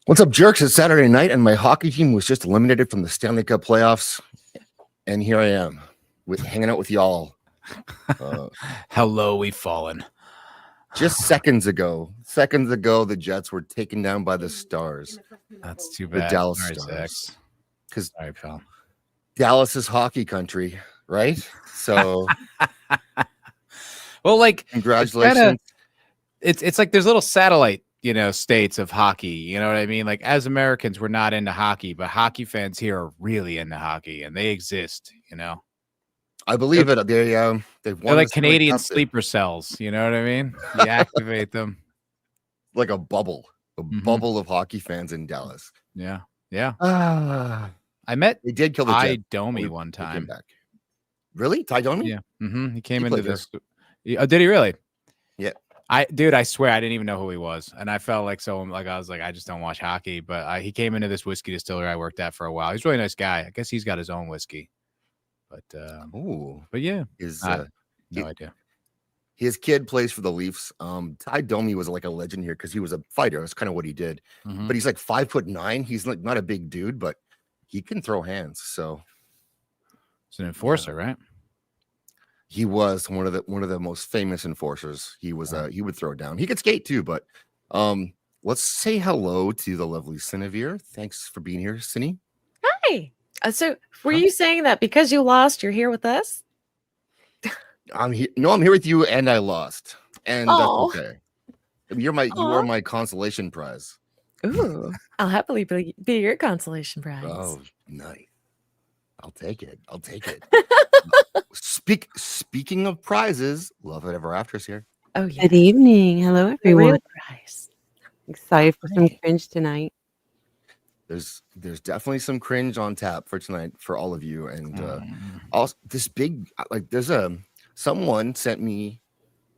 What's up, jerks? It's Saturday night, and my hockey team was just eliminated from the Stanley Cup playoffs. And here I am, hanging out with y'all. Hello, we've fallen. Just seconds ago, the Jets were taken down by the Stars. That's too bad. The Dallas Stars. Because pal. Dallas is hockey country, right? So, well, like, congratulations. It's like there's little satellite, states of hockey. You know what I mean? Like, as Americans, we're not into hockey, but hockey fans here are really into hockey, and they exist. I believe it. They're like Canadian sleeper cells. You know what I mean? You activate them like a bubble of hockey fans in Dallas. Yeah. I met they did kill the Ty Domi one time. Back. Really, Ty Domi? Yeah. He came into this. Oh, did he really? Yeah. I swear I didn't even know who he was, and I felt like I was like, I just don't watch hockey. But he came into this whiskey distillery I worked at for a while. He's a really nice guy. I guess he's got his own whiskey. But yeah, no idea. His kid plays for the Leafs. Ty Domi was like a legend here because he was a fighter. That's kind of what he did. Mm-hmm. But he's like 5'9". He's like not a big dude, but he can throw hands. So he's an enforcer, right? He was one of the most famous enforcers. He was he would throw down. He could skate too, but let's say hello to the lovely Siniviere. Thanks for being here, Cine. Hi. So were you saying that because you lost, you're here with us? I'm here. No, I'm here with you, and I lost, and that's okay. You are my consolation prize. Ooh, I'll happily be your consolation prize. Oh, nice. I'll take it. Speaking of prizes, Lovett Ever After's here. Oh yeah. Good evening. Hello, everyone. Real prize. Excited for some cringe tonight. There's definitely some cringe on tap for tonight for all of you, and also this big there's someone sent me.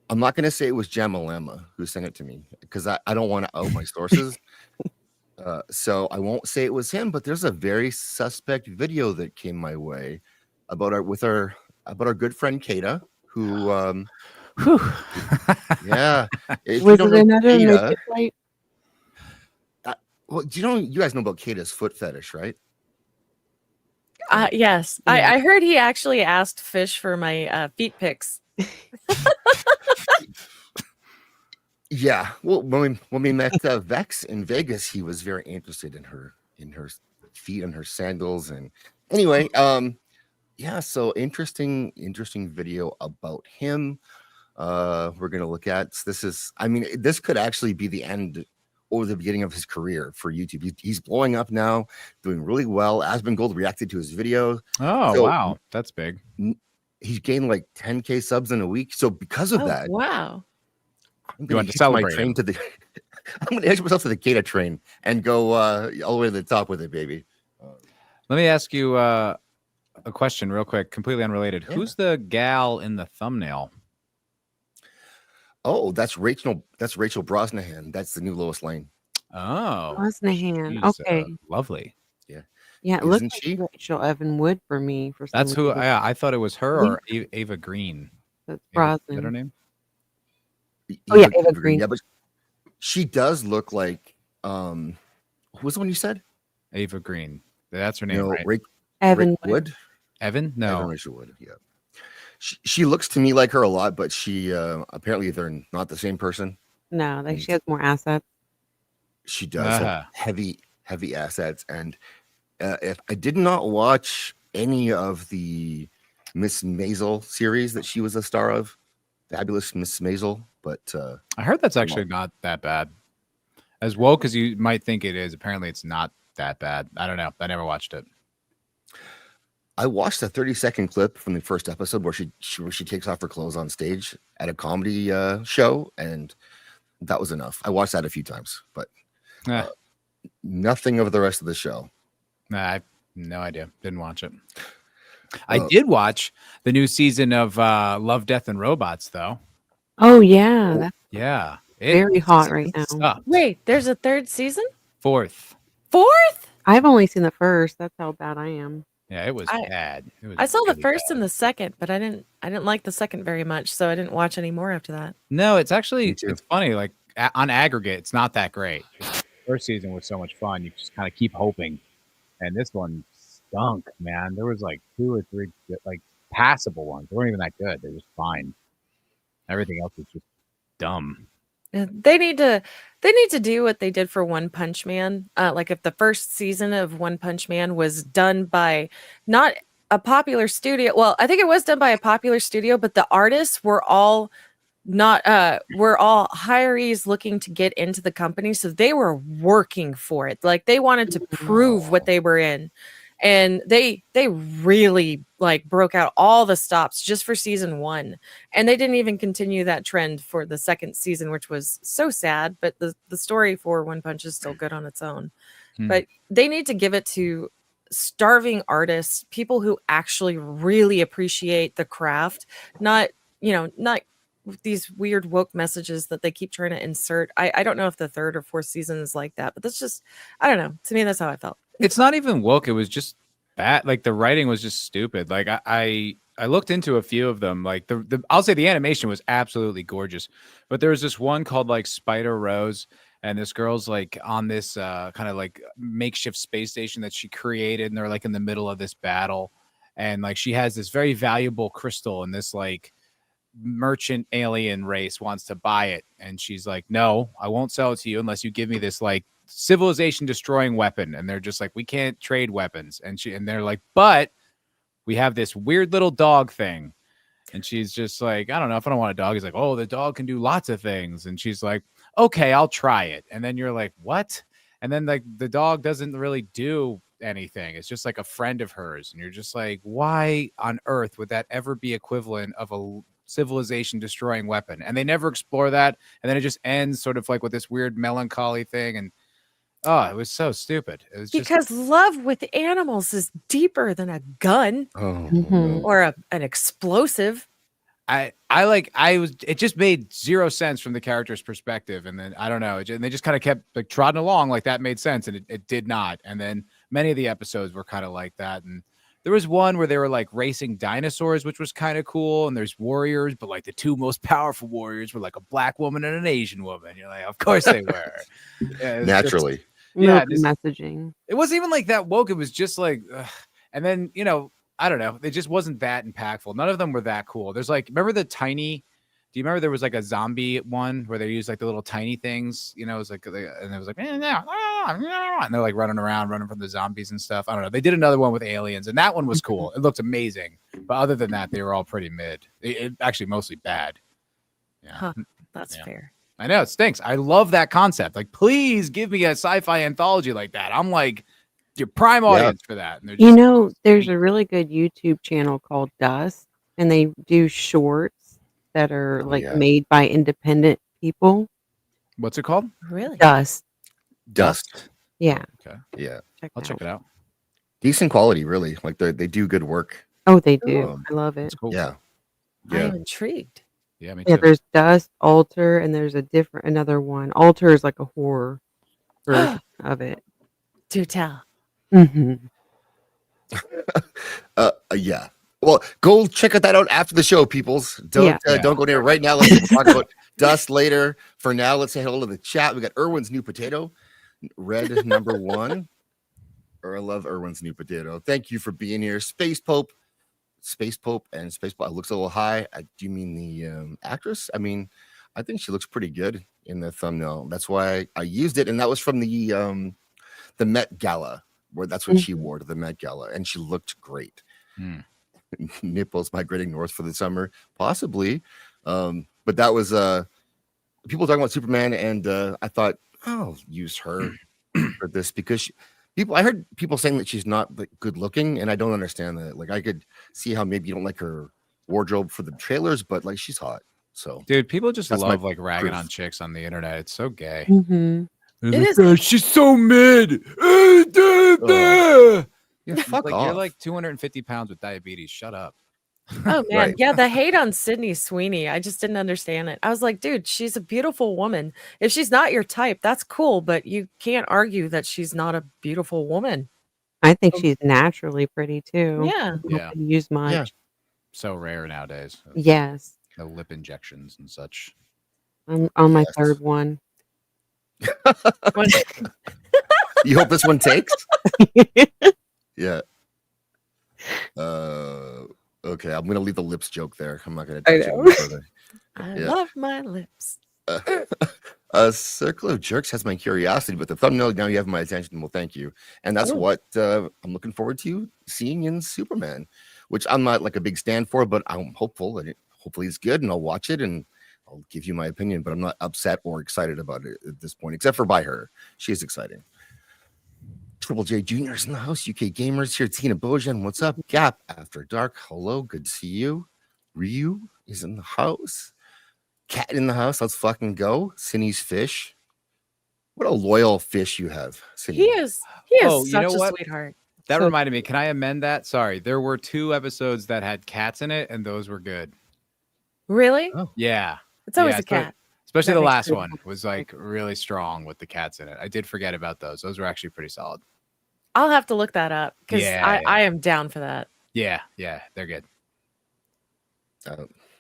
I'm not gonna say it was Jamalama who sent it to me because I don't want to out my sources. So I won't say it was him, but there's a very suspect video that came my way about our good friend Kata, who yeah. Was it another naked fight? Well, you guys know about Kata's foot fetish, right? Yes. Yeah. I heard he actually asked Fish for my feet pics. Yeah. Well, when we met Vex in Vegas, he was very interested in her feet and her sandals. And anyway, yeah. So interesting video about him. We're gonna look at this could actually be the end or the beginning of his career for YouTube. He's blowing up now, doing really well. Asmongold reacted to his video. Oh, wow. That's big. He's gained like 10K subs in a week. So because of that, wow. You want to celebrate I'm going to hitch myself to the Kata train and go all the way to the top with it, baby. Let me ask you a question real quick, completely unrelated. Yeah. Who's the gal in the thumbnail? Oh, that's Rachel. That's Rachel Brosnahan. That's the new Lois Lane. Oh, Brosnahan. She's, okay, lovely. Yeah, it looks like Rachel Evan Wood for me. That's who. I thought it was her or Ava Green. That's Brosnan. Is that her name? Ava Green. Yeah, but she does look like who was the one you said? Ava Green. That's her name, right? Evan Wood. Evan? No, Evan Rachel Wood. Yeah. She looks to me like her a lot, but she apparently they're not the same person. No, she has more assets. She does have heavy assets, and if I did not watch any of the Miss Maisel series that she was a star of, Fabulous Miss Maisel, but I heard that's actually not that bad. As woke as you might think it is, apparently it's not that bad. I don't know. I never watched it. I watched a 30-second clip from the first episode where she takes off her clothes on stage at a comedy show, and that was enough. I watched that a few times, but nothing of the rest of the show. I have no idea. Didn't watch it. I did watch the new season of Love, Death, and Robots, though. Oh, yeah. That's very hot right now. Sucked. Wait, there's a third season? Fourth? I've only seen the first. That's how bad I am. Yeah, it was bad. I saw the first and the second, but I didn't like the second very much, so I didn't watch any more after that. No, it's actually it's funny. Like on aggregate, it's not that great. first season was so much fun. You just kind of keep hoping. And this one stunk, man. There was like 2 or 3 like passable ones. They weren't even that good. They were just fine. Everything else was just dumb. They need to do what they did for One Punch Man. Like if the first season of One Punch Man was done by not a popular studio. Well, I think it was done by a popular studio, but the artists were all we're all hirees looking to get into the company, so they were working for it. Like they wanted to prove what they were in, and they really like broke out all the stops just for season 1, and they didn't even continue that trend for the second season, which was so sad. But the story for One Punch is still good on its own. But they need to give it to starving artists, people who actually really appreciate the craft, not these weird woke messages that they keep trying to insert. I don't know if the 3rd or 4th season is like that, but that's just, I don't know. To me, that's how I felt. It's not even woke. It was just bad. Like the writing was just stupid. Like I looked into a few of them. Like I'll say the animation was absolutely gorgeous, but there was this one called like Spider Rose, and this girl's like on this kind of like makeshift space station that she created, and they're like in the middle of this battle, and like she has this very valuable crystal, and this like merchant alien race wants to buy it, and she's like, no, I won't sell it to you unless you give me this like civilization destroying weapon. And they're just like, we can't trade weapons. And they're like, but we have this weird little dog thing. And she's just like, I don't know, if I don't want a dog. He's like, oh, the dog can do lots of things. And she's like, okay, I'll try it. And then you're like, what? And then like the dog doesn't really do anything. It's just like a friend of hers. And you're just like, why on earth would that ever be equivalent of a civilization destroying weapon? And they never explore that. And then it just ends sort of like with this weird melancholy thing. And it was so stupid. It was because love with animals is deeper than a gun or an explosive. It just made zero sense from the character's perspective. And then I don't know. And they just kind of kept like trotting along like that made sense. And it did not. And then many of the episodes were kind of like that. And there was one where they were like racing dinosaurs, which was kind of cool. And there's warriors, but like the 2 most powerful warriors were like a black woman and an Asian woman. You're like, of course they were. Yeah, naturally. Messaging. It wasn't even like that woke. It was just like, and then, I don't know. It just wasn't that impactful. None of them were that cool. There's like, remember the tiny, do you remember there was like a zombie one where they used like the little tiny things, it was like, and it was like, and they're like running from the zombies and stuff. I don't know. They did another one with aliens, and that one was cool. It looked amazing. But other than that, they were all pretty mid. It actually mostly bad. Yeah. That's fair. I know, it stinks. I love that concept. Like, please give me a sci-fi anthology like that. I'm like your prime audience for that. And there's a really good YouTube channel called Dust, and they do shorts that are made by independent people. What's it called? Really? Dust. Yeah. Okay. Yeah. I'll check it out. Decent quality, really. Like they do good work. Oh, they do. I love it. Cool. Yeah. I'm intrigued. Yeah, me too. Yeah, there's Dust, Alter, and there's another one. Alter is like a horror version of it. Do tell. Yeah. Well, go check that out after the show, peoples. Don't go there right now. Let's talk about Dust later. For now, let's say hello to the chat. We got Irwin's new potato, red number 1. I love Irwin's new potato. Thank you for being here, Space Pope, and Space Pope looks a little high. Do you mean the actress? I mean, I think she looks pretty good in the thumbnail. That's why I used it, and that was from the Met Gala, where that's what she wore to the Met Gala, and she looked great. Nipples migrating north for the summer, possibly. But that was people talking about Superman, and I thought I'll use her for this because I heard people saying that she's not good looking, and I don't understand that. Like, I could see how maybe you don't like her wardrobe for the trailers, but like, she's hot. So, dude, people just love like ragging on chicks on the internet. It's so gay. It is. She's so mid. Yeah, fuck off. You're like 250 pounds with diabetes. Shut up. Oh man, yeah, the hate on Sydney Sweeney, I just didn't understand it. I was like, dude, she's a beautiful woman. If she's not your type, that's cool, but you can't argue that she's not a beautiful woman. I think she's naturally pretty too. Yeah. Don't use much. Yeah. So rare nowadays. Yes. No lip injections and such. I'm on my 3rd one. You hope this one takes? Yeah. Okay, I'm gonna leave the lips joke there. I'm not gonna touch it any further. I love my lips. Circle of Jerks has my curiosity, but the thumbnail, now you have my attention. Well, thank you. And that's what I'm looking forward to seeing in Superman, which I'm not like a big stand for, but I'm hopeful that hopefully it's good, and I'll watch it and I'll give you my opinion, but I'm not upset or excited about it at this point, except for by her. She is exciting. Triple J Jr.'s in the house. UK Gamers here. Tina Bojan, what's up? Gap After Dark, hello, good to see you. Ryu is in the house. Cat in the house. Let's fucking go. Cindy's Fish. What a loyal fish you have, Cindy. He is such a sweetheart. That reminded me. Can I amend that? Sorry, there were 2 episodes that had cats in it, and those were good. Really? Oh. Yeah, it's always a cat. Especially the last one was like really strong with the cats in it. I did forget about those. Those were actually pretty solid. I'll have to look that up because I am down for that. Yeah, they're good.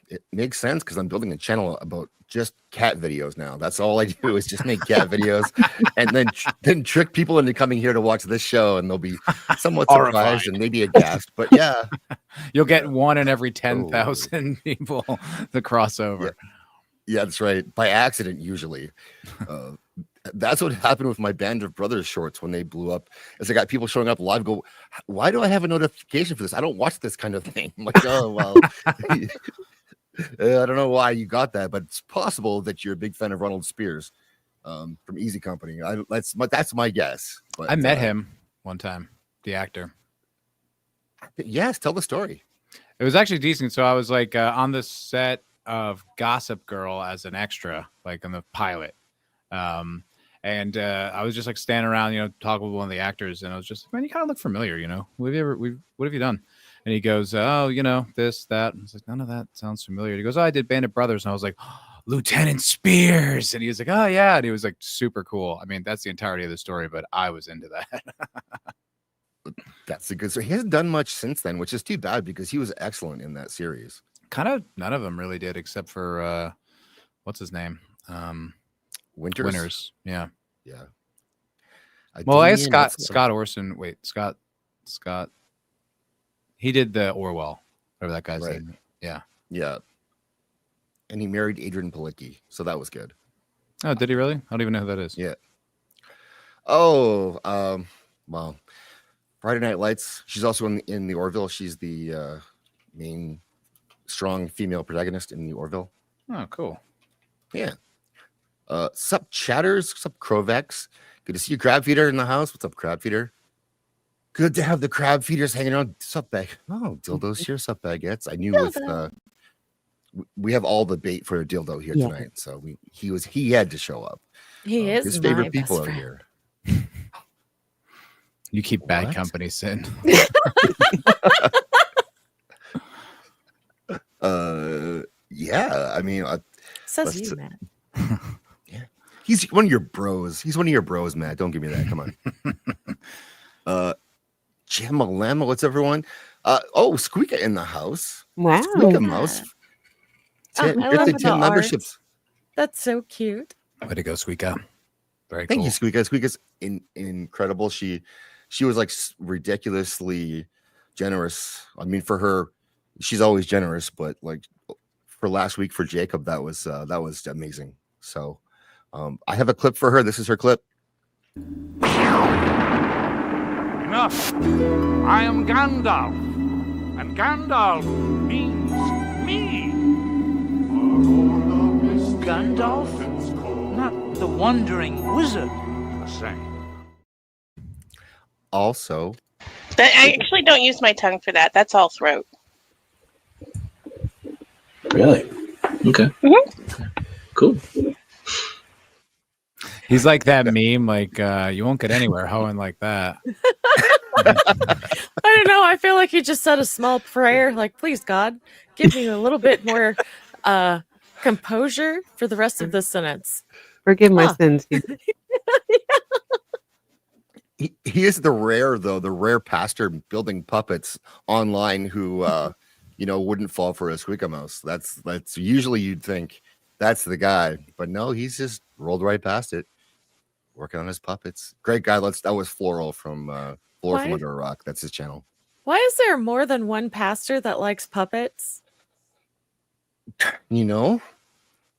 It makes sense because I'm building a channel about just cat videos now. That's all I do is just make cat videos, and then trick people into coming here to watch this show, and they'll be somewhat surprised and maybe aghast. But yeah, you'll get 1 in every 10,000 people. The crossover. Yeah, that's right. By accident, usually. That's what happened with my Band of Brothers shorts when they blew up. As I got people showing up live, go, why do I have a notification for this? I don't watch this kind of thing. I'm like, oh well. I don't know why you got that, but it's possible that you're a big fan of Ronald Spears from Easy Company. That's my guess. But, I met him one time, the actor. Yes, tell the story. It was actually decent. So I was like on the set of Gossip Girl as an extra, like on the pilot. And I was just like standing around, talking with one of the actors, and I was just, man, you kind of look familiar, what have you done? And he goes, oh, this, that. And I was like, none of that sounds familiar. He goes, oh, I did Band of Brothers. And I was like, oh, Lieutenant Spears. And he was like, oh, yeah. And he was like, super cool. I mean, that's the entirety of the story, but I was into that. That's a good story. He hasn't done much since then, which is too bad because he was excellent in that series. Kind of none of them really did, except for, what's his name? Winters. Yeah. Well, I guess Scott Orson. Wait, Scott. He did the Orwell, whatever that guy's name. Yeah. And he married Adrian Palicki, so that was good. Oh, did he really? I don't even know who that is. Yeah. Oh, well, Friday Night Lights. She's also in the Orville. She's the main strong female protagonist in the Orville. Oh, cool. Yeah. Sup chatters, sup Crovex. Good to see you, Crab Feeder, in the house. What's up, Crab Feeder? Good to have the Crab Feeders hanging around. Sup bag. Oh, dildos here, sup baguettes. I knew we have all the bait for a dildo here tonight, so he had to show up. He is his favorite people are here. You keep bad company, Sin. Yeah, I mean, says you, Matt. Yeah, he's one of your bros. He's one of your bros, Matt. Don't give me that. Come on. Jamalama, what's everyone? Squeaka in the house. Wow. Squeaka Mouse. I love the 10 memberships. That's so cute. Way to go, Squeaka. Very Thank cool. you, Squeaka. Squeaka's incredible. She was like ridiculously generous. I mean, for her, she's always generous, but like for last week for Jacob, that was amazing. So I have a clip for her. This is her clip. Enough. I am Gandalf, and Gandalf means me. Gandalf? Not the wandering wizard, per se. Also, I actually don't use my tongue for that. That's all throat. Really? Okay. Mm-hmm. Cool. He's like that meme, like you won't get anywhere hoeing like that. I don't know. I feel like he just said a small prayer, like, please, God, give me a little bit more composure for the rest of the sentence. Forgive my sins. He is the rare pastor building puppets online who wouldn't fall for a Squeaka Mouse. That's usually you'd think that's the guy, but no, he's just rolled right past it. working on his puppets. Great guy. That was Floral from Why? Under a Rock. That's his channel. Why is there more than one pastor that likes puppets? You know,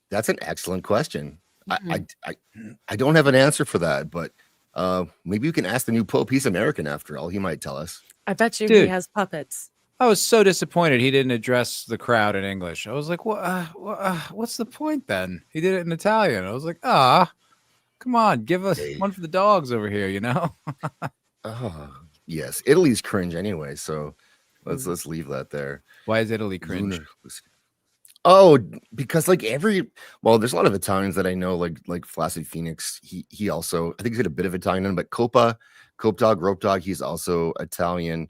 that's an excellent question. Mm-hmm. I don't have an answer for that, but maybe you can ask the new Pope. He's American after all. He might tell us. I bet you Dude. he has puppets. I was so disappointed he didn't address the crowd in English. I was like, what's the point then? He did it in Italian. I was like, come on, give us one for the dogs over here, you know? Oh, yes. Italy's cringe anyway, so let's leave that there. Why is Italy cringe? Oh, because like there's a lot of Italians that I know, like Flaccid Phoenix. He also, I think he's got a bit of Italian in him, but Cope Dog, Rope Dog, he's also Italian.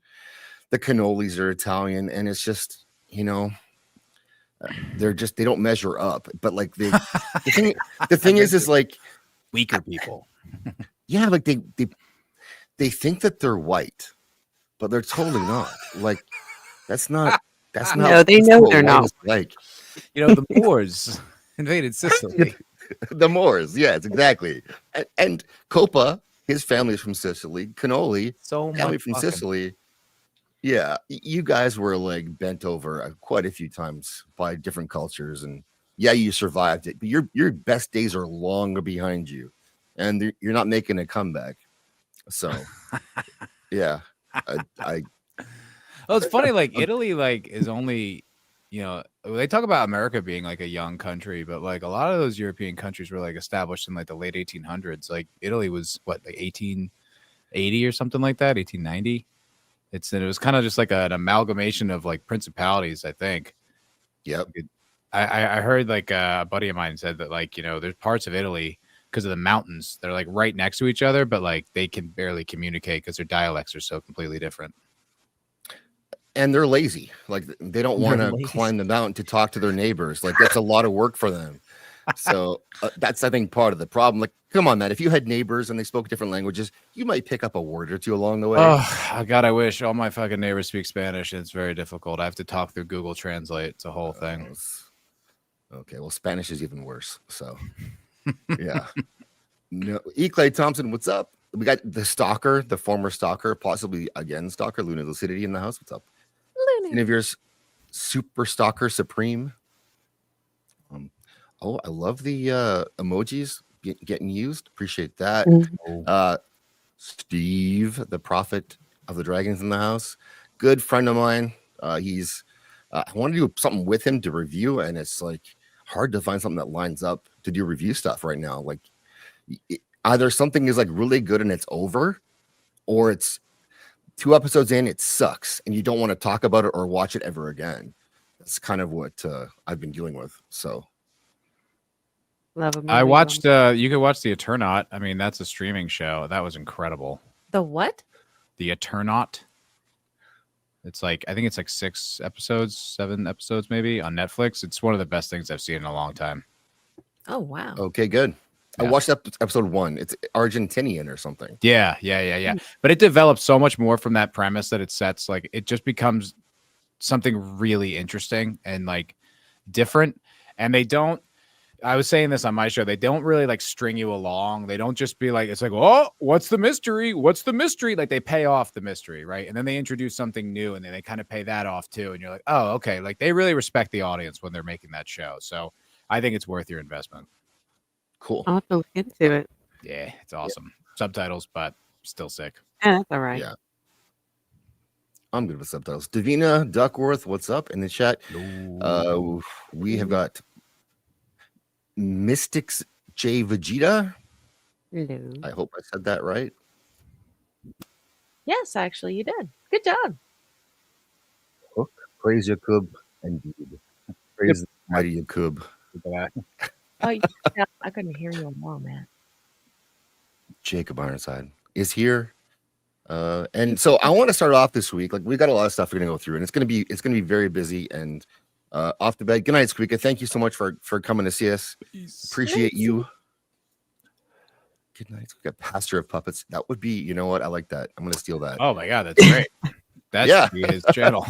The cannolis are Italian, and it's just, you know, they don't measure up. But like the thing is like weaker people. Yeah, like they think that they're white, but they're totally not. Like that's not. No, they know they're not. Like, you know, the Moors invaded Sicily. The Moors, yes, exactly. And Copa, his family is from Sicily. Cannoli, family from Sicily. Yeah, you guys were like bent over quite a few times by different cultures, and yeah, you survived it. But your best days are long behind you, and you're not making a comeback. So, yeah, I Oh, it's funny. Like Italy, like is only, you know, they talk about America being like a young country, but like a lot of those European countries were like established in like the late 1800s. Like Italy was what, like 1880 or something like that, 1890. It was kind of just like an amalgamation of like principalities, I think. Yep. I heard like a buddy of mine said that like, you know, there's parts of Italy because of the mountains, they're like right next to each other, but like they can barely communicate because their dialects are so completely different. And they're lazy. Like they don't want to climb the mountain to talk to their neighbors. Like that's a lot of work for them. So that's, I think, part of the problem. Like, come on, man. If you had neighbors and they spoke different languages, you might pick up a word or two along the way. Oh, God, I wish all my fucking neighbors speak Spanish. And it's very difficult. I have to talk through Google Translate. It's a whole thing. Okay, well, Spanish is even worse. So, yeah. No, E. Clay Thompson, what's up? We got the stalker, the former stalker, possibly again stalker, Luna Lucidity in the house. What's up? Siniviere's Super Stalker Supreme. Oh, I love the emojis getting used. Appreciate that. Mm-hmm. Steve, the Prophet of the Dragons in the house. Good friend of mine. He's I want to do something with him to review, and it's like hard to find something that lines up to do review stuff right now. Like either something is like really good and it's over, or it's 2 episodes in, it sucks, and you don't want to talk about it or watch it ever again. That's kind of what I've been dealing with. So love a I watched you could watch The Eternaut. I mean, that's a streaming show. That was incredible. The what? The Eternaut. It's like, I think it's like 7 episodes maybe on Netflix. It's one of the best things I've seen in a long time. Oh, wow. Okay, good. Yeah. I watched episode 1. It's Argentinian or something. Yeah. But it develops so much more from that premise that it sets. Like, it just becomes something really interesting and like different. And they don't, I was saying this on my show, they don't really like string you along. They don't just be like, it's like, oh, what's the mystery? What's the mystery? Like they pay off the mystery, right? And then they introduce something new and then they kind of pay that off too. And you're like, oh, okay. Like they really respect the audience when they're making that show. So I think it's worth your investment. Cool. I'll have to look into it. Yeah, it's awesome. Yeah. Subtitles, but still sick. Yeah, that's all right. Yeah. I'm good with subtitles. Davina Duckworth, what's up in the chat? We have got Mystics J Vegeta. Hello. I hope I said that right. Yes, actually, you did. Good job. Hook, praise Yakub, indeed. Praise the mighty Yakub. Oh, yeah, I couldn't hear you all, man. Jacob Ironside is here. And so I want to start off this week. Like we got a lot of stuff we're gonna go through, and it's gonna be very busy and off the bed. Good night, Squeaka. Thank you so much for coming to see us. Appreciate you. Good night, Squeaka. Pastor of Puppets. That would be, you know what? I like that. I'm gonna steal that. Oh my god, that's great. That should be his channel.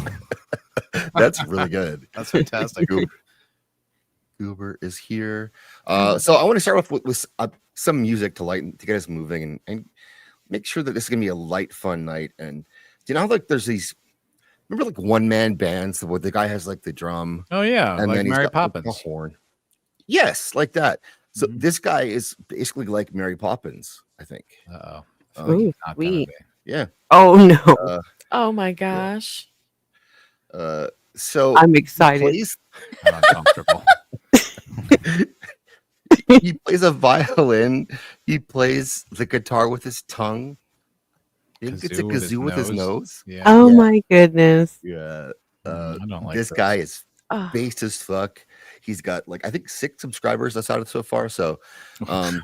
That's really good. That's fantastic. Goober is here. So I want to start off with some music to get us moving and make sure that this is gonna be a light, fun night. And you know, how, like there's these. Remember, like one man bands where the guy has like the drum. Oh yeah, and like then he's Mary got like, a Poppins. horn. Yes, like that. So Mhm. this guy is basically like Mary Poppins, I think. Uh-oh. Ooh, Not gonna sweet. be. Yeah. Oh no, Uh, Oh my gosh. so I'm he excited. plays, I'm uncomfortable. he plays a violin. He plays the guitar with his tongue. I think it's a kazoo with his nose. Yeah. Oh Yeah. my goodness. Yeah. I don't like This those. guy is Oh, based as fuck. He's got like I think 6 subscribers that's out of so far. So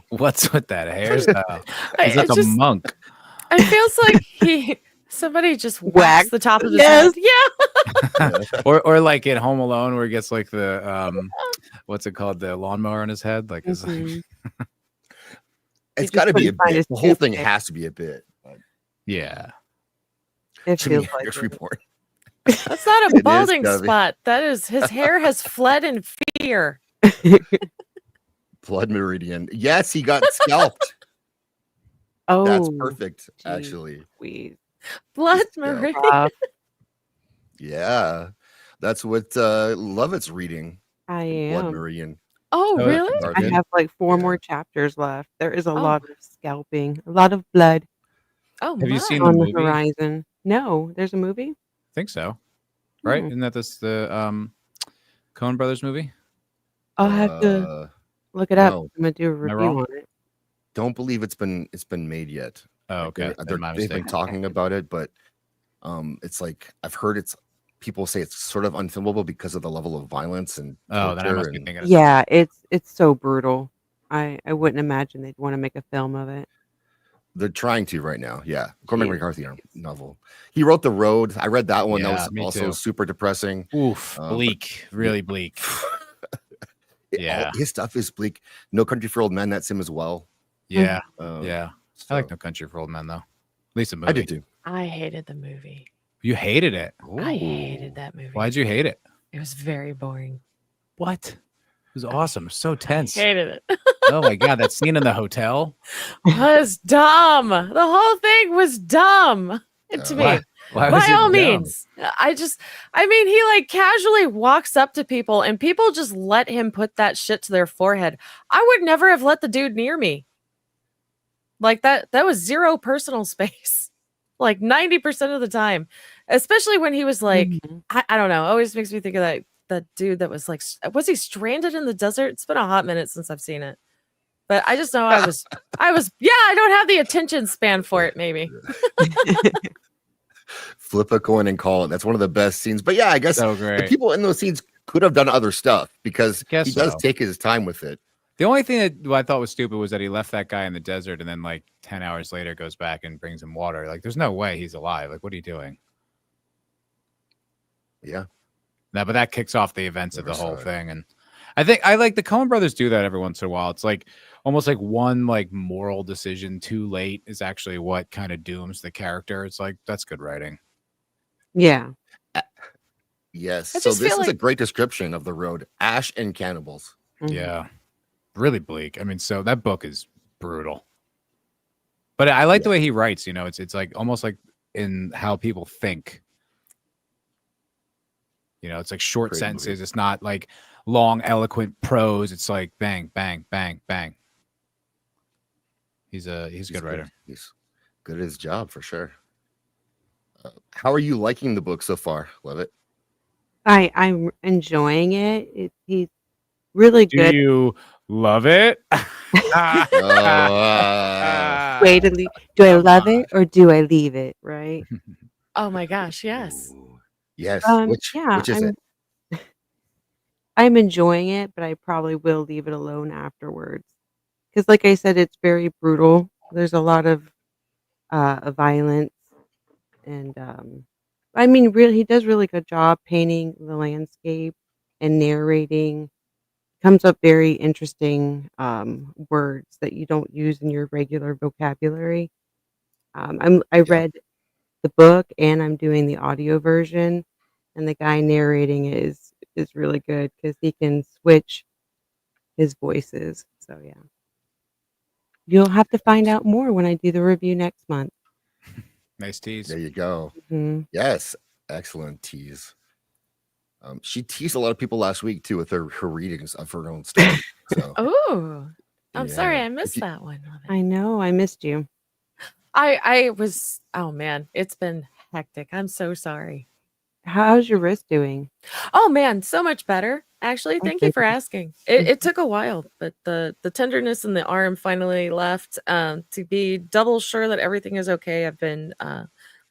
What's with that hairstyle? He's like it a just monk. it feels like somebody just Whacked. whacked the top of his Yes. head. Yeah. or like in Home Alone where he gets like the what's it called, the lawnmower on his head, like it's like Mhm. it's just got to be a couldn't find bit. his The whole thing toothpick. has to be a bit. yeah. It Jimmy feels like Harris it. report. That's not It a is balding gotta be. spot. That is his hair has fled in fear. Blood Meridian. Yes, he got scalped. Oh, That's perfect, geez. actually. Squeeze. Blood Just, Meridian. Rough. Yeah, that's what Lovett's reading. I Blood am. Meridian. Oh, So- really? I Garfield. have like 4 Yeah. more chapters left. There is a Oh. lot of scalping, a lot of blood Oh, Have you my. seen the on the movie? horizon. No, there's a movie. I think so. Right? Hmm. Isn't that the Coen Brothers movie? I'll have to Uh, look it up. no. I'm gonna do a Am I review wrong? on it. don't believe it's been made yet. Oh, Like, okay. Then my they've been mistake. talking about it, but it's like I've heard people say it's sort of unfilmable because of the level of violence and Oh, then I torture must be and thinking of Yeah, it's so brutal. I wouldn't imagine they'd want to make a film of it. they're trying to right now. Yeah, Cormac Jeez. McCarthy novel. He wrote The Road. I read that one. Yeah, That me was also too. super depressing. Oof, but- bleak, really bleak. Yeah. His stuff is bleak. No Country for Old Men. That's him as well. Yeah, Um, yeah. so- I like No Country for Old Men though. At least the movie. I did too. I hated the movie. You hated it. I hated that movie. Why'd you hate it? It was very boring. What? It was awesome. It was so tense. Hated it. Oh my god, that scene in the hotel. Was dumb. The whole thing was dumb to me. Why? Why was By it all dumb? means. I mean, he like casually walks up to people and people just let him put that shit to their forehead. I would never have let the dude near me. Like that was zero personal space. Like 90% of the time. Especially when he was like, Mhm. I don't know. Always makes me think of that dude that was like, was he stranded in the desert? It's been a hot minute since I've seen it. But I just know I was, yeah, I don't have the attention span for it, maybe. Flip a coin and call it. That's one of the best scenes. But yeah, I guess So the great. people in those scenes could have done other stuff because Guess he does so. take his time with it. The only thing that I thought was stupid was that he left that guy in the desert and then like 10 hours later goes back and brings him water. Like there's no way he's alive. Like what are you doing? Yeah. No, but that kicks off the events of the Never whole saw it. thing. And I think I like the Coen brothers do that every once in a while. It's like almost like one like moral decision too late is actually what kind of dooms the character. It's like that's good writing. Yeah. Yes. I So just this feel is a like- great description of the road. Ash and cannibals. Mhm. Yeah. Really bleak. I mean, so that book is brutal. But I like the way he writes, you know, it's like almost like in how people think. You know, it's like short Great sentences. movie. It's not like long, eloquent prose. It's like bang, bang, bang, bang. He's a good writer. He's good at his job for sure. How are you liking the book so far? Love it. I'm enjoying it. He's really Do good. you love it? Way to leave. Do I love it or do I leave it? Right. Oh my gosh, yes. Ooh. Yes. Which is it? I'm enjoying it, but I probably will leave it alone afterwards. Because, like I said, it's very brutal. There's a lot of violence, and I mean, really, he does really good job painting the landscape and narrating. Comes up very interesting words that you don't use in your regular vocabulary. I read the book and I'm doing the audio version, and the guy narrating it is really good because he can switch his voices. So yeah. You'll have to find out more when I do the review next month. Nice tease. There you go. Mhm. Yes, excellent tease. She teased a lot of people last week too with her readings of her own story. So Oh, I'm sorry yeah. I missed that one. I know. I missed you. I was, oh man, it's been hectic. I'm so sorry. How's your wrist doing? Oh man, so much better. Actually, thank you for Okay. asking. It took a while, but the tenderness in the arm finally left. To be double sure that everything is okay, I've been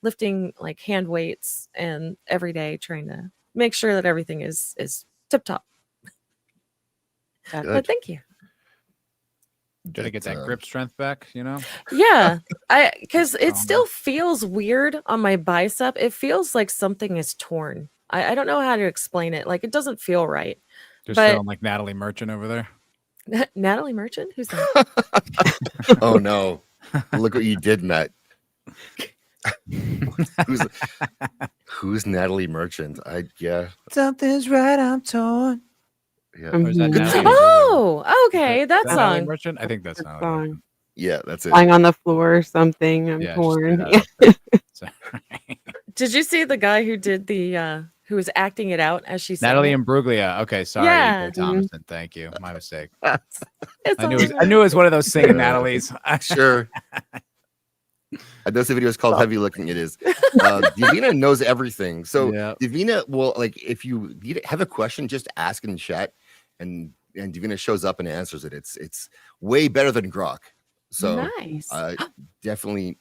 lifting like hand weights and every day trying to make sure that everything is tip top. That's But thank you. Gotta get that grip strength back, you know? Yeah, because it still feels weird on my bicep. It feels like something is torn. I don't know how to explain it. Like it doesn't feel right. Just But feeling like Natalie Merchant over there. Natalie Merchant? Who's that? Oh no. Look what you did, Matt. Who's Natalie Merchant? Something's right, I'm torn. Yeah. Or is that Natalie? Oh, okay, that Is Natalie song. Merchant? I think that's Good not. song. Yeah, that's it. Lying on the floor or something. I'm Yeah, just torn. do that. Did you see the guy who did the who was acting it out as she sang Natalie it? Imbruglia. Okay, sorry, Yeah. Igor Thomason. Thank you. My mistake. It's I knew all I knew it was one of those singing Yeah. Natalie's. Sure. I know the video is called Heavy Looking. It is. Davina knows everything. So Yeah. Davina will, like, if you have a question, just ask in chat, and Davina shows up and answers it. It's way better than Grok. So nice. definitely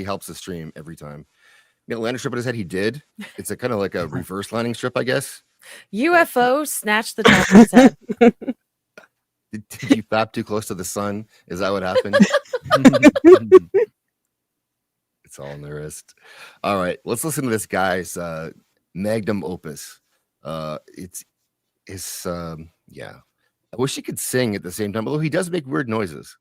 helps the stream every time. You know, landing strip on his head, he did. It's a kind of like a reverse landing strip, I guess. UFO snatched the top of his head. Did you flap too close to the sun? Is that what happened? It's all in the wrist. All right, let's listen to this guy's magnum opus. It's yeah. I wish he could sing at the same time, although he does make weird noises.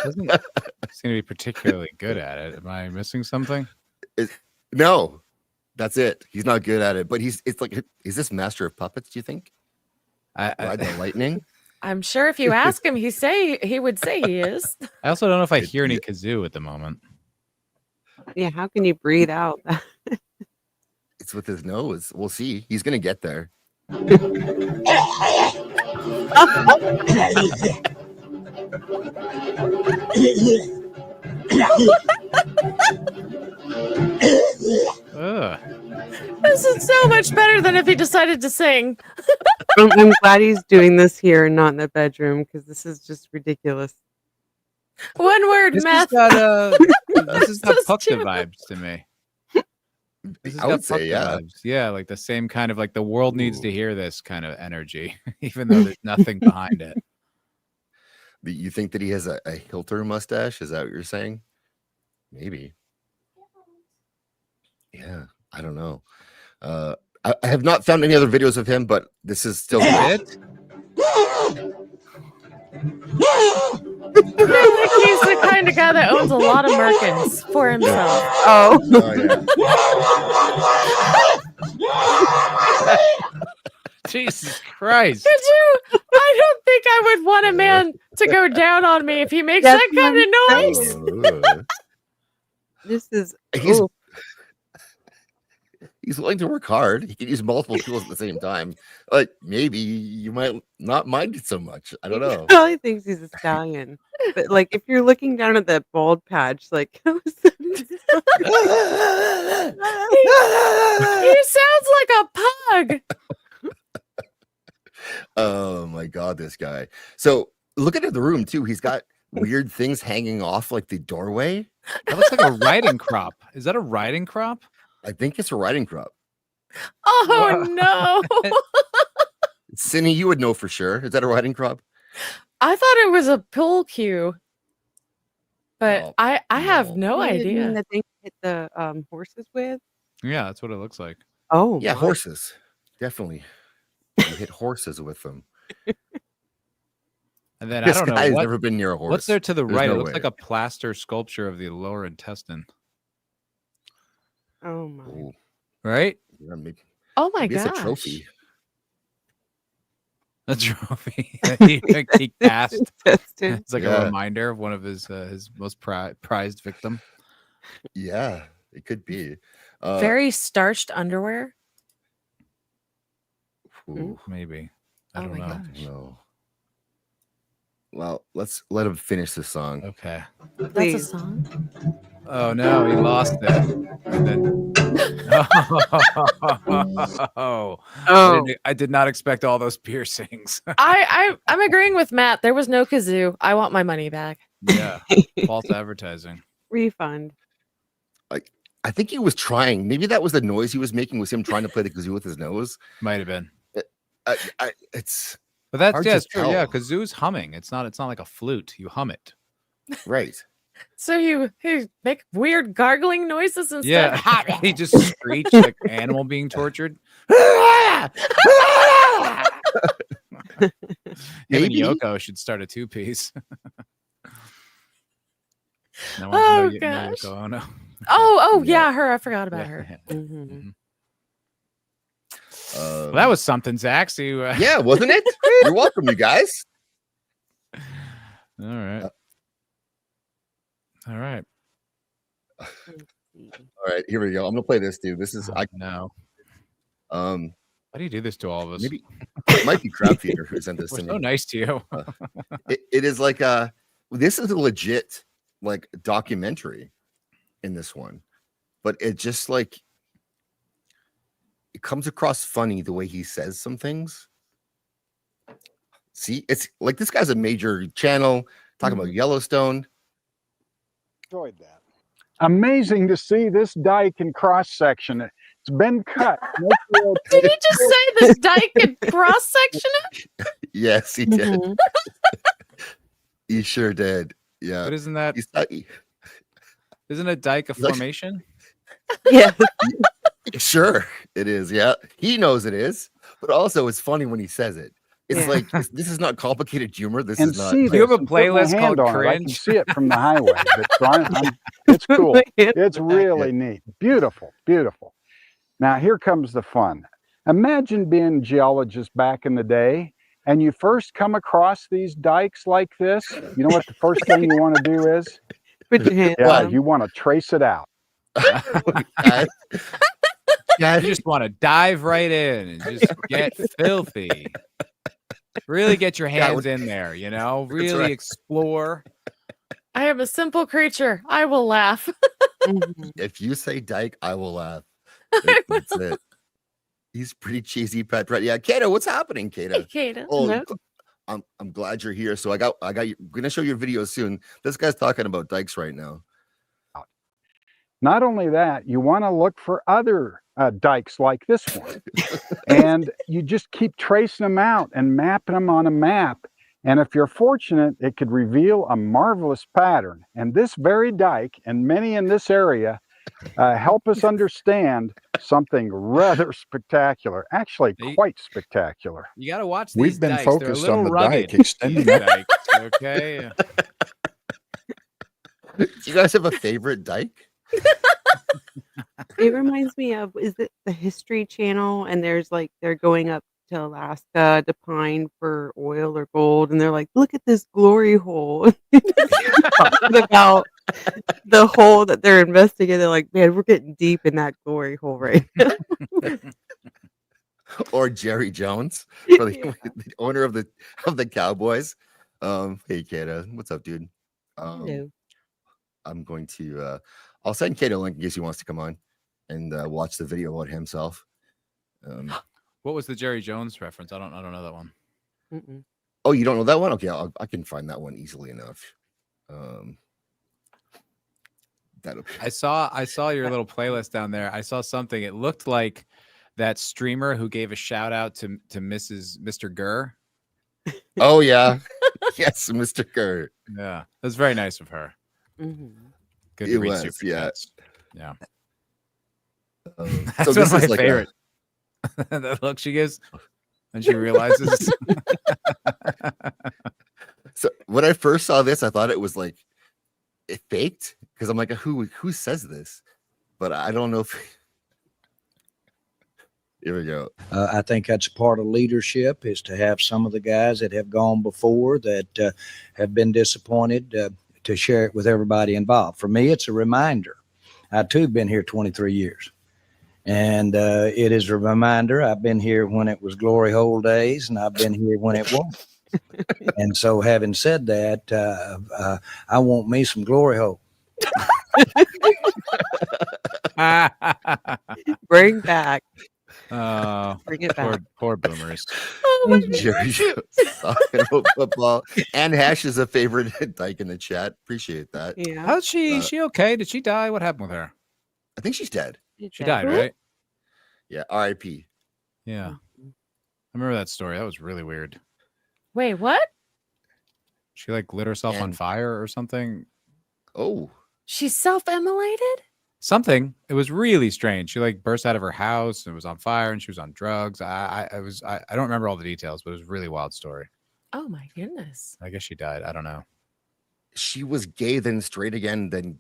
Doesn't seem to be particularly good at it. Am I missing something? No, that's it. He's not good at it, but is this master of puppets, do you think? Ride the lightning? I'm sure if you ask him, he would say he is. I also don't know if I hear any kazoo at the moment. Yeah, how can you breathe out? It's with his nose. We'll see. He's gonna get there. This is so much better than if he decided to sing. I'm glad he's doing this here and not in the bedroom because this is just ridiculous. One word, This meth. has got Puckta stupid. vibes to me. This has I would got say, Puckta yeah. vibes. Yeah, like the same kind of like the world needs to hear this kind of energy, even though there's nothing behind it. You think that he has a Hilter mustache? Is that what you're saying? Maybe. Yeah, I don't know. I have not found any other videos of him, but this is still it. I feel like he's the kind of guy that owns a lot of Merkins for himself. Oh, Jesus Christ. Could you? I don't think I would want a man to go down on me if he makes That's that kind of what I'm noise. Yeah. this is He's willing to work hard. He can use multiple tools at the same time. Like maybe you might not mind it so much. I don't know. He probably thinks he's a stallion. But like if you're looking down at that bald patch, like He sounds like a pug. Oh my god, this guy. So looking at the room too, he's got weird things hanging off like the doorway. That looks like a riding crop. Is that a riding crop? I think it's a riding crop. Oh no. Cindy, you would know for sure. Is that a riding crop? I thought it was a pull cue. But No, I have no What did it mean idea. that they hit the horses with. Yeah, that's what it looks like. Oh, Yeah, my. horses. Definitely. You hit horses with them. And then This I don't guy has know never been near a horse. what's there to the There's right. no It looks way. like a plaster sculpture of the lower intestine. Oh my. Ooh, right? yeah, maybe, Oh my maybe it's a gosh. trophy. A trophy that he cast. Intestine. It's like Yeah. a reminder of one of his most prized victim. Yeah, it could be. Very starched underwear. Ooh, Maybe. I Oh don't my know. gosh. no. Well, let's let him finish the song. Okay. That's a Please. song. Oh no, he lost it. And then oh, Oh. I did not expect all those piercings. I'm agreeing with Matt. There was no kazoo. I want my money back. Yeah. False advertising. Refund. I think he was trying. Maybe that was the noise he was making. Was him trying to play the kazoo with his nose? Might have been. It's But that's hard yeah, to it's true. Yeah, tell. kazoo's humming. It's not like a flute. You hum it. right. So he make weird gargling noises instead. Yeah. He just screeched like an animal being tortured. Him and Maybe. Yoko should start a two-piece. No Oh, no gosh. Yoko Ono. Oh Yeah. yeah, her. I forgot about her. Yeah. Mhm. Well, that was something, Zach. So you, Yeah, wasn't it? You're welcome, you guys. all right. All right. Let's see. All right, here we go. I'm gonna play this, dude. This is No. Why Why do you do this to all of us? maybe it might be Crab Feeder who sent this We're to so me. nice to you. It is like this is a legit like documentary in this one, but it just like it comes across funny the way he says some things. See, it's like this guy's a major channel talking about Yellowstone. Enjoyed that. Amazing to see this dike in cross section. It's been cut. Did he just say this dike could cross section it? Yes, he did. Mhm. He sure did. Yeah. But isn't that He's a dike a Like- formation? Yeah. sure it is. Yeah, he knows it is, but also it's funny when he says it. It's Yeah. like this is not complicated humor. This And is not. see Do you have a this and put my playlist hand called on it. I can Cringe? see it from the highway. It's cool. It's really neat. Beautiful, beautiful. Now here comes the fun. Imagine being a geologist back in the day and you first come across these dikes like this. You know what the first thing you want to do is? Put your hand Yeah, on. you want to trace it out. Guys, You just want to dive right in and just get filthy. Really get your hands in there, you know? Really right. explore. I am a simple creature. I will laugh. Mhm. if you say Dyke, I will laugh. That's it. He's pretty cheesy, Pat. Yeah, Kato, what's happening, Kato? Kato. Oh, No. I'm glad you're here. So I got you. I'm gonna show you a video soon. This guy's talking about dikes right now. Not only that, you want to look for other dikes like this one. And you just keep tracing them out and mapping them on a map. And if you're fortunate, it could reveal a marvelous pattern. And this very dike and many in this area help us understand something rather spectacular, actually quite spectacular. You got to watch these We've been dikes. They're a focused little on the rugged, dike, extending these that. dikes, okay? Do you guys have a favorite dike? It reminds me of, is it the History Channel? And there's like, they're going up to Alaska to pine for oil or gold. And they're like, look at this glory hole. Talking about the hole that they're investigating. They're like, man, we're getting deep in that glory hole right now. Or Jerry Jones, for the, Yeah. the owner of the Cowboys. Hey Kato, what's up, dude? Hello. I'm going to I'll send Kato a link in case he wants to come on and watch the video about himself. What was the Jerry Jones reference? I don't know that one. Mm-mm. Oh, you don't know that one? Okay, I can find that one easily enough. That'll be I saw your little playlist down there. I saw something. It looked like that streamer who gave a shout out to Mr. Gurr. Oh yeah. Yes, Mr. Kerr. Yeah, that's very nice of her. Mhm. Good It to read was, super yeah. chats. Yeah, so that's one this of my is like favorite. That look she gives when she realizes. So when I first saw this, I thought it was like it faked because I'm like, who says this? but I don't know if. Here we go. I think that's a part of leadership, is to have some of the guys that have gone before that have been disappointed to share it with everybody involved. For me, it's a reminder. I too have been here 23 years. And it is a reminder. I've been here when it was glory hole days, and I've been here when it wasn't. And so having said that, I want me some glory hole. Bring back. Bring it back. Poor boomers. Oh my Jerry talking about football. And Hash is a favorite Dyke in the chat. Appreciate that. Yeah. How's she? Is she okay? Did she die? What happened with her? I think she's dead. She died, right? Yeah. R.I.P. Yeah. I remember that story. That was really weird. Wait, what? She like lit herself on fire or something. Oh. She self-immolated? Something. It was really strange. She like burst out of her house and was on fire, and she was on drugs. I don't remember all the details, but it was a really wild story. Oh my goodness. I guess she died. I don't know. She was gay then straight again. Then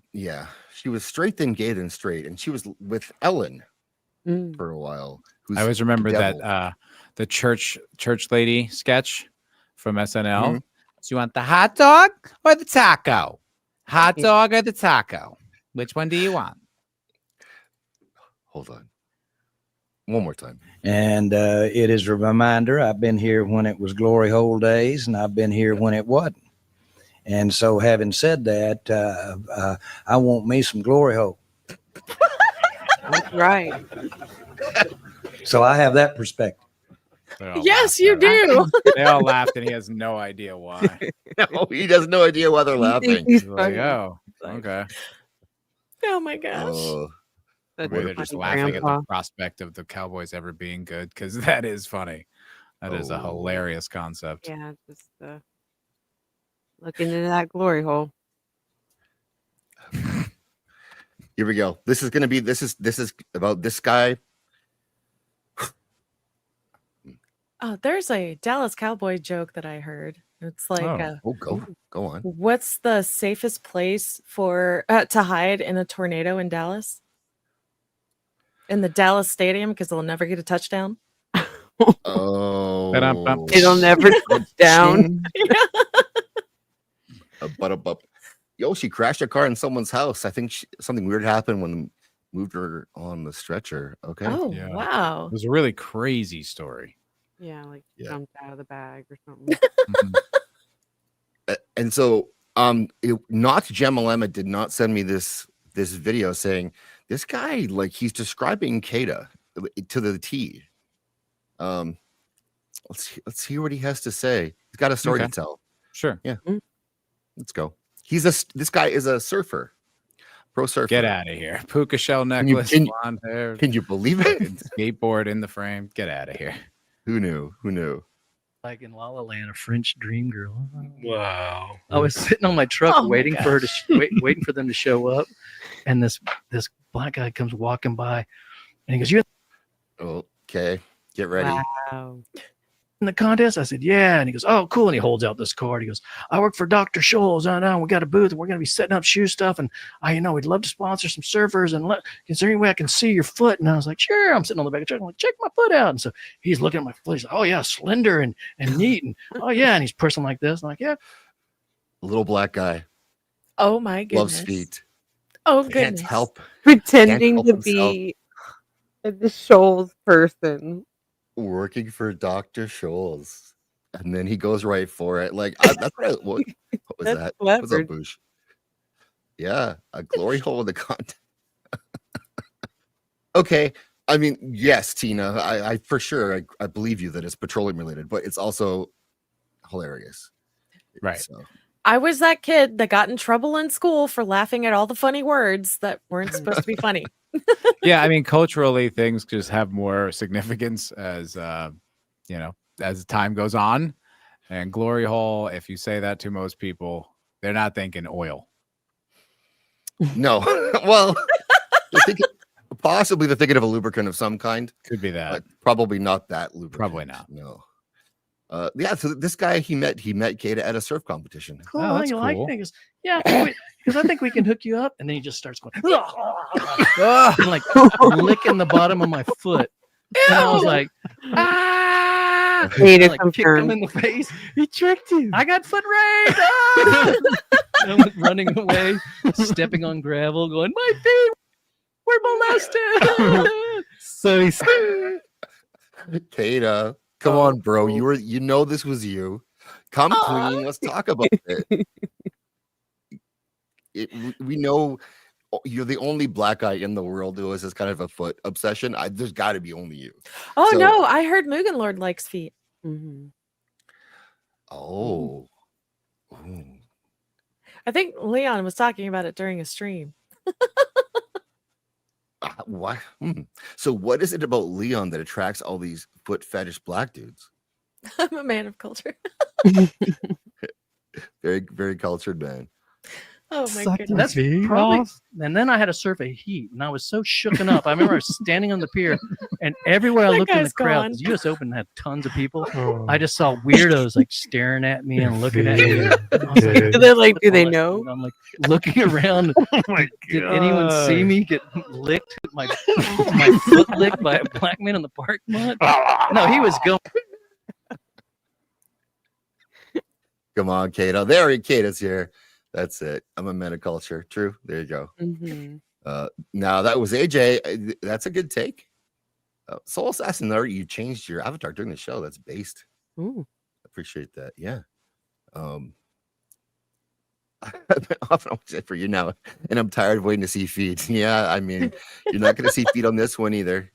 she was straight then gay then straight, and she was with Ellen for a while. I always remember that the church lady sketch from SNL. Mm-hmm. So you want the hot dog or the taco? Hot dog or the taco? Which one do you want? Hold on. One more time. And it is a reminder. I've been here when it was glory hole days, and I've been here when it wasn't. And so having said that, I want me some glory hole. That's right. So I have that perspective. Yes, you do. They all laughed, and he has no idea why. No, he has no idea why they're laughing. He's like, oh, okay. Oh my gosh. Maybe they're just laughing at the prospect of the Cowboys ever being good, because that is funny. That is a hilarious concept. Yeah, just looking into that glory hole. Here we go. This is about this guy. Oh, there's a Dallas Cowboy joke that I heard. It's like, go on. What's the safest place for to hide in a tornado in Dallas? In the Dallas Stadium, because they'll never get a touchdown. Oh, it'll never touch down. Yo, she crashed a car in someone's house. I think something weird happened when they moved her on the stretcher. Okay. Oh, wow. It was a really crazy story. Yeah, like jumped out of the bag or something. And so, not Gemalema did not send me this video saying this guy, like, he's describing Kada to the T. Let's hear what he has to say. He's got a story to tell. Sure. Yeah. Let's go. This guy is a surfer, pro surfer. Get out of here. Puka shell necklace, blonde hair. Can you believe it? Skateboard in the frame. Get out of here. Who knew? Like in La La Land, a French dream girl. Wow. I was sitting on my truck waiting for her to waiting for them to show up, and this black guy comes walking by, and he goes, "You?" Okay, get ready. Wow. In the contest? I said, yeah. And he goes, oh, cool. And he holds out this card. He goes, I work for Dr. Scholl's. I know we got a booth and we're going to be setting up shoe stuff. And we'd love to sponsor some surfers. And is there any way I can see your foot? And I was like, sure. I'm sitting on the back of the truck. I'm like, check my foot out. And so he's looking at my foot. He's like, oh yeah, slender and neat. And oh yeah. And he's pursing like this. I'm like, yeah. Little black guy. Oh my goodness. Loves feet. Oh goodness. Can't help. Pretending to be the Scholl's person. Working for Dr. Scholl's, and then he goes right for it. Like that's what was that? Clever. What's up, Boosh? Yeah, a glory hole in the content. Okay, I mean, yes, Tina, I for sure I believe you that it's petroleum related, but it's also hilarious, right? So. I was that kid that got in trouble in school for laughing at all the funny words that weren't supposed to be funny. Yeah, I mean, culturally, things just have more significance as as time goes on. And glory hole, if you say that to most people, they're not thinking oil. No, well, possibly they're thinking of a lubricant of some kind. Could be that. But probably not that lubricant. Probably not. No. Yeah, so this guy he met Kada at a surf competition. Cool. Oh, you cool. Like it? He goes, yeah. He goes, I think we can hook you up. And then he just starts going, and like licking the bottom of my foot. And I was like, ah! Hey, to Like kicked him confirm. in the face. He tricked you. I got foot raped. Ah! And I'm running away, stepping on gravel, going, my feet were molested. So he's Kata, come on, bro. You know this was you. Come clean. Let's talk about it. We know you're the only black guy in the world who has this kind of a foot obsession. There's got to be only you. Oh So- no, I heard Mugen Lord likes feet. Mhm. Oh. Ooh. I think Leon was talking about it during a stream. What? So what is it about Leon that attracts all these foot fetish black dudes? I'm a man of culture. Very, very cultured man. Oh my Suck goodness. That's probably, and then I had a surf of heat, and I was so shooken up. I remember I was standing on the pier, and everywhere I That looked in the guy's crowd, gone. 'cause US Open had tons of people. I just saw weirdos like staring at me and looking at me. I was like, Do they know? I'm like looking around. Did anyone see me get licked? My foot licked by a black man in the parking lot? No, he was going. Come on, Kato. There, Kato's here. That's it. I'm a man of culture. True. There you go. Mhm. Now that was AJ. That's a good take. Soul Assassin, there you changed your avatar during the show. That's based. Ooh. Appreciate that. Yeah. Often I'll say for you now, and I'm tired of waiting to see feet. Yeah, I mean, you're not going to see feet on this one either.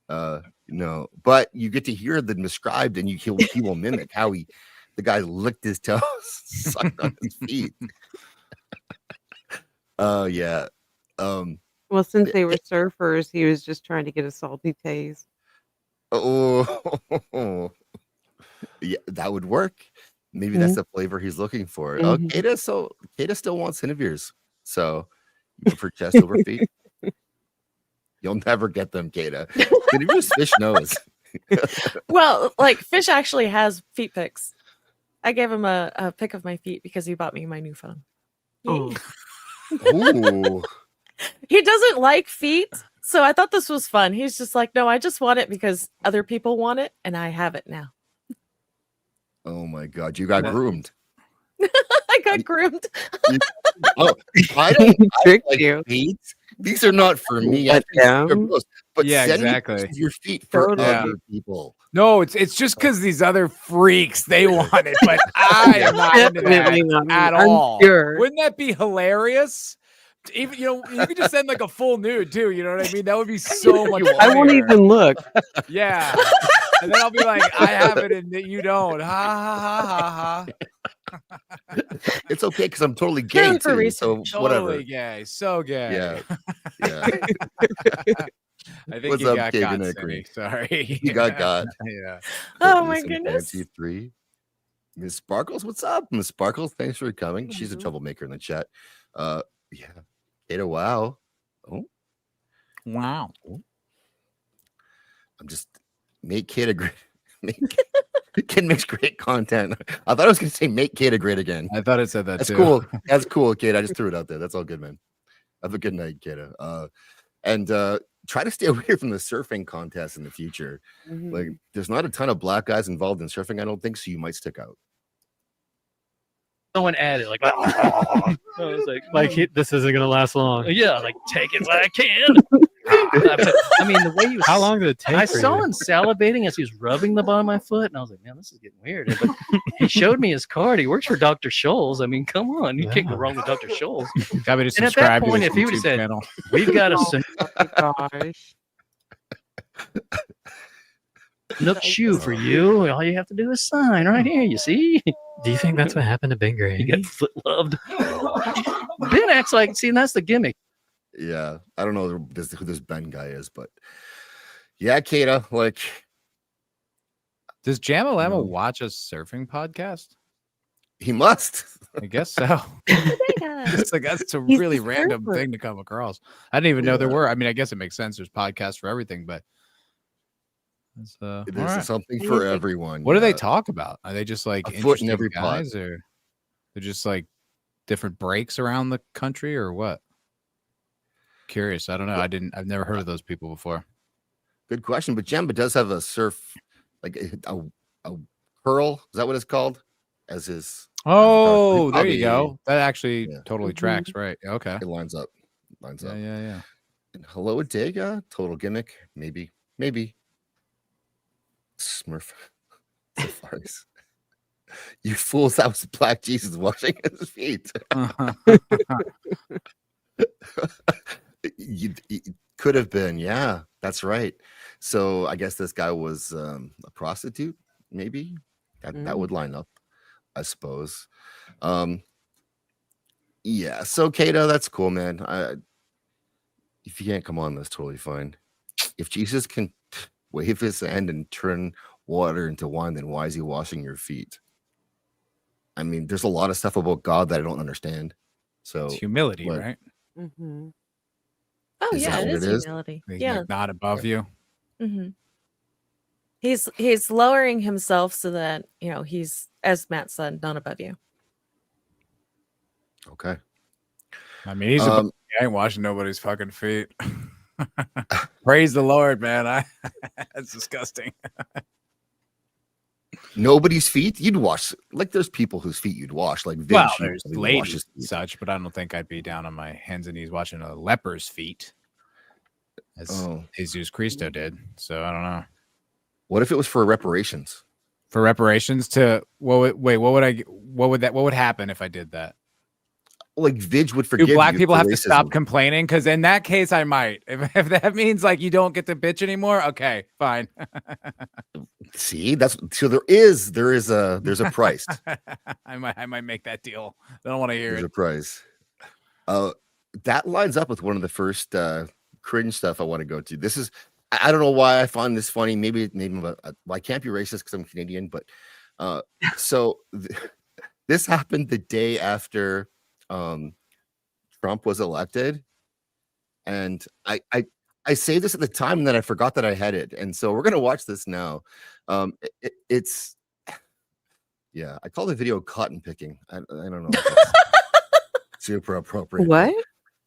No, but you get to hear them described, and he will mimic how the guy licked his toes, sucked on his feet. Oh yeah. Well, since they were surfers, he was just trying to get a salty taste. Oh, yeah, that would work. Maybe that's the flavor he's looking for. Oh, Mhm. Kata still wants Siniviers, so you prefer chest over feet. You'll never get them, Kata. Siniviers fish nose. Well, like Fish actually has feet pics. I gave him a pic of my feet because he bought me my new phone. Oh. Ooh. He doesn't like feet, so I thought this was fun. He's just like, no, I just want it because other people want it, and I have it now. Oh my God, you got groomed. I got groomed. Oh, I don't Tricked like you. feet. These are not for me. I Let think they're them. gross. But Yeah, send me exactly. pictures of your feet for Totally. other people. No, it's just because these other freaks they want it, but I am not into Definitely that not. at I'm all. sure. Wouldn't that be hilarious? Even you could just send like a full nude too. You know what I mean? That would be so much. I won't funnier. even look. Yeah, and then I'll be like, I have it and you don't. Ha ha ha ha It's okay because I'm totally Purely gay for too. So research. ha. whatever. Totally gay. So gay. Yeah. Yeah. I think What's you up, got Kevin got, Hickory? Cindy. Sorry. You got. Yeah. Oh my Listen, goodness. Fancy 3. Miss Sparkles, what's up? Miss Sparkles, thanks for coming. She's a Mhm. troublemaker in the chat. Yeah. Kata, wow. Oh, Wow. I'm just make Kata great. Kid makes great content. I thought I was gonna say make Kata great again. I thought it said that That's too. cool. That's cool, Kate. I just threw it out there. That's all good, man. Have a good night, Kata. And try to stay away from the surfing contest in the future. Mhm. Like, there's not a ton of black guys involved in surfing, I don't think, so you might stick out. Someone added like, I was like, this isn't gonna last long. yeah, like take it when I can. I mean, the way he was. How long did it take? I for saw you? him salivating as he was rubbing the bottom of my foot, and I was like, man, this is getting weird. But he showed me his card. He works for Dr. Scholl's. I mean, come on. You can't go Yeah. wrong with Dr. Scholl's. Got me to And at that subscribe point, to if his he would've YouTube said- channel. We've got a Oh my gosh. Nook shoe for you. All you have to do is sign right here. You see? Do you think that's what happened to Ben You Gray? get foot loved. Ben acts like, see, and that's the gimmick. Yeah. I don't know who this Ben guy is, but yeah, Kata, like Does Jamalama No. watch a surfing podcast? he must. I guess so. It's like that's a He's really the random surfer. thing to come across. I didn't even know there Yeah. were. I mean, I guess it makes sense. There's podcasts for everything, but it's, all There's right. something He's for like- everyone. What do they yeah. talk about? Are they just like A foot in interesting every pod. guys, or they're just like different breaks around the country or what? Curious. I don't know. I've never heard of those people before. Good question. But Jemba does have a surf, like a curl. Is that what it's called? As his. Oh, there you go. That actually Yeah. totally tracks, right? Okay. It lines up. Lines up. Yeah. And Hello Adega, total gimmick. Maybe. Smurf safaris. You fools, that was Black Jesus washing his feet. It could have been, yeah, that's right. So I guess this guy was a prostitute, maybe. That would line up, I suppose. Yeah, so Kato, that's cool, man. If you can't come on, that's totally fine. If Jesus can wave his hand and turn water into wine, then why is he washing your feet? I mean, there's a lot of stuff about God that I don't understand. So it's humility, right? Mm-hmm. Oh Is yeah, that it what is it is? humility. He's Yeah. like not above you. Mm-hmm. He's lowering himself so that he's, as Matt said, not above you. Okay. I mean, he's above, I ain't washing nobody's fucking feet. Praise the Lord, man. That's disgusting. Nobody's feet you'd wash. Like there's people whose feet you'd wash. Like Vince, Well, you there's probably wash ladies his and feet. such, but I don't think I'd be down on my hands and knees watching a leper's feet, as Jesus Christo did. So I don't know. What if it was for reparations? For reparations to what would happen if I did that? Like Vidge would forgive Do black you people for have to stop racism. complaining? Because in that case, I might. If that means like you don't get to bitch anymore, okay, fine. See, that's so there's a price. I might make that deal. I don't want to hear There's it. a price. That lines up with one of the first cringe stuff I want to go to. This is I don't know why I find this funny. Maybe well, I can't be racist because I'm Canadian, but so this happened the day after Trump was elected, and I say this at the time, and then I forgot that I had it, and so we're gonna watch this now. It's yeah, I call the video cotton picking. I don't know. If it's super appropriate. What?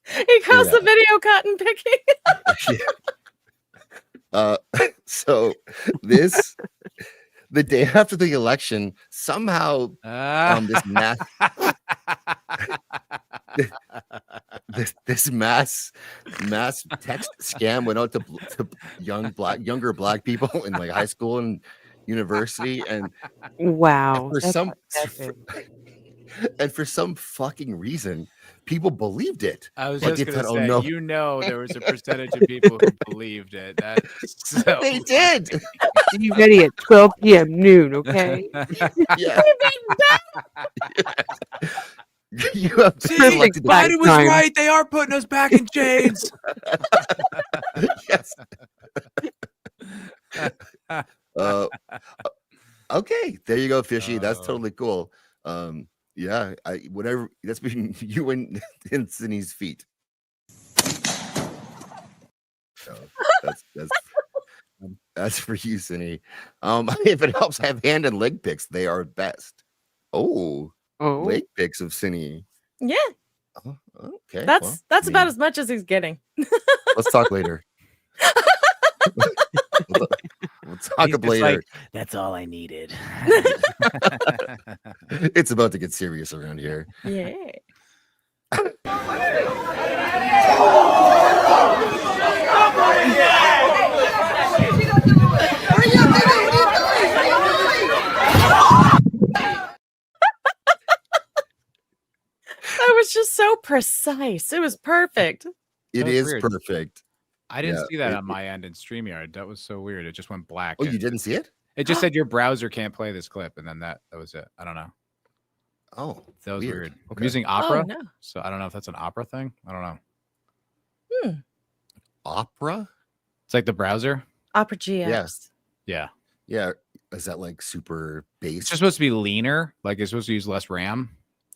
He calls the video cotton picking. So this the day after the election, somehow this mass text scam went out to younger black people in like high school and university, and wow, for some fucking reason, people believed it. I was Like, just they gonna thought, say, oh, no. there was a percentage of people who believed it. That's so They did. Be ready at 12 p.m. noon, okay? Yeah. You have been See, selected to Biden be- was right. They are putting us back in chains. Yes. Okay, there you go, Fishy. That's totally cool. Yeah, whatever. That's between you and Cindy's feet. So that's for you, Cindy. If it helps, have hand and leg picks. They are best. Oh, leg picks of Cindy. Yeah. Oh, okay, That's about as much as he's getting. Let's talk later. We'll talk He's just later. like, that's all I needed. It's about to get serious around here. Yeah. That was just so precise. It was perfect. It was is weird. perfect. I didn't Yeah, see that on my end in StreamYard. That was so weird. It just went black. Oh, you didn't see it? It just said your browser can't play this clip, and then that was it. I don't know. Oh, That was weird. I'm Okay. using Opera, no. so I don't know if that's an Opera thing. I don't know. Opera? It's like the browser. Opera GX. Yes. Yeah. Yeah. Is that like super It's base? just supposed to be leaner. Like it's supposed to use less RAM.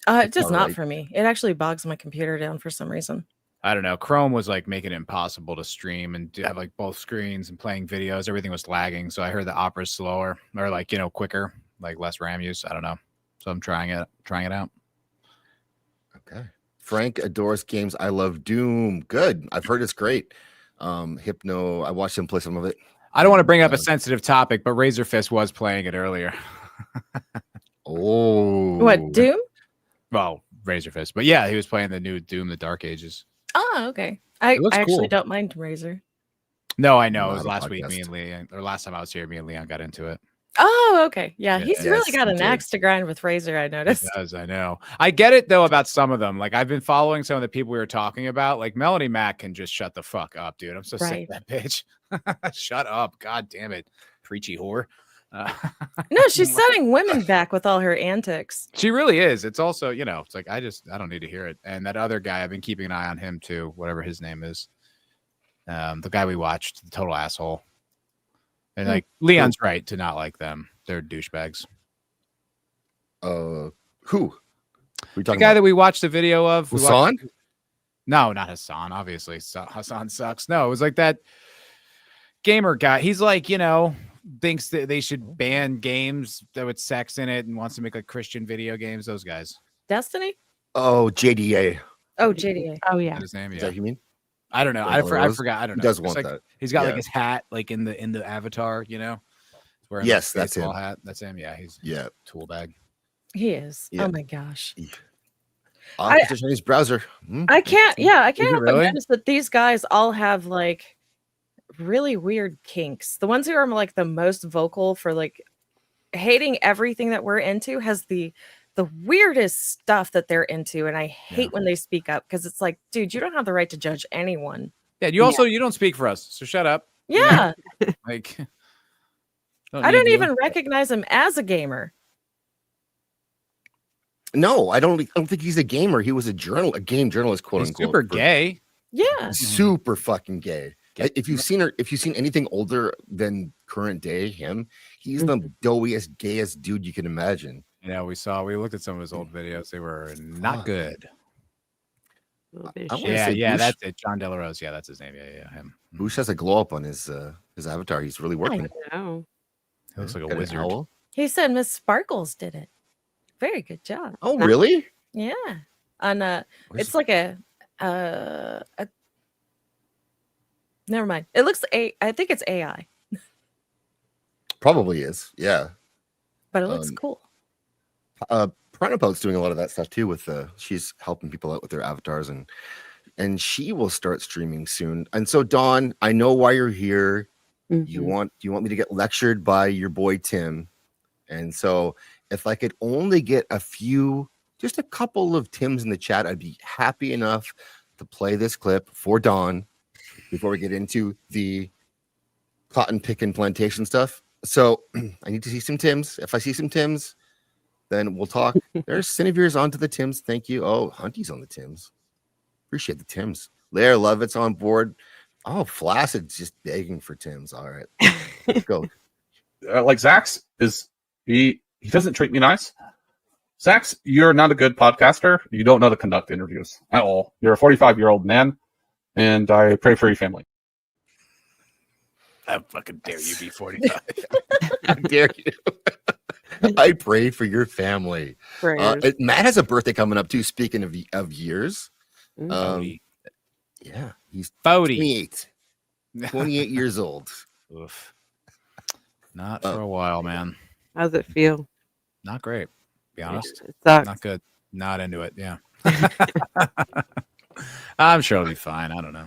It does all not right. for me. It actually bogs my computer down for some reason. I don't know. Chrome was like making it impossible to stream and have like both screens and playing videos. Everything was lagging. So I heard the Opera's slower or like, quicker, like less RAM use. I don't know. So I'm trying it out. Okay. Frank adores games. I love Doom. Good. I've heard it's great. Hypno. I watched him play some of it. I don't want to bring up a sensitive topic, but Razor Fist was playing it earlier. Oh. What, Doom? Well, Razor Fist. But yeah, he was playing the new Doom, the Dark Ages. Oh, okay. I looks actually cool. don't mind Razor. No, I know. It Not was a last week, podcast. me and Leon, or last time I was here, me and Leon got into it. Oh, okay. Yeah, Yeah. he's really Yes, got he an did. axe to grind with Razor, I It noticed. does, I know. I get it though about some of them. Like I've been following some of the people we were talking about. Like Melanie Mack can just shut the fuck up, dude. I'm so sick of that bitch. Shut up. God damn it. Preachy whore. No, she's setting women back with all her antics. She really is. It's also, it's like I don't need to hear it. And that other guy, I've been keeping an eye on him too, whatever his name is. The guy we watched, the total asshole. And like Leon's right to not like them. They're douchebags. Who? We The guy that we watched the video of. Hassan? No, not Hassan. Obviously, Hassan sucks. No, it was like that gamer guy. He's like, thinks that they should ban games that with sex in it and wants to make like Christian video games. Those guys. Destiny? Oh, JDA. Oh, JDA. Oh Is yeah. that his name? Is Yeah. that who you mean? I don't know. I forgot. I don't know. He does It's want like, that. He's got like Yeah. his hat, like in the avatar. He's wearing Yes, like, that's baseball him. hat. That's him. Yeah, he's Yeah. tool bag. He is. Yeah. Oh my gosh. Opposition Chinese browser. I can't help but really? notice that these guys all have like really weird kinks. The ones who are like the most vocal for like hating everything that we're into has the weirdest stuff that they're into, and I hate when they speak up because it's like, dude, you don't have the right to judge anyone. Yeah, you don't speak for us, so shut up. Yeah. Like I don't even recognize him as a gamer. No, I don't think he's a gamer. He was a game journalist, quote He's unquote. super gay. Yeah. Super fucking gay. If you've seen anything older than current day him, he's the doughiest, gayest dude you can imagine. Yeah, we looked at some of his old videos. They were not good. A little bit I of wanna shit. Yeah, say yeah, Bush- that's it. John Delarose. Yeah, that's his name. Yeah, him. Bush has a glow up on his avatar. He's really working. I know. He looks like a Got an wizard. owl. He said Miss Sparkles did it. Very good job. Oh, really? Yeah. On it's like a never mind. It looks I think it's AI, Probably is. Yeah. but it looks cool. Pranapote's doing a lot of that stuff too. With she's helping people out with their avatars, and she will start streaming soon. And so, Dawn, I know why you're here. You want me to get lectured by your boy Tim, and so if I could only get just a couple of Tims in the chat, I'd be happy enough to play this clip for Dawn before we get into the cotton picking plantation stuff. So I need to see some Tims. If I see some Tims, then we'll talk. There's Siniviere's onto the Tims. Thank you. Oh, Hunty's on the Tims. Appreciate the Tims. Lair Lovett's on board. Oh, Flaccid's just begging for Tims. All right, let's go. Like Zax he doesn't treat me nice. Zax, you're not a good podcaster. You don't know to conduct interviews at all. You're a 45-year-old man, and I pray for your family. How fucking dare you be 45? How dare you? I pray for your family. Matt has a birthday coming up too. Speaking of years, yeah, he's 28 years old. Oof. Not for a while, man. How's it feel? Not great. Be honest. It sucks. Not good. Not into it. Yeah. I'm sure it'll be fine. I don't know.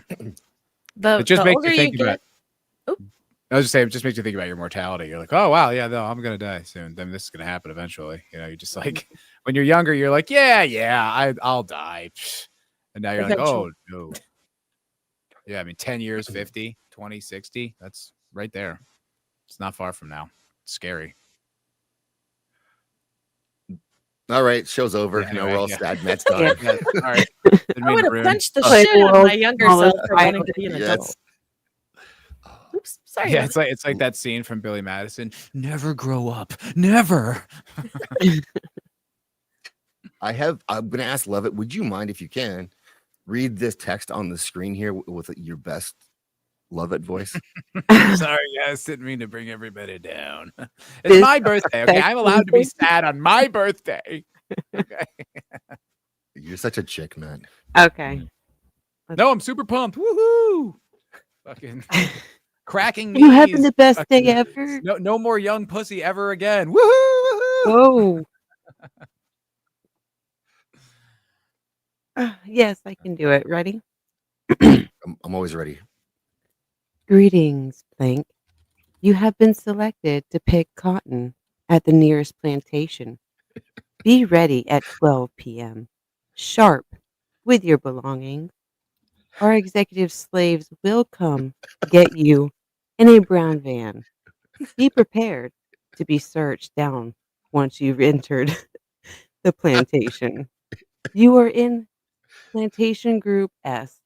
It just makes you think about. I was just saying, it just makes you think about your mortality. You're like, oh wow, yeah, no, I'm gonna die soon. Then this is gonna happen eventually. You're just like, when you're younger, you're like, yeah, I'll die, and now you're like, oh no. Yeah, I mean, 10 years, 50, 20, 60. That's right there. It's not far from now. It's scary. All right, show's over. Yeah, we're all yeah. sad. Matt's done. All right. I would have punched the shit out of my younger self for wanting to be an adult. Oops, sorry. Yeah, it's like that scene from Billy Madison. Never grow up. Never. I'm gonna ask Lovett, would you mind, if you can, read this text on the screen here with your best Lovett voice? Sorry, guys, didn't mean to bring everybody down. It's my birthday. Okay, I'm allowed to be sad on my birthday. Okay. You're such a chick, man. Okay. No, I'm super pumped. Woohoo! Fucking cracking knees. You having the best day Fucking- ever? No more young pussy ever again. Woohoo! Whoa. Yes, I can do it. Ready? I'm always ready. Greetings, blank. You have been selected to pick cotton at the nearest plantation. Be ready at 12 p.m. sharp with your belongings. Our executive slaves will come get you in a brown van. Be prepared to be searched down once you've entered the plantation. You are in Plantation Group S.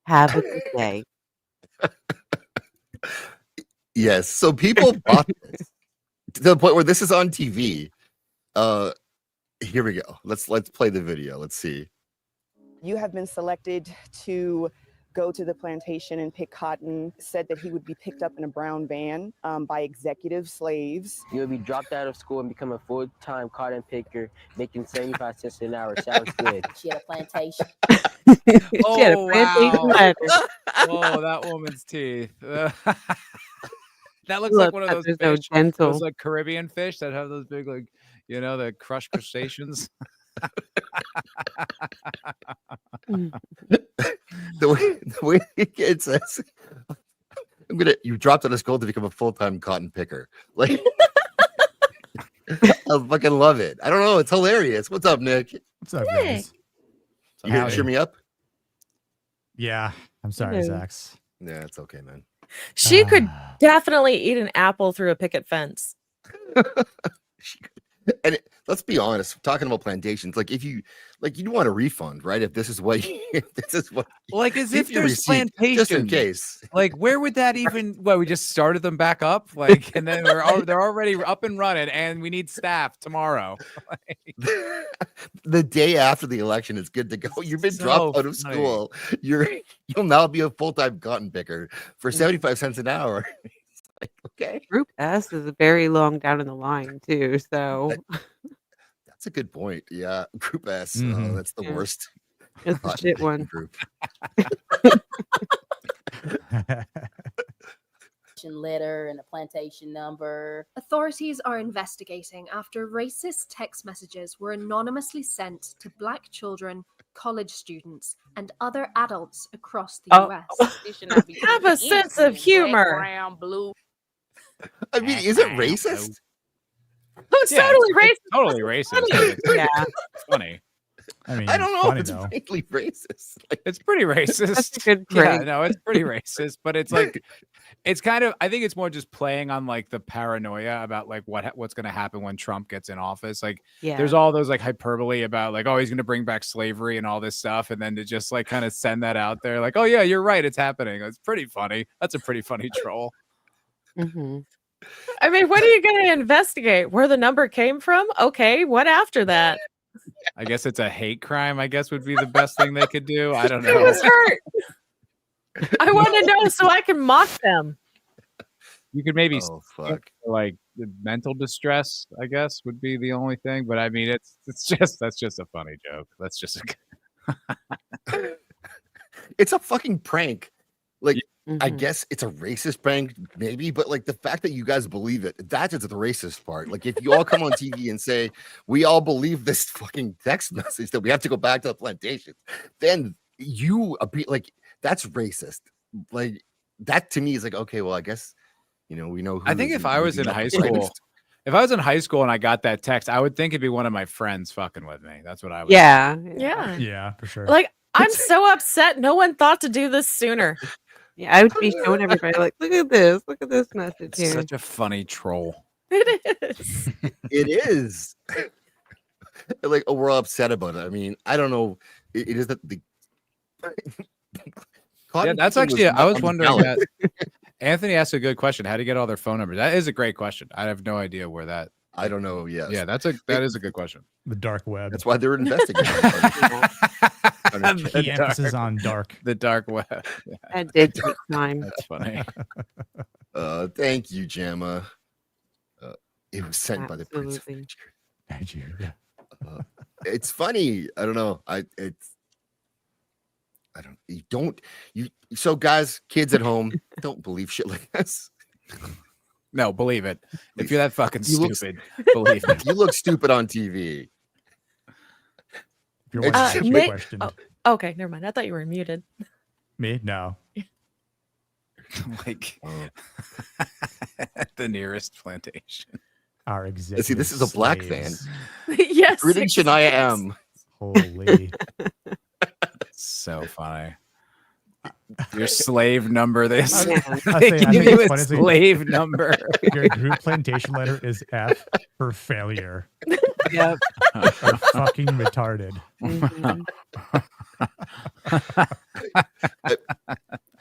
Have a good day. Yes. So people bought this to the point where this is on TV. Here we go. Let's play the video. Let's see. You have been selected to go to the plantation and pick cotton. Said that he would be picked up in a brown van by executive slaves. You'll be dropped out of school and become a full-time cotton picker, making 75 cents an hour. Sounds good. She had a plantation. Oh, She had a plantation wow. ladder. Oh, that woman's teeth. That looks Look, like one of those there's no fish, dental. those like Caribbean fish that have those big, like, you know, the crushed crustaceans. The way it says, you dropped out of school to become a full-time cotton picker. Like, I fucking love it. I don't know. It's hilarious. What's up, Nick? What's up, Hey. guys? You gonna cheer me up? Yeah, I'm sorry, Hello. Zax. Yeah, it's okay, man. She could definitely eat an apple through a picket fence. And let's be honest, talking about plantations, like if you want a refund, right? If this is what if this is what Like as keep if your there's receipt, just in plantations. case. Like where would that even? Well, we just started them back up, like, and then they're already up and running, and we need staff tomorrow. The day after the election is good to go. You've been So dropped out of funny. school. You'll now be a full-time cotton picker for 75 cents an hour. It's like, okay. Group S is very long down in the line too. So That's a good point. Yeah. Group S. Mhm. That's the Yeah. worst. it's the cotton shit picking one. group. Letter and a plantation number. Authorities are investigating after racist text messages were anonymously sent to Black children, college students, and other adults across the US. It should not be Have a sense of humor. Brown, blue. I mean, is it racist? It's Yeah, totally it's racist. totally racist. but It's, Yeah. it's funny. I mean, I don't know funny, if it's though. vaguely racist. Like, It's pretty racist. That's a good Yeah, prank. no, it's pretty racist, but it's like, it's kind of, I think it's more just playing on like the paranoia about like what's going to happen when Trump gets in office. Like, Yeah. there's all those like hyperbole about like, oh, he's going to bring back slavery and all this stuff, and then to just like kind of send that out there, like, oh yeah, you're right, it's happening. It's pretty funny. That's a pretty funny troll. Mm-hmm. I mean, what are you going to investigate? Where the number came from? Okay, what after that? I guess it's a hate crime. I guess would be the best thing they could do. I don't It know. was hurt. I want to know so I can mock them. You could maybe oh fuck. like the mental distress, I guess, would be the only thing. But I mean, that's just a funny joke. That's just a It's a fucking prank. Like, I Mhm. guess it's a racist prank, maybe, but like the fact that you guys believe it, that is the racist part. Like, if you all come on TV and say, we all believe this fucking text message that we have to go back to the plantation, then you like, that's racist. Like, that to me is like, okay, well, I guess, we know. I think who if is I was maybe in not high the brightest. school, if I was in high school and I got that text, I would think it'd be one of my friends fucking with me. That's what I would. Yeah. Yeah. Yeah, for sure. Like, I'm so upset. No one thought to do this sooner. Yeah, I would be showing everybody like, look at this message It's here. such a funny troll. It is. It is. Like, we're all upset about it. I mean, I don't know. It is that the. Yeah, that's actually. I was wondering that. Anthony asked a good question. How do you get all their phone numbers? That is a great question. I have no idea where that. I don't know. Yes. Yeah, that is a good question. The dark web. That's why they're investigating. Key emphasis on dark. The dark web. Yeah, That did take time. that's funny. Thank you, Gemma. It was sent by the Prince of Absolutely. Nigeria. Nigeria. It's funny. I don't know. So guys, kids at home, don't believe shit like this. No, believe it. If you're that fucking You look- stupid, believe it. You look stupid on TV. If you're It's- watching Nick- questioned. Okay, never mind. I thought you were muted. Me? No. Like the nearest plantation. Our executive. See, this is a black slaves. Yes. Greetings, Shania M. Holy. So funny. Your slave number. They I give think you it's a funny, so slave number. Your group plantation letter is F for failure. Yep. Or fucking retarded. Mhm.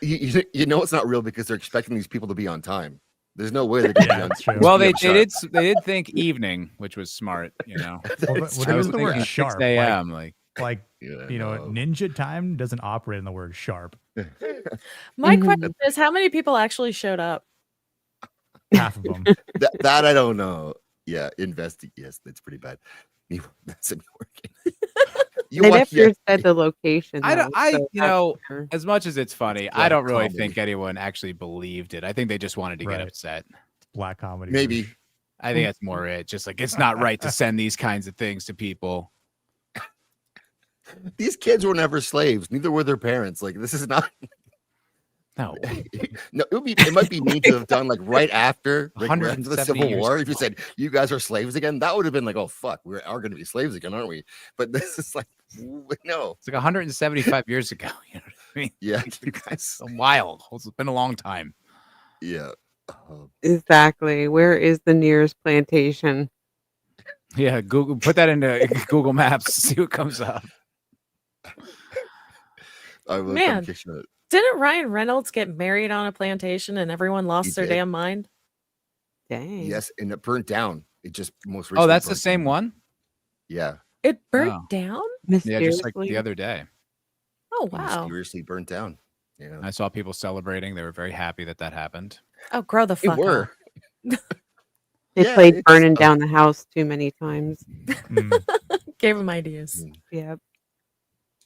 You know it's not real because they're expecting these people to be on time. There's no way they're going to be on that's true. Well, be they on sharp. did think evening, which was smart. You know, Well, That's there true. was the thinking word 6 sharp. a.m. Like Like, Yeah, you know, no. ninja time doesn't operate in the word sharp. My Mhm. question is, how many people actually showed up? Half of them. That I don't know. Yeah, investigate. Yes, that's pretty bad. That's not working. You They watch, never yeah, said the location. I don't. though, I so you that's know, fair. as much as it's funny, I Black don't really comedy. think anyone actually believed it. I think they just wanted to get Right. upset. Black comedy. maybe. I think that's more it. Just like it's not right to send these kinds of things to people. These kids were never slaves. Neither were their parents. Like this is not. No, No, it might be neat to have done like right after the 170 Civil years War. If you ago. said you guys are slaves again, that would have been like, oh fuck, we are going to be slaves again, aren't we? But this is like, no, it's like 175 years ago. You know what I mean? yeah, you guys, It's wild. It's been a long time. yeah. Exactly. Where is the nearest plantation? Yeah, Google. Put that into Google Maps. See what comes up. I will Man. competition it. Didn't Ryan Reynolds get married on a plantation and everyone lost He their did. damn mind? Dang. Yes, and it burnt down. It just most Oh, recently that's the burnt same down. one. Yeah, It burnt Oh. down? Yeah, just like Mysteriously. the other day. Oh, it wow. mysteriously burnt down. Yeah, I saw people celebrating. They were very happy that that happened. Oh, grow the they fuck were. up. They Yeah, played it's, burning down the house too many times. Mm. Gave him ideas. Yep.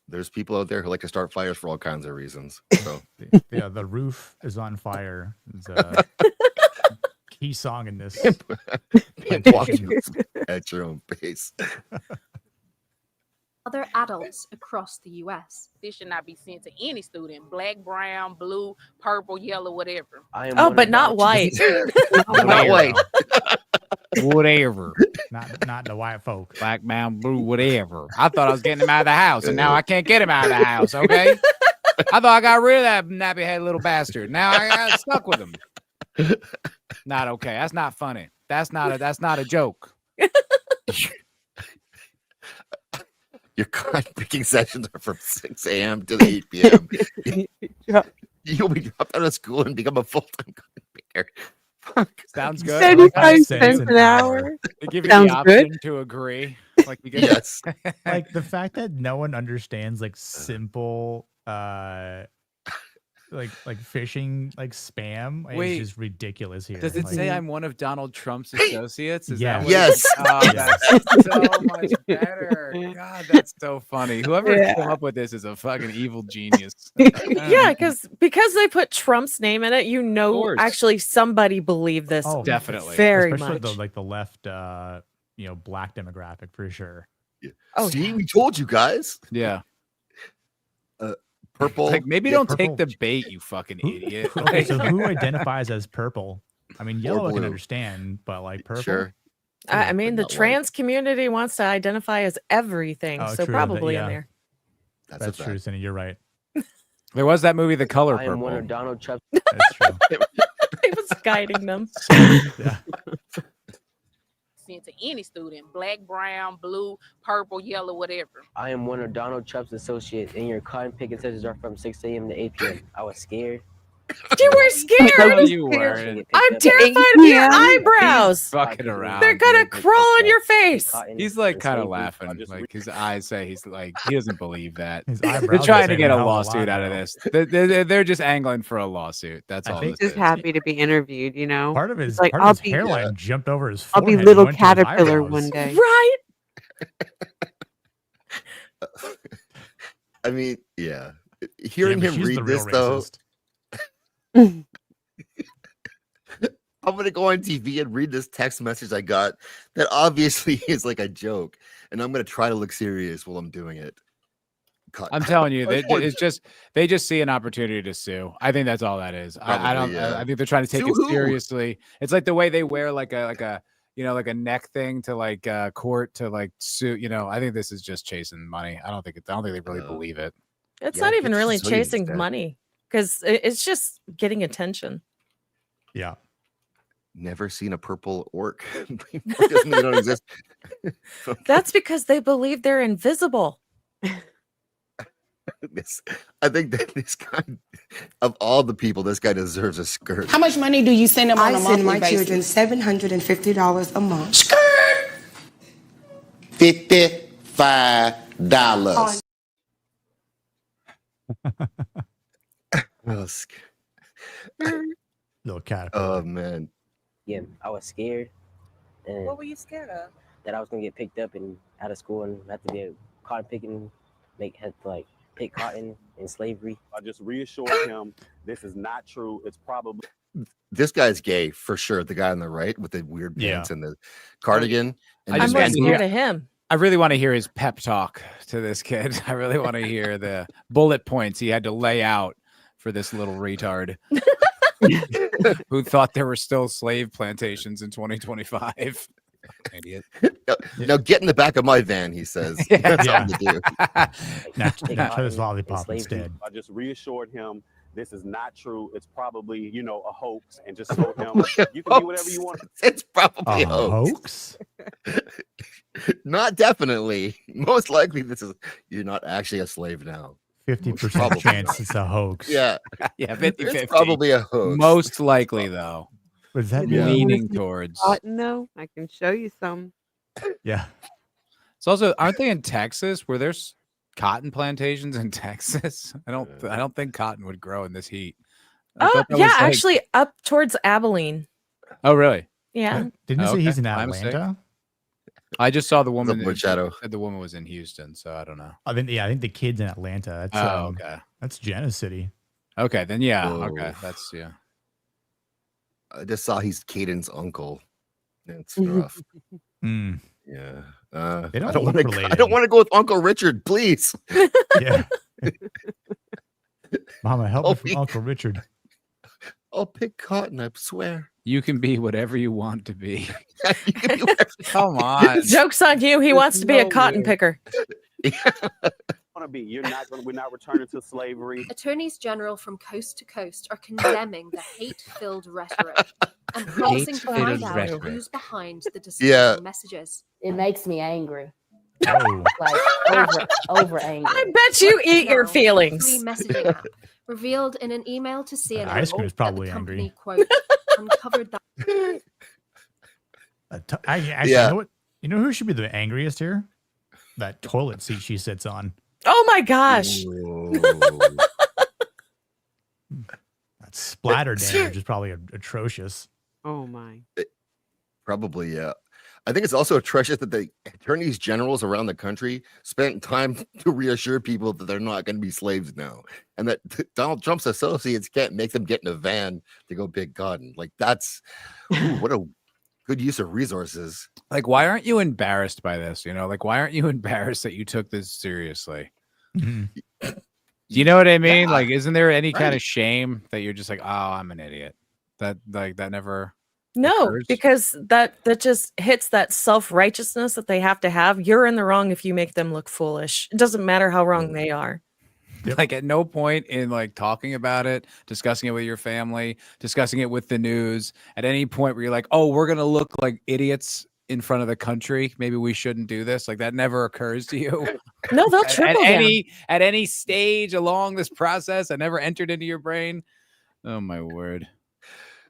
There's people out there who like to start fires for all kinds of reasons. So Yeah, the roof is on fire. It's a key song in this. and walk you at your own pace. Other adults across the US. This should not be sent to any student. Black, brown, blue, purple, yellow, whatever. I am Oh, one but of not Donald Trump's- white. Not white. Whatever. Not the white folk. Black man, blue, whatever. I thought I was getting him out of the house, and now I can't get him out of the house. Okay. I thought I got rid of that nappy head little bastard. Now I got stuck with him. Not okay. That's not funny. That's not a joke. Your card picking sessions are from 6 a.m. to 8 p.m. You'll be dropped out of school and become a full-time card picker. Fuck. Sounds good. 75 cents cents an an hour. They give you Sounds the option good. to agree. Like you get Yes. Like the fact that no one understands like simple like phishing like spam Wait, is just ridiculous here. Does it Like, say I'm one of Donald Trump's associates? Is that Yes. what it- Yes. Oh, that's so much better. God, that's so funny. Whoever Yeah. came up with this is a fucking evil genius. Yeah, because they put Trump's name in it, you know, course. actually somebody believed this. Oh, Definitely. Very especially much. the left black demographic for sure. Oh, See, yeah. we told you guys. Yeah. Purple. Like maybe yeah, don't purple. take the bait, you fucking Who- idiot. Okay, Like, so who identifies as purple? I mean, yellow I can blue. understand, but like purple. Sure. I mean, the Not white. trans community wants to identify as everything, Oh, so true, that- probably yeah. in there. That's, That's a true, fact. Cindy. You're right. there was that movie, The Color I am one of Purple. Donald Trump's. That's true. He was guiding them. Yeah. Sent to any student. Black, brown, blue, purple, yellow, whatever. I am one of Donald Trump's associates, and your cotton picking sessions are from 6 a.m. to 8 p.m. I was scared. You were scared. No, you weren't. I'm terrified of your eyebrows. Fucking around. They're gonna dude. crawl on your face. He's like kind of laughing. Like his eyes say he's like he doesn't believe that. His They're eyebrows trying are to saying get a hell of lawsuit lot, out of though. this. They're just angling for a lawsuit. That's I all. think this Just is. happy to be interviewed, you know. Part of his like, part I'll of his be- hairline jumped over his I'll forehead. be and little went to his caterpillar eyebrows. one day. Right? I mean, yeah. Hearing but him she's the read real this though, racist. I'm gonna go on TV and read this text message I got that obviously is like a joke, and I'm gonna try to look serious while I'm doing it. God. I'm telling you, they just see an opportunity to sue. I think that's all that is. I don't. yeah. I think they're trying to take Sue it who? seriously. It's like the way they wear like a like a neck thing to like court to like sue. I think this is just chasing money. I don't think they really believe it. It's Yeah, not it even gets really Sicilians, chasing man. money because it's just getting attention. Yeah. Never seen a purple orc. Doesn't mean they don't exist. That's because they believe they're invisible. I think that this guy, of all the people, this guy deserves a skirt. How much money do you send them on I a send monthly my children basis? $750 a month. $55. Little cat. Oh man. Yeah, I was scared. And What were you scared of? that I was gonna get picked up and out of school and have to be a cotton picking, have to like pick cotton in slavery. I just reassured him this is not true. It's probably This guy's gay for sure. The guy on the right with the weird pants and the cardigan. And I'm his more van- scared of him. I really want to hear his pep talk to this kid. I really want to hear the bullet points he had to lay out for this little retard who thought there were still slave plantations in 2025. Idiot. Now get in the back of my van, he says. That's all to do. Now try this lollipop instead. I just reassured him this is not true. It's probably, a hoax, and just told him you can do whatever you want. It's probably a hoax. Not definitely. Most likely you're not actually a slave now. 50% chance it's a hoax. Yeah. Yeah, 50-50. It's probably a hoax. Most likely, though. What does that Yeah. mean? Leaning towards. Cotton, though, I can show you some. Yeah. It's also, aren't they in Texas? Where there's cotton plantations in Texas? I don't think cotton would grow in this heat. I Oh thought that yeah, was, like- actually up towards Abilene. Oh really? Yeah. Didn't you say Okay. he's in My mistake. Atlanta? I just saw the woman. Upward shadow. Said the woman was in Houston, so I don't know. I think the kid's in Atlanta. That's Okay. That's Jenna's city. Okay, then yeah. Whoa. Okay, that's yeah. I just saw he's Caden's uncle. It's rough. Mm. Yeah. They don't I don't look want to. related. I don't want to go with Uncle Richard, please. Yeah. Mama, help me Oh, from Uncle Richard. I'll pick cotton, I swear. You can be whatever you want to be. You can be whatever- Come on. Joke's on you. He wants to be a cotton picker. Want to be? We're not returning to slavery. Attorneys general from coast to coast are condemning the hate-filled rhetoric and promising to find out rhetoric. who's behind the Yeah. disturbing messages. It makes me angry. Oh. Like over angry. I bet you eat your Now, feelings. Free messaging app revealed in an email to CNN. Ice cream is that probably the company, angry. quote, uncovered that Actually, Yeah. you know who should be the angriest here? That toilet seat she sits on. Oh my gosh. That splatter damage is probably atrocious. Oh my. Probably, yeah. I think it's also atrocious that the attorneys generals around the country spent time to reassure people that they're not going to be slaves now, and that Donald Trump's associates can't make them get in a van to go pick cotton. Like that's what a good use of resources. Like, why aren't you embarrassed by this? Like, why aren't you embarrassed that you took this seriously? Mhm. Do you know what I mean? Yeah, Like, isn't there any kind right. of shame that you're just like, oh, I'm an idiot? That never. No, occurs? because that just hits that self-righteousness that they have to have. You're in the wrong if you make them look foolish. It doesn't matter how wrong they are. Like at no point in like talking about it, discussing it with your family, discussing it with the news, at any point where you're like, oh, we're gonna look like idiots in front of the country. Maybe we shouldn't do this. Like that never occurs to you. No, they'll at triple down. any stage along this process, that never entered into your brain. Oh my word.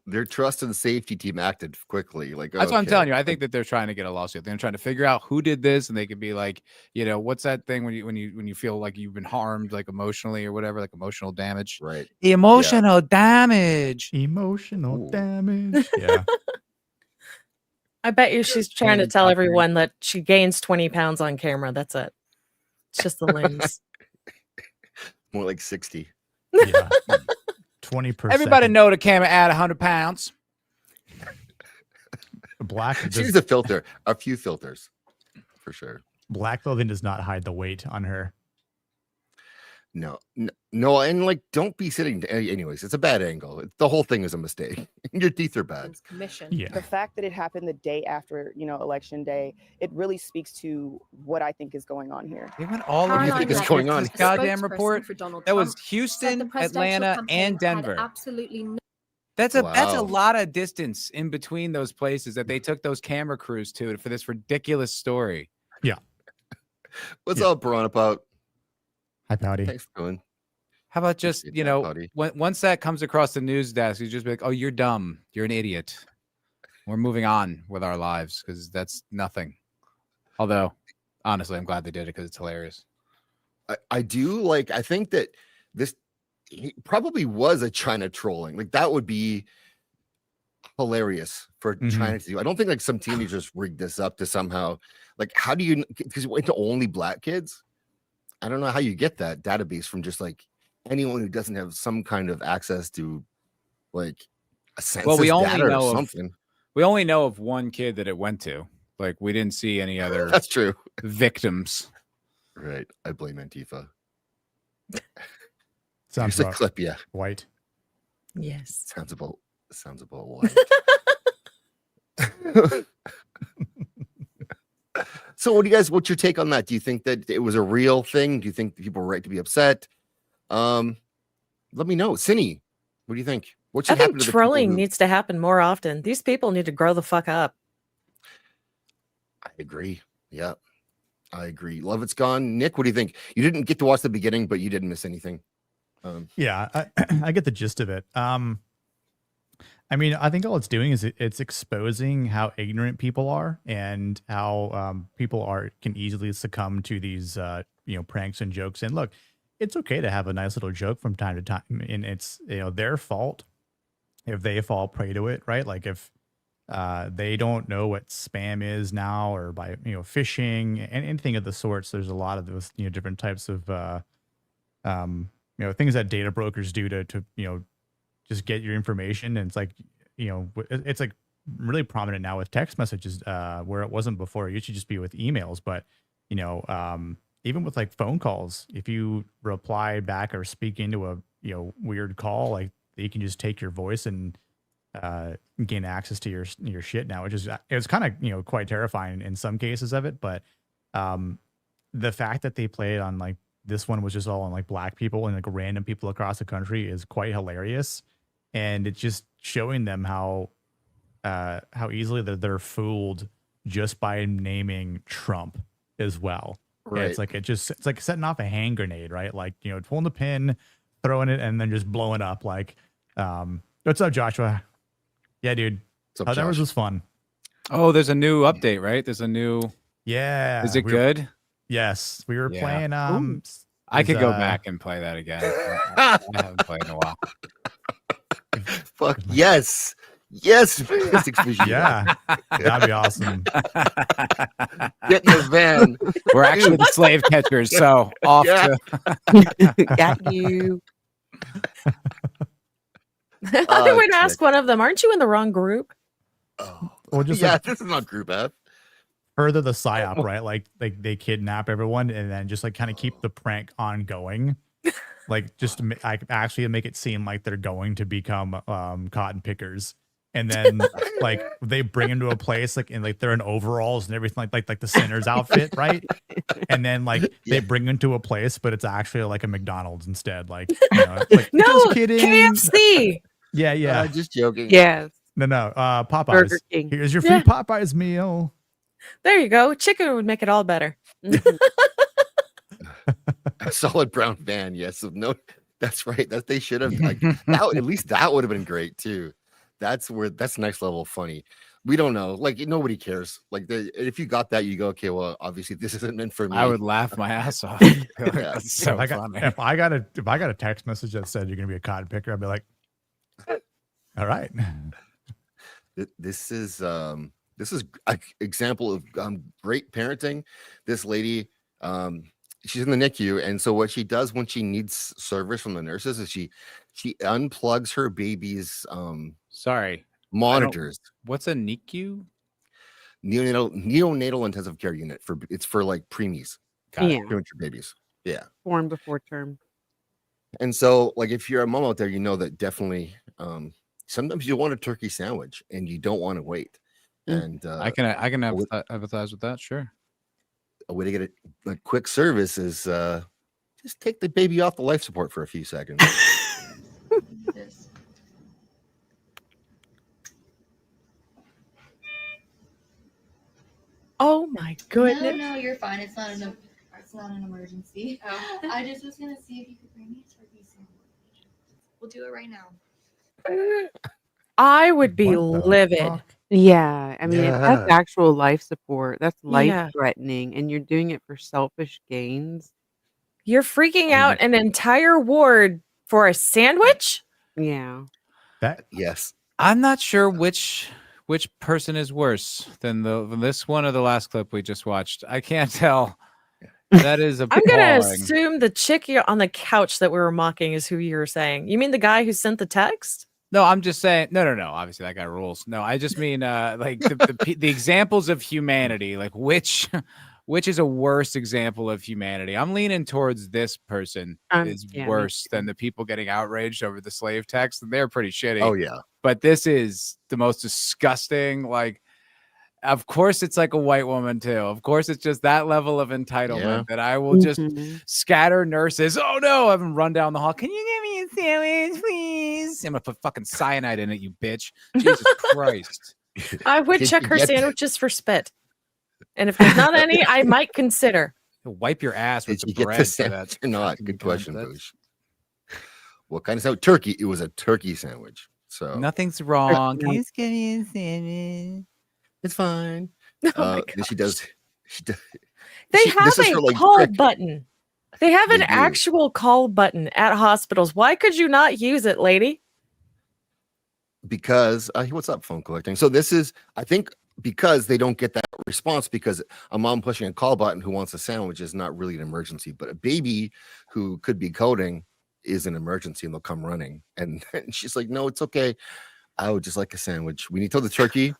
Their trust and safety team acted quickly. Like That's what I'm okay. telling you. I think that they're trying to get a lawsuit. They're trying to figure out who did this, and they could be like, what's that thing when you feel like you've been harmed, like emotionally or whatever, like emotional damage. Right. Emotional damage. Emotional damage. Yeah. I bet you she's trying to tell everyone that she gains 20 pounds on camera. That's it. It's just the lens. More like 60. Yeah. 20%. Everybody know the camera add 100 pounds. Black. She's a filter. A few filters, for sure. Black clothing does not hide the weight on her. No, and like, don't be sitting. Anyways, it's a bad angle. The whole thing is a mistake. Your teeth are bad. Commission. Yeah. The fact that it happened the day after, election day, it really speaks to what I think is going on here. Even all What do you think is going on? this goddamn Spokesperson report. for Donald That was Trump said the Houston, presidential Atlanta, campaign and had Denver. absolutely no That's a Wow. lot of distance in between those places that they took those camera crews to for this ridiculous story. Yeah. What's up, Veronica? Hi, Pouty. Thanks for coming. How about just, Appreciate that, buddy. once that comes across the news desk, you just be like, oh, you're dumb. You're an idiot. We're moving on with our lives because that's nothing. Although, honestly, I'm glad they did it because it's hilarious. I do like. I think that this probably was a China trolling. Like, that would be hilarious for China to do. I don't think like some teenagers rigged this up to somehow. Like, how do you? Because it went to only black kids. I don't know how you get that database from just like anyone who doesn't have some kind of access to like a census Well, we only data or know something. we only know of one kid that it went to. Like, we didn't see any other That's true. victims. Right. I blame Antifa. Sounds Here's a about clip. Yeah. white. Yes. Sounds about white. So what's your take on that? Do you think that it was a real thing? Do you think people were right to be upset? Let me know. Cine, what do you think? What I should happen think to the people trolling who- needs to happen more often. These people need to grow the fuck up. I agree. Yeah, I agree. Lovett's gone. Nick, what do you think? You didn't get to watch the beginning, but you didn't miss anything. Yeah, I get the gist of it. I mean, I think all it's doing is it's exposing how ignorant people are and how people can easily succumb to these pranks and jokes. And look, it's okay to have a nice little joke from time to time, and it's their fault if they fall prey to it, right? Like if they don't know what spam is now, or by phishing and anything of the sorts. There's a lot of those different types of things that data brokers do to just get your information. And it's like, it's like really prominent now with text messages, where it wasn't before. It used to just be with emails, but even with like phone calls, if you reply back or speak into a weird call, like you can just take your voice and gain access to your shit now, which is it's kind of quite terrifying in some cases of it. But the fact that they played on like this one was just all on like black people and like random people across the country is quite hilarious. And it's just showing them how easily they're fooled just by naming Trump as well. Right. Yeah, it's like setting off a hand grenade, right? Like, pulling the pin, throwing it, and then just blowing up. Like, what's up, Joshua? Yeah, dude. What's up, That Josh? was fun. Oh, there's a new update, right? There's a new. Yeah. Is it good? Yes, we were Yeah. playing. I could go uh, back and play that again. I haven't played in a while. Fuck yes. Yes, Fantastic Vegeta. Yeah, that'd be awesome. Get in the van. We're actually the slave catchers, so off Yeah. to Got you. I would ask one of them, aren't you in the wrong group? Or just Yeah, like, this is not group F. further the psyop, right? Like they kidnap everyone and then just like kind of keep the prank ongoing. Like just to actually make it seem like they're going to become cotton pickers. And then like they bring them to a place like in like they're in overalls and everything like the sinner's outfit, right? And then like they bring them to a place, but it's actually like a McDonald's instead. Like, like No, just kidding. KFC. Yeah. Just joking. Yes. No. Popeyes. Burger King. Here's your free Yeah. Popeyes meal. There you go. Chicken would make it all better. A solid brown van. Yes. No, that's right. That they should have like that. At least that would have been great too. That's next level funny. We don't know. Like nobody cares. Like if you got that, you go, okay, well, obviously this isn't meant for me. I would laugh my ass off. Yeah. That's so funny. If I got a text message that said you're gonna be a cotton picker, I'd be like, all right. This is an example of great parenting. This lady, she's in the NICU, and so what she does when she needs service from the nurses is she unplugs her baby's Sorry. monitors. What's a NICU? Neonatal intensive care unit it's for like preemies, premature babies. Yeah, born before term. And so, like, if you're a mom out there, you know that definitely sometimes you want a turkey sandwich and you don't want to wait. And I can empathize with that. Sure. A way to get a quick service is just take the baby off the life support for a few seconds. Oh my goodness. No, you're fine. It's not an emergency. Oh. I just was gonna see if you could bring me a turkey sandwich. We'll do it right now. I would be livid. Yeah, I mean, if that's Yeah. actual life support, that's Yeah. life-threatening, and you're doing it for selfish gains. You're freaking out an entire ward for a sandwich? Yeah. Yes. I'm not sure which person is worse than this one or the last clip we just watched. I can't tell. That is I'm appalling. gonna assume the chick on the couch that we were mocking is who you were saying. You mean the guy who sent the text? No, I'm just saying. No. Obviously, that guy rules. No, I just mean like the examples of humanity. Like which is a worse example of humanity? I'm leaning towards this person is yeah, me worse than the people getting outraged over the slave text. They're pretty shitty. Oh yeah. But this is the most disgusting. Like, of course, it's like a white woman too. Of course, it's just that level of entitlement that I will just scatter nurses. Oh no, have them run down the hall. Can you give me a sandwich, please? I'm gonna put fucking cyanide in it, you bitch. Jesus Christ. I would Did check you her get- sandwiches for spit. And if there's not any, I might consider. Wipe your ass with Did the you get bread the for sandwich that. or not? Good question, Boosh. What kind of sandwich? Turkey. It was a turkey sandwich. So Nothing's wrong. Can Yeah. you just give me a sandwich? it's fine. Oh my Then she does. They She- have this is a her, like, call trick. button. They have an They do. actual call button at hospitals. Why could you not use it, lady? Because what's up, phone collecting? So this is, I think, because they don't get that response because a mom pushing a call button who wants a sandwich is not really an emergency, but a baby who could be coding is an emergency and they'll come running. And she's like, no, it's okay. I would just like a sandwich. We need to tell the turkey.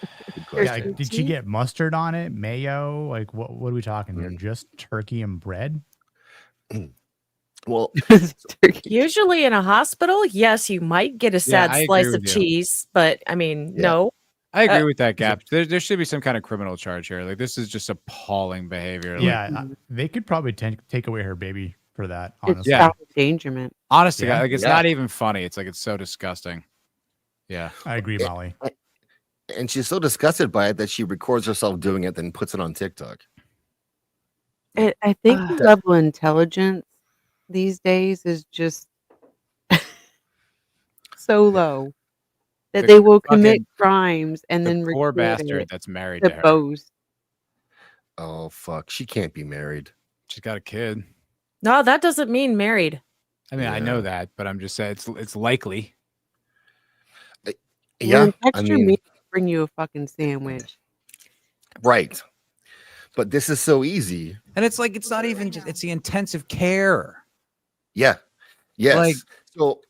Good Yeah, question. like, did she get mustard on it? Mayo? Like what are we talking here? Just turkey and bread? Well, Usually in a hospital, yes, you might get a sad I agree slice with of you. cheese, but I mean, Yeah. no. I agree with that, Gap. There should be some kind of criminal charge here. Like this is just appalling behavior. Like, Yeah, they could probably take away her baby for that. It's Honestly, Yeah. endangerment. honestly, Yeah. like it's Yeah. not even funny. It's like it's so disgusting. Yeah. I agree, Molly. And she's so disgusted by it that she records herself doing it, then puts it on TikTok. I think the level of intelligence these days is just so low that The they will commit fucking- crimes and The then poor record bastard it that's married to to her. boast. Oh fuck, she can't be married. She's got a kid. No, that doesn't mean married. I mean, I know that, but I'm just saying it's likely. Yeah, Text I your mean, meat, bring you a fucking sandwich. right. But this is so easy. And it's like it's not even just it's the intensive care. Yeah. Yes. Like- So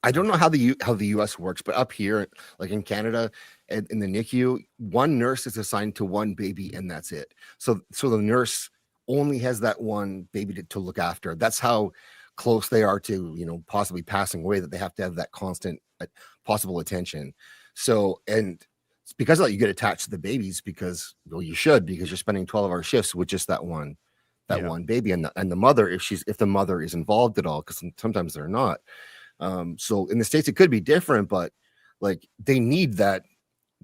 I don't know how the US works, but up here, like in Canada, and in the NICU, one nurse is assigned to one baby, and that's it. So the nurse only has that one baby to look after. That's how close they are to possibly passing away. That they have to have that constant possible attention. So and it's because of that you get attached to the babies because you should because you're spending 12-hour shifts with just that one one baby and the mother if the mother is involved at all because sometimes they're not. So in the States it could be different, but like they need the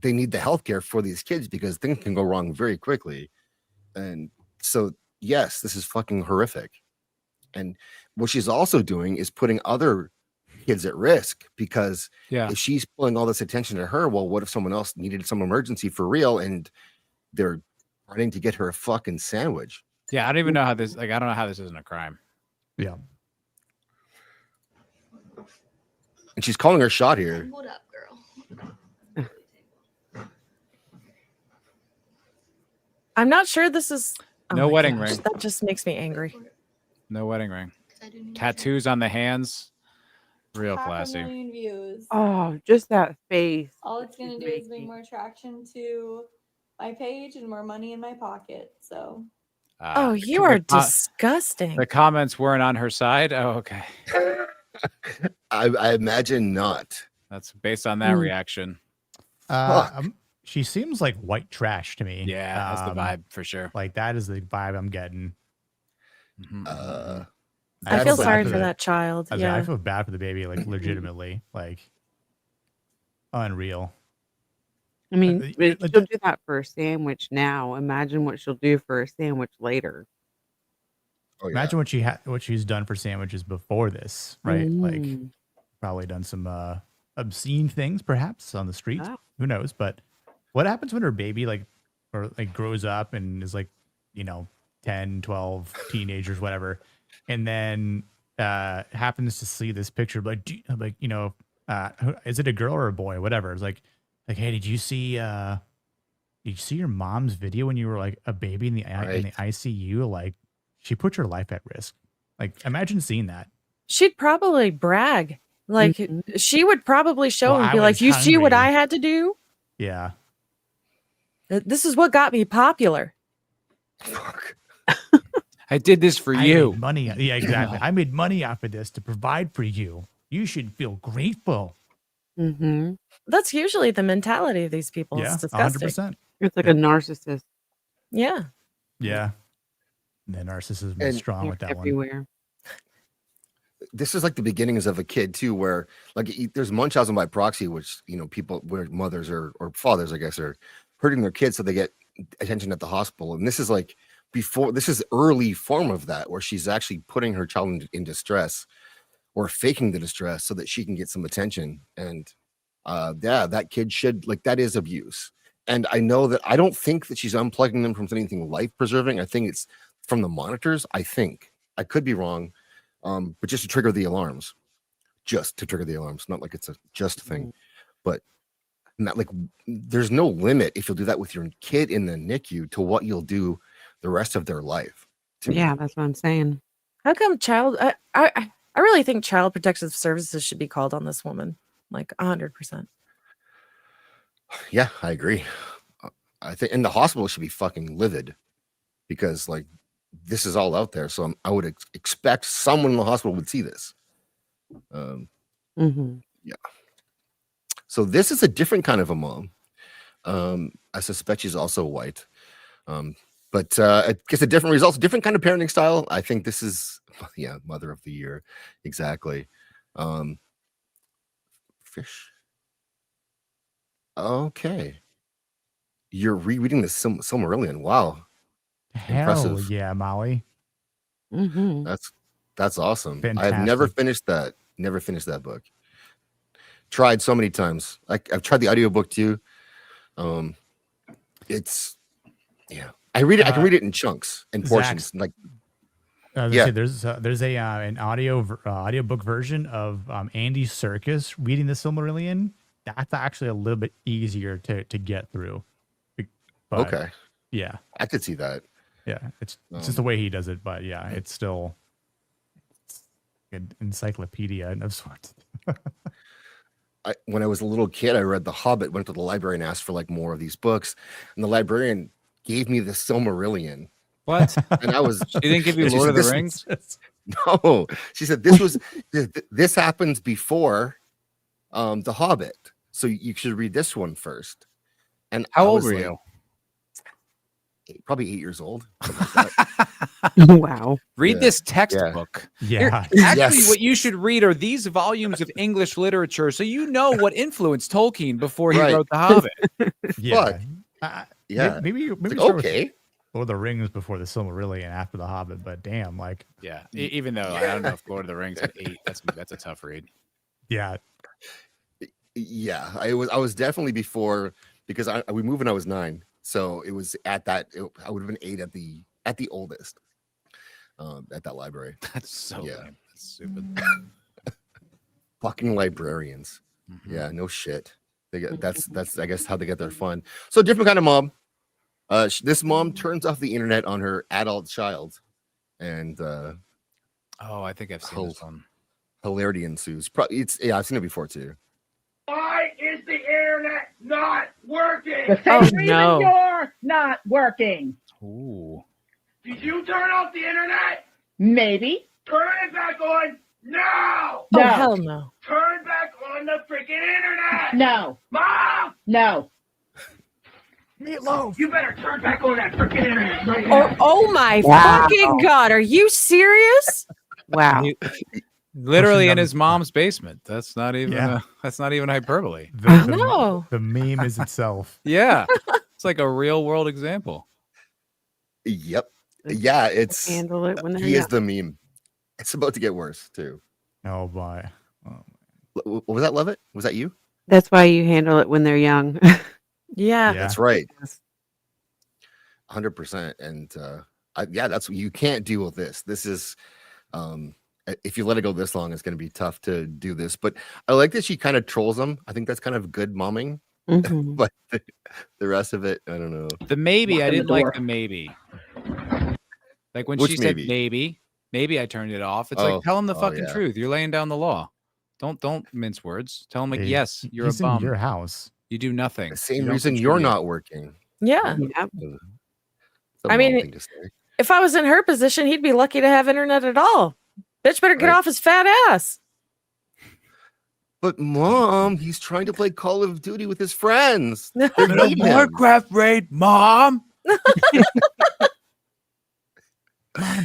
healthcare for these kids because things can go wrong very quickly. And so yes, this is fucking horrific. And what she's also doing is putting other kids at risk because if she's pulling all this attention to her, well, what if someone else needed some emergency for real and they're running to get her a fucking sandwich? Yeah, I don't even know how this. Like, I don't know how this isn't a crime. Yeah. And she's calling her shot here. What up, girl? I'm not sure this is Oh No my wedding gosh, ring. that just makes me angry. No wedding ring. Tattoos on the hands. Real classy. 500,000 views. Oh, just that face. All it's gonna do is bring more traction to my page and more money in my pocket. So Oh, you are disgusting. The comments weren't on her side. Oh, okay. I imagine not. That's based on that reaction. She seems like white trash to me. Yeah, that's the vibe for sure. Like that is the vibe I'm getting. I feel sorry for that child. I feel bad for the baby, like legitimately, like unreal. I mean, she'll do that for a sandwich now. Imagine what she'll do for a sandwich later. Imagine what she's done for sandwiches before this, right? Like probably done some obscene things, perhaps on the street. Oh. Who knows? But what happens when her baby grows up and is 10, 12, teenagers, whatever, and then happens to see this picture, is it a girl or a boy? Whatever. It's like, hey, did you see your mom's video when you were like a baby in the ICU? Like, she put your life at risk. Like, imagine seeing that. She'd probably brag. Like she would probably show and be like, "You see what I had to do? Yeah. This is what got me popular." I did this for you. Made money. Yeah, exactly. I made money off of this to provide for you. You should feel grateful. Mm-hmm. That's usually the mentality of these people. Yeah, It's disgusting. 100%. It's like a narcissist. Yeah. Yeah. The narcissism is strong with that everywhere. one. This is like the beginnings of a kid too, where there's Munchausen by proxy, which people where mothers or fathers, I guess, are hurting their kids so they get attention at the hospital. And this is this is early form of that, where she's actually putting her child in distress or faking the distress so that she can get some attention. And that kid should that is abuse. And I know that I don't think that she's unplugging them from anything life preserving. I think it's from the monitors. I think I could be wrong. But just to trigger the alarms, not like it's a just thing, but not there's no limit if you'll do that with your kid in the NICU to what you'll do the rest of their life. Yeah, that's what I'm saying. How come I really think Child Protective Services should be called on this woman, 100%. Yeah, I agree. I think in the hospital should be fucking livid because this is all out there. So I would expect someone in the hospital would see this. Yeah. So this is a different kind of a mom. I suspect she's also white. But it gets a different results, different kind of parenting style. I think this is, mother of the year. Exactly. Fish. Okay. You're rereading the Silmarillion. Wow. Hell Impressive. Yeah, Molly. That's awesome. Fantastic. I've never finished that book. Tried so many times. I've tried the audiobook too. It's I read it. I can read it in chunks and portions. There's an audiobook version of Andy Serkis reading the Silmarillion. That's actually a little bit easier to get through. But, okay. Yeah, I could see that. Yeah, it's just the way he does it, but yeah, it's still an encyclopedia of sorts. When I was a little kid, I read The Hobbit, went to the library and asked for more of these books, and the librarian gave me the Silmarillion. What? And I was She didn't give you Lord of the Rings? No. She said this happens before The Hobbit. So you should read this one first. And how old were you? Probably 8 years old. Wow. Read this textbook. Yeah. Actually, what you should read are these volumes of English literature so you know what influenced Tolkien before he wrote The Hobbit. Yeah. Yeah. Maybe Like, start okay. with Lord of the Rings before the Silmarillion after the Hobbit, but damn, Yeah. Even though I don't know if Lord of the Rings at 8, that's a tough read. Yeah. Yeah. I was definitely before because we moved when I was 9. So it was at that I would have been 8 at the oldest. At that library. That's so lame. That's stupid. Fucking librarians. Yeah, no shit. They get that's I guess how they get their fun. So different kind of mom. This mom turns off the internet on her adult child, and oh, I think I've seen this one. Hilarity ensues. I've seen it before too. Why is the internet not working? The same reason you're not working. Ooh. Did you turn off the internet? Maybe. Turn it back on now. No. Oh, hell no. Turn back on the freaking internet. No. Mom! No. Meatloaf. You better turn back on that freaking internet right Oh, now. oh my Wow. fucking God. Are you serious? Wow. Literally in his mom's basement. That's not even Yeah. that's not even hyperbole. No. The meme is itself. Yeah. It's like a real world example. Yep. Yeah, it's Handle it when they're he is young. the meme. It's about to get worse too. Oh boy. Was that Lovett? Was that you? That's why you handle it when they're young. Yeah. That's right. 100%. And that's what you can't deal with this. This is if you let it go this long, it's going to be tough to do this. But I like that she kind of trolls them. I think that's kind of good momming. Mhm. But the rest of it, I don't know. The maybe, Lock I in the didn't like door. the maybe. Like when Which she maybe? said maybe I turned it off. It's Oh, like, tell him the oh, fucking yeah. truth. You're laying down the law. Don't mince words. Tell him like, Hey, yes, you're he's a in bum. your house. You do nothing. The same You don't reason you're contribute. not working. Yeah. Yep. It's a I mom mean, thing to say. if I was in her position, he'd be lucky to have internet at all. Bitch better get Right. off his fat ass. But mom, he's trying to play Call of Duty with his friends. They're I'm in a hating him. Warcraft raid, mom.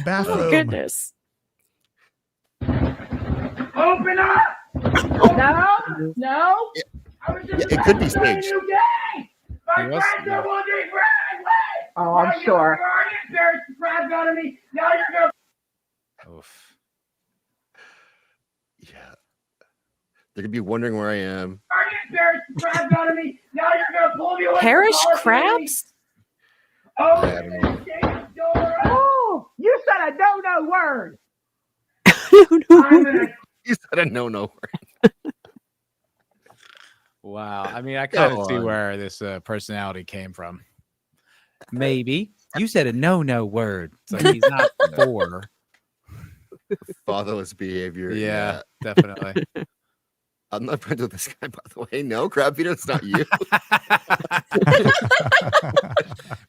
Bathroom. Oh, goodness. Open up! No. No. I was just it could be about to start a staged. new day. My He was- friends are wondering, wait. Oh, I'm You're sure. already embarrassed to brag out of me. Now you're gonna. Oof. Yeah. They're gonna be wondering where I am. Already embarrassed to brag out of me. Now you're gonna pull me away. from Parish college with me. crabs? Oh, I don't know. Oh, you said a no word. I'm gonna. You said a no. Wow. I mean, I kind Go of see on. where this personality came from. Maybe. You said a no word. It's like he's not four. Fatherless behavior. Yeah, definitely. I'm not friends with this guy, by the way. No, Crab Peter, it's not you.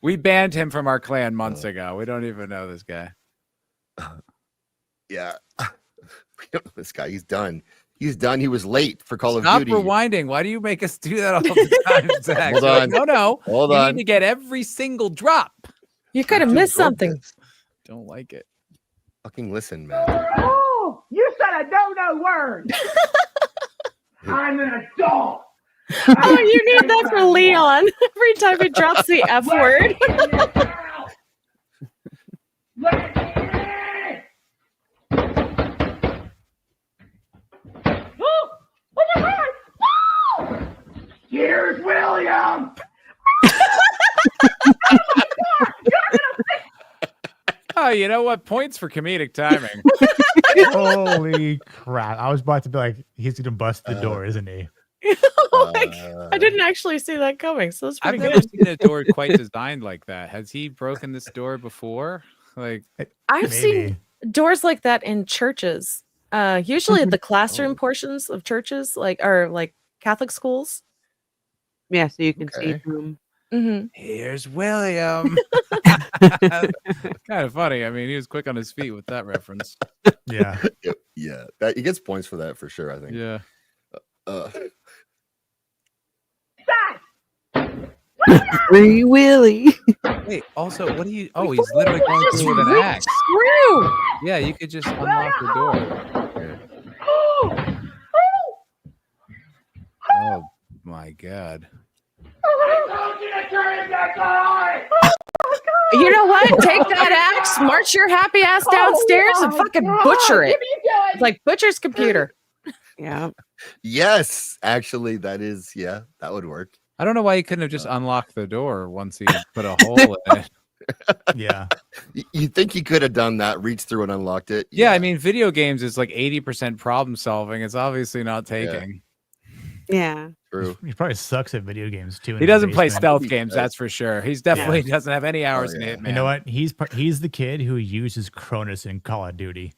We banned him from our clan months ago. We don't even know this guy. Yeah. We don't know this guy. He's done. He's done. He was late for Call Stop of Duty. rewinding. Why do you make us do that all the time, Zach? Hold You're like, on. no. Hold you on. need to get every single drop. You could have missed something. Don't like it. Fucking listen, man. Oh, you said a no word. I'm an adult. Oh, you need that for Leon. Every time he drops the F word. Let me in. Oh, oh my God. Oh! Here's William. Oh, you know what? Points for comedic timing. Holy crap. I was about to be like, he's going to bust the door, isn't he? Oh my God. I didn't actually see that coming, so that's I've pretty never good. seen a door quite designed like that. Has he broken this door before? Like, I've seen doors like that in churches. Usually the classroom portions of churches, like Catholic schools. Yeah, so you can see Okay. through 'em. Mm-hmm. here's William. Kind of funny. I mean, he was quick on his feet with that reference. Yeah. Yeah. That he gets points for that for sure, I think. Yeah. Free Willy. Wait, also, what do you? Oh, he's literally going Just through with an reach axe. through. Yeah, you could just unlock the door. Oh my God. I told you to turn it back on. You know what? Take that axe, march your happy ass downstairs, and fucking butcher it. It's like butcher's computer. Yeah. Yes, actually, that is, yeah, that would work. I don't know why he couldn't have just unlocked the door once he put a hole in it. Yeah. You think he could have done that, reached through and unlocked it? Yeah, I mean, video games is like 80% problem solving. It's obviously not taking. Yeah. True. He probably sucks at video games too. in He his doesn't play basement. stealth games, that's for sure. He's definitely doesn't have any hours in it, man. You know what? He's the kid who uses Cronus in Call of Duty.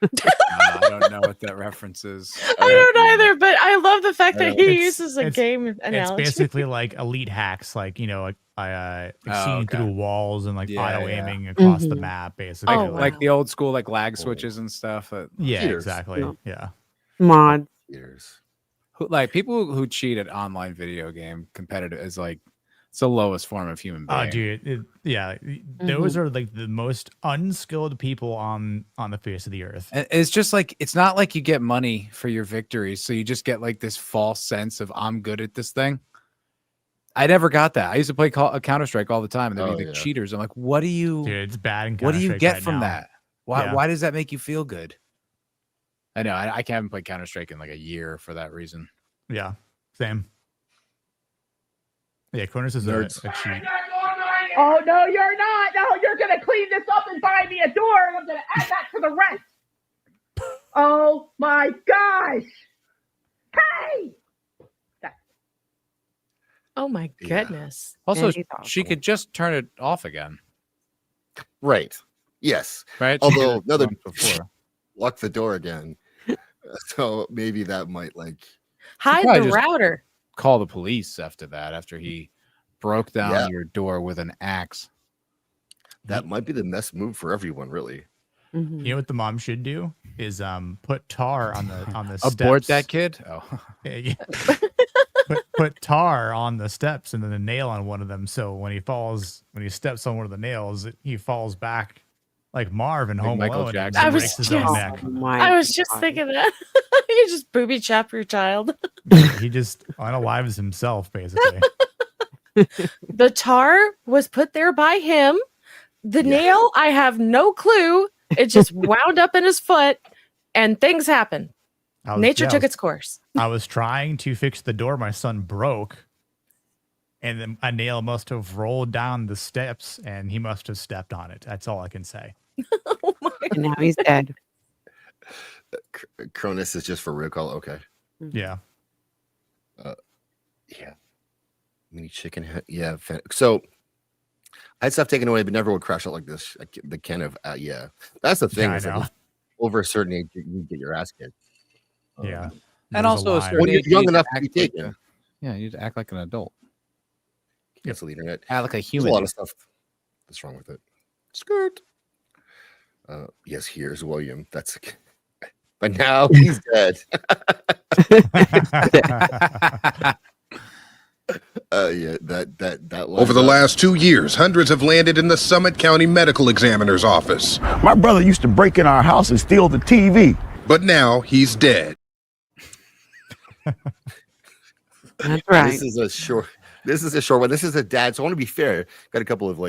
I don't know what that reference is. I don't either, but I love the fact that he uses a It's- game It's analogy. basically like elite hacks, like seeing okay. through walls and like Yeah, auto yeah. aiming across the Mhm. map, basically. Like the old school like lag switches and stuff. Yeah, Cheaters. exactly. No. Yeah. Mods. Cheaters. Like people who cheat at online video game competitive is like it's the lowest form of human being. Oh, dude, those are like the most unskilled people on the face of the earth. And it's just like it's not like you get money for your victories, so you just get like this false sense of I'm good at this thing. I never got that. I used to play Counter-Strike all the time, and there'd be the cheaters. I'm like, what do you? Dude, it's bad. In What do you Counter-Strike get right from now. that? Why? Yeah. Why does that make you feel good? I know. I haven't played Counter-Strike in like a year for that reason. Yeah, same. Yeah, Cronus is a cheat. Oh, no, you're not. No, you're going to clean this up and buy me a door, and I'm going to add that to the rent. Oh, my gosh. Hey! Oh my goodness. Also, Yeah, he's she could just turn it off again. Right. Yes. Right. Although another before. lock the door again. So maybe that might like Hide probably the just router. Call the police after that. After he broke down Yeah. your door with an axe. that might be the best move for everyone, really. Mm-hmm. You know what the mom should do is put tar on the Abort steps. that kid. Oh, Yeah. put tar on the steps and then a nail on one of them. So when he steps on one of the nails, he falls back like Marv in Like Home Michael Alone. Jackson. And I was breaks his own just- neck. I was just thinking that. You just booby chap your child. He just unalives himself, basically. The tar was put there by him. The nail, I have no clue. It just wound up in his foot and things happen. Nature took its course. I was trying to fix the door my son broke, and then a nail must have rolled down the steps, and he must have stepped on it. That's all I can say. And now he's dead. Cronus is just for real call. Okay. Yeah. Yeah. Mini chicken head. Yeah. So I had stuff taken away, but never would crash out like this. The kind of yeah. That's the thing. Yeah, I is like, know. over a certain age, you get your ass kicked. Yeah. and also a certain when you're age, young you enough to act be like taken. yeah, you need to act like an adult. Cancel the internet. Act like a There's human. a lot of stuff that's wrong with it. Skirt. Yes, here's William. That's but now he's dead. Yeah, that Over the last 2 years, hundreds have landed in the Summit County Medical Examiner's office. My brother used to break in our house and steal the TV. But now he's dead. That's right. This is a short one. This is a dad. So I want to be fair. Got a couple of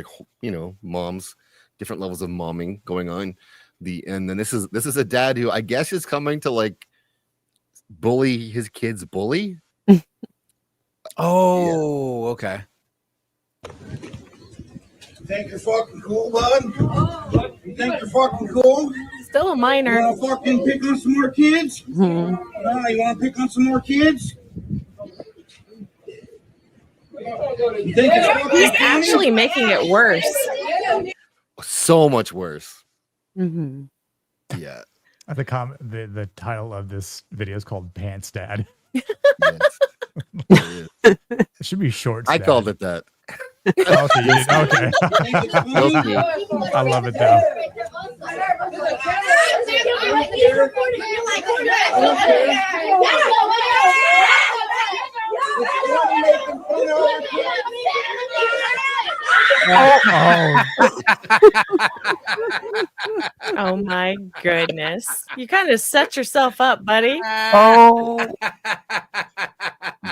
moms, different levels of momming going on. And then this is a dad who I guess is coming to like bully his kid's bully. Oh, okay. Think you're fucking cool, bud? You think you're fucking cool? Still a minor. You wanna fucking pick on some more kids? You wanna pick on some more kids? You think it's fucking He's funny? actually making it worse. So much worse. Mm-hmm. Yeah. The title of this video is called Pants Dad. It should be short. I called it that. Okay, you did. Okay. I love it though. Oh my goodness. You kind of set yourself up, buddy. Oh.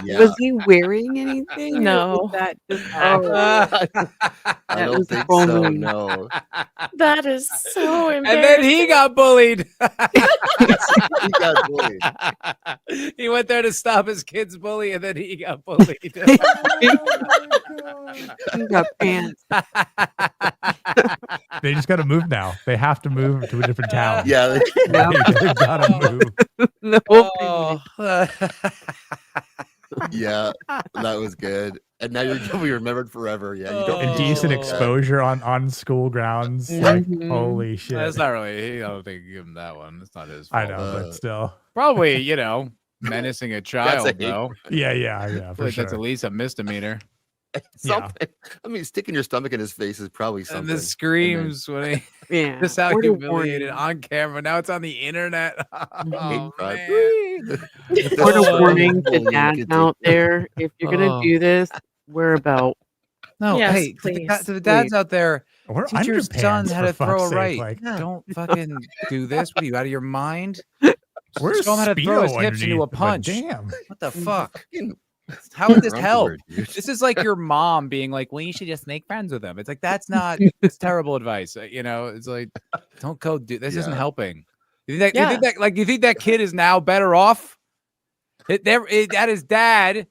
Was he wearing anything? No. Or was that just I that don't was think full so. moon. No. That is so And embarrassing. then he got bullied. He got bullied. He went there to stop his kid's bully, and then he got bullied. He got pants. They just got to move now. They have to move to a different town. Yeah. They gotta move. No. Oh. Yeah, that was good. And now you're gonna be remembered forever. Yeah, you don't And get decent like that. exposure on school grounds. Like, holy shit. That's not really. I don't think you give him that one. It's not his fault. I know, but still. Probably, menacing a That's a child, hate though. crime. Yeah, for Like, sure. that's at least a misdemeanor. Something. I mean, sticking your stomach in his face is probably something. And the screams when he Yeah. just how What a humiliated warning. on camera. Now it's on the internet. Oh, crime. man. What a Oh, warning to bullying dads kids. out there. If you're gonna Oh. do this, wear a belt. No, Yes, hey, please. to the dads out there, Wear teach your son underpants, how for to throw fuck's a sake, right. like- Don't fucking do this. What are you, out of your mind? Where's Show him how to throw his Speedo hips into a underneath? But punch. damn. What the fuck? Fucking How would this your help? underwear, dude. This is like your mom being like, well, you should just make friends with them. It's like, that's terrible advice. It's like, don't go do this. Isn't Yeah. helping. You think that kid is now better off? That is dad,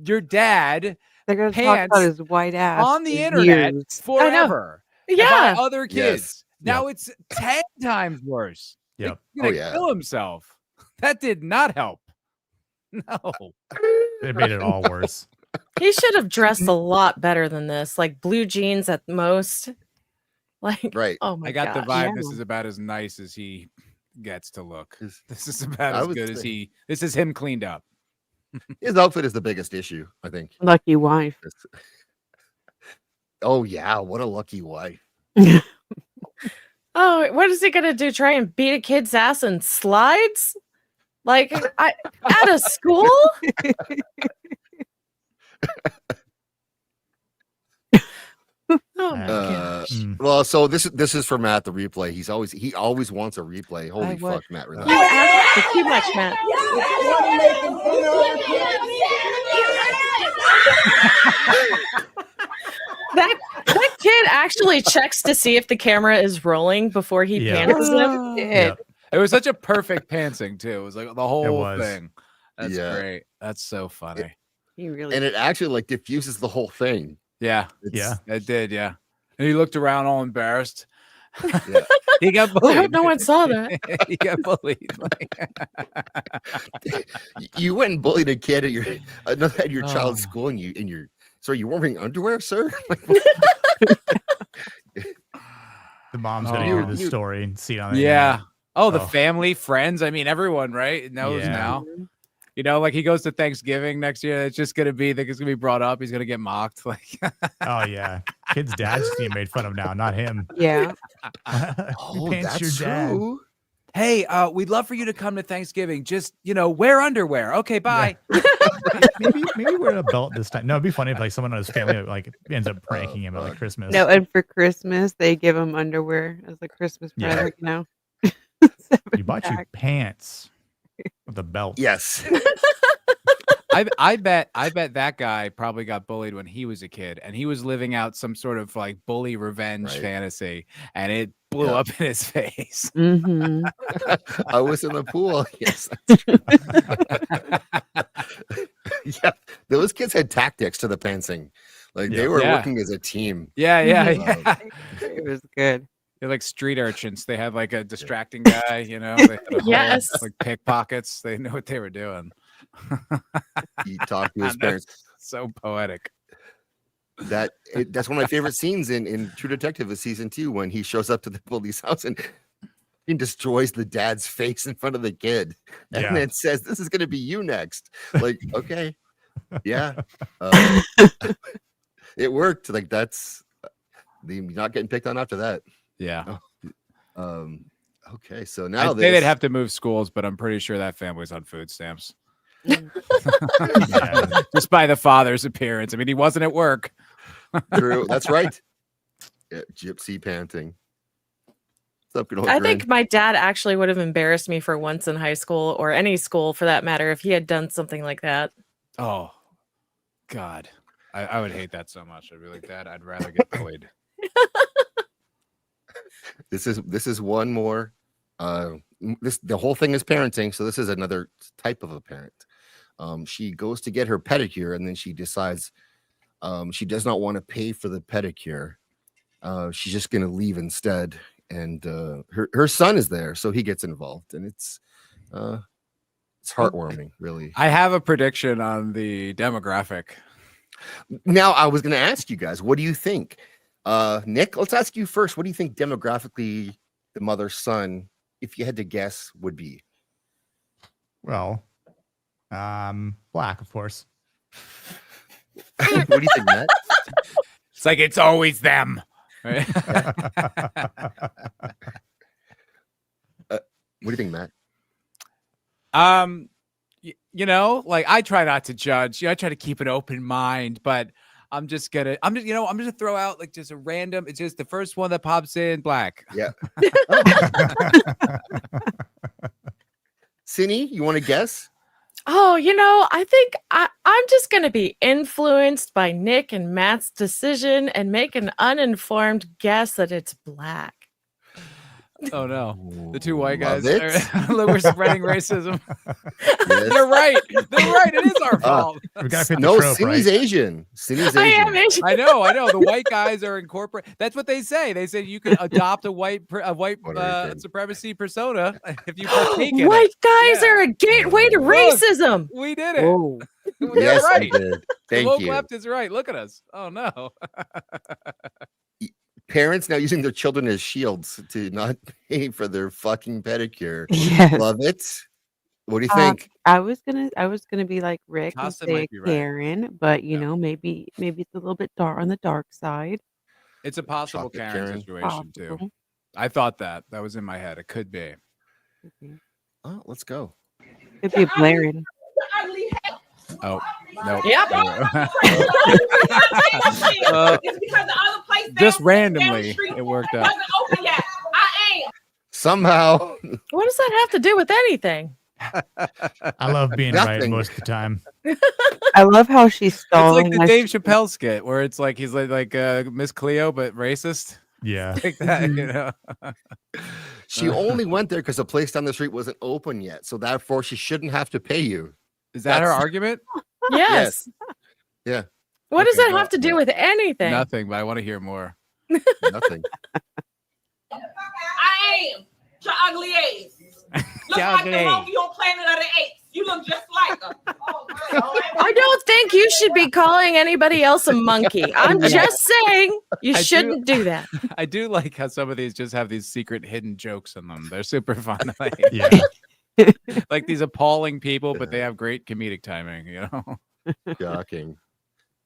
your dad, They're gonna talk pants about his white ass on the for internet years. forever. Yeah. By other kids. Yes. Now it's 10 times worse. Yep. He's gonna Oh, yeah. kill himself. That did not help. No. It made it all worse. He should have dressed a lot better than this, like blue jeans at most. Like, Right. oh my I got the gosh. vibe. This Yeah. is about as nice as he gets to look. 'Cause This is about I as would good as say- this is him cleaned up. His outfit is the biggest issue, I think. Lucky wife. Oh yeah, what a lucky wife. Oh, what is he gonna do? Try and beat a kid's ass in slides? Like at a school? Oh my gosh. Well, so this is for Matt the replay. He always wants a replay. Holy would. fuck, Matt! You Relax. asked for too much, Matt. That kid actually checks to see if the camera is rolling before he Yeah. panics them. Yeah. It was such a perfect pantsing too. It was like the whole was. thing. That's Yeah. great. That's so funny. He really And it actually like diffuses the whole thing. Yeah. Yeah. It did. Yeah. And he looked around all embarrassed. Yeah. He got I bullied. hope no one saw that. He got bullied. You went and bullied a kid at your child's Oh. school, and you're wearing underwear, sir? The mom's gonna Oh. hear this story and see it on the Yeah. internet. Oh, the Oh. family, friends. I mean, everyone, right? Knows Yeah. now. Like he goes to Thanksgiving next year. It's just gonna be, it's gonna be brought up. He's gonna get mocked. Like, Oh yeah. Kid's dad's getting made fun of now, not him. Yeah. Oh, Pants that's your dad. true. hey, we'd love for you to come to Thanksgiving. Just wear underwear. Okay, bye. Maybe wear a belt this time. No, it'd be funny if like someone on his family like ends up pranking him at like Christmas. No, and for Christmas they give him underwear as a Christmas Yeah. present, you know. You bought you pants with a belt. Yes. I bet that guy probably got bullied when he was a kid, and he was living out some sort of like bully revenge Right. fantasy, and it blew Yeah. up in his face. Mm-hmm. I was in the pool. Yes. That's true. Yeah. Those kids had tactics to the pantsing. Like they were Yeah. working as a team. Yeah, yeah, Um, yeah. It was good. They're like street urchins. They had like a distracting guy, They had a whole, Yes. like pickpockets. They knew what they were doing. He talked to his That's parents. so poetic. That's one of my favorite scenes in True Detective is season 2 when he shows up to the bully's house and he destroys the dad's face in front of the kid and Yeah. then says, "This is going to be you next." Like, okay, yeah, it worked. Like that's you're not getting picked on after that. Yeah. Okay, so now I'd say they'd have to move schools, but I'm pretty sure that family's on food stamps. Yeah. Just by the father's appearance. I mean, he wasn't at work. True. That's right. Yeah, gypsy panting. What's up, good old I Grin? think my dad actually would have embarrassed me for once in high school or any school for that matter if he had done something like that. Oh, God. I would hate that so much. I'd be like, Dad, I'd rather get bullied. This is one more. The whole thing is parenting, so this is another type of a parent. She goes to get her pedicure, and then she decides she does not want to pay for the pedicure. She's just going to leave instead, and her son is there, so he gets involved, and it's It's heartwarming, really. I have a prediction on the demographic. Now, I was going to ask you guys, what do you think? Nick, let's ask you first. What do you think demographically the mother-son, if you had to guess, would be? Well, black, of course. What do you think, Matt? It's like it's always them. Right? What do you think, Matt? You know, like I try not to judge. I try to keep an open mind, but I'm just gonna throw out like just a random. It's just the first one that pops in, black. Yeah. Cindy, you want to guess? Oh, I think I'm just going to be influenced by Nick and Matt's decision and make an uninformed guess that it's black. Oh no, the two white Love guys. it. Look, we're spreading racism. Yes. They're right. They're right. It is our fault. We gotta fit the No, trope, Cindy's right? Asian. Cindy's I Asian. am Asian. I know. The white guys are incorporated. That's what they say. They say you can adopt a white supremacy persona if you partake in White it. guys Yeah. are a gateway to Look, racism. We did it. Whoa. You're Yes, right. we did. The Thank woke you. left is right. Look at us. Oh no. Parents now using their children as shields to not pay for their fucking pedicure. Yes. Love it. What do you think? I was gonna be like Rick and Costa say might a be right. Karen, but maybe it's a little bit dark on the dark side. It's a possible Chocolate Karen Karen. situation too. Possible. I thought that was in my head. It could be. Oh, let's go. Could be a Blairin. Oh no. Yep. It's because the other place Just down the randomly, street it worked out. wasn't open yet. I am. Somehow. What does that have to do with anything? I love being right Nothing. most of the time. I love how she's It's stalling. like the my- Dave Chappelle skit where it's like he's like Miss Cleo but racist. Yeah. Like that, you know. She only went there because the place down the street wasn't open yet. So therefore, she shouldn't have to pay you. Is that her That's- argument? Yes. Yeah. What does Okay, that have to do with anything? Nothing, but I want to hear more. Nothing. I am. Your ugly ass. Look Your like ugly the ass. monkey on Planet of the Apes. You look just like her. I don't think you should be calling anybody else a monkey. I'm just saying you I shouldn't do that. I do like how some of these just have these secret hidden jokes in them. They're super fun. Yeah. Like these appalling people, but they have great comedic timing, you know. Shocking.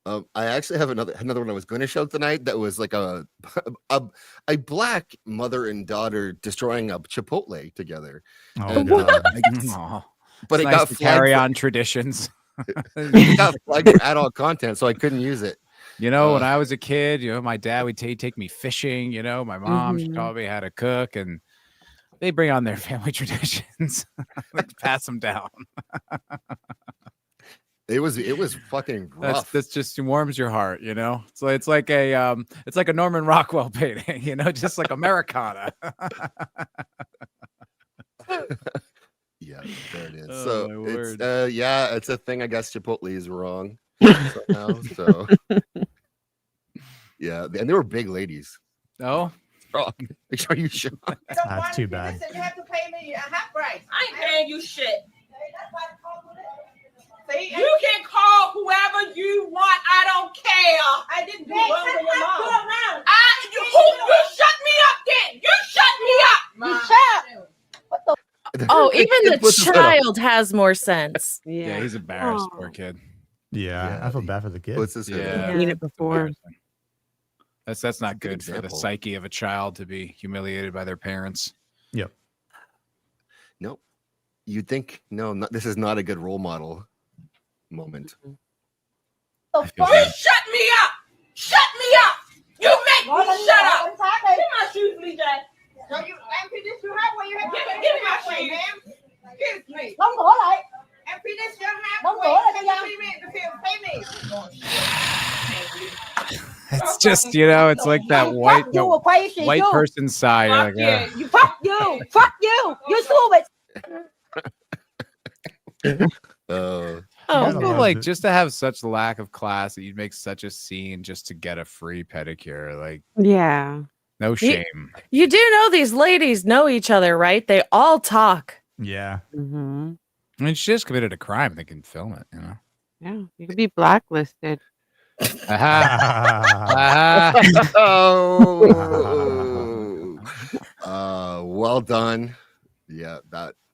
I actually have another one I was going to show tonight that was like a black mother and daughter destroying a Chipotle together. Oh, And, God. Aw. but It's it nice got to flagged carry for- on traditions. it got flagged for adult content, so I couldn't use it. You know, when I was a kid, my dad would take me fishing. You know, my mom, she taught me how to cook, and they bring on their family traditions, like pass them down. It was fucking rough. That's just warms your heart, you know. So it's like a Norman Rockwell painting, you know, just like Americana. Yeah, there it is. Oh, So my it's word. it's a thing. I guess Chipotle is wrong somehow. So yeah, and they were big ladies. No, Wrong. Make sure you show. That's too bad. Listen, you have to pay me a half price. I ain't paying you shit. See, you can call whoever you want. I don't care. I didn't do well with your mom. You shut me up then. You shut me up. You shut up. Oh, even It the puts his head up. child has more sense. yeah, he's embarrassed, poor kid. Yeah, I feel bad for the kid. Puts his head up. Yeah, Seen it before. that's not good good for the example. psyche of a child to be humiliated by their parents. Yep. Nope. You'd think this is not a good role model moment. You shut me up. Shut me up. You make me shut up. Give me my shoes, BJ. So you empty this you have where you have give me my shoes, ma'am. Excuse me. Không bỏ lại. Empty this you have Không where bỏ you lại have cho pay me. It's just, it's like that white person side. Fuck Like, you. You fuck you. Fuck you. You stupid. I gotta feel love like it. just to have such lack of class that you'd make such a scene just to get a free pedicure, like Yeah. no shame. You do know these ladies know each other, right? They all talk. Yeah. Mm-hmm. I mean, she just committed a crime. They can film it, you know. Yeah, you could be blacklisted. Oh, well done. Yeah,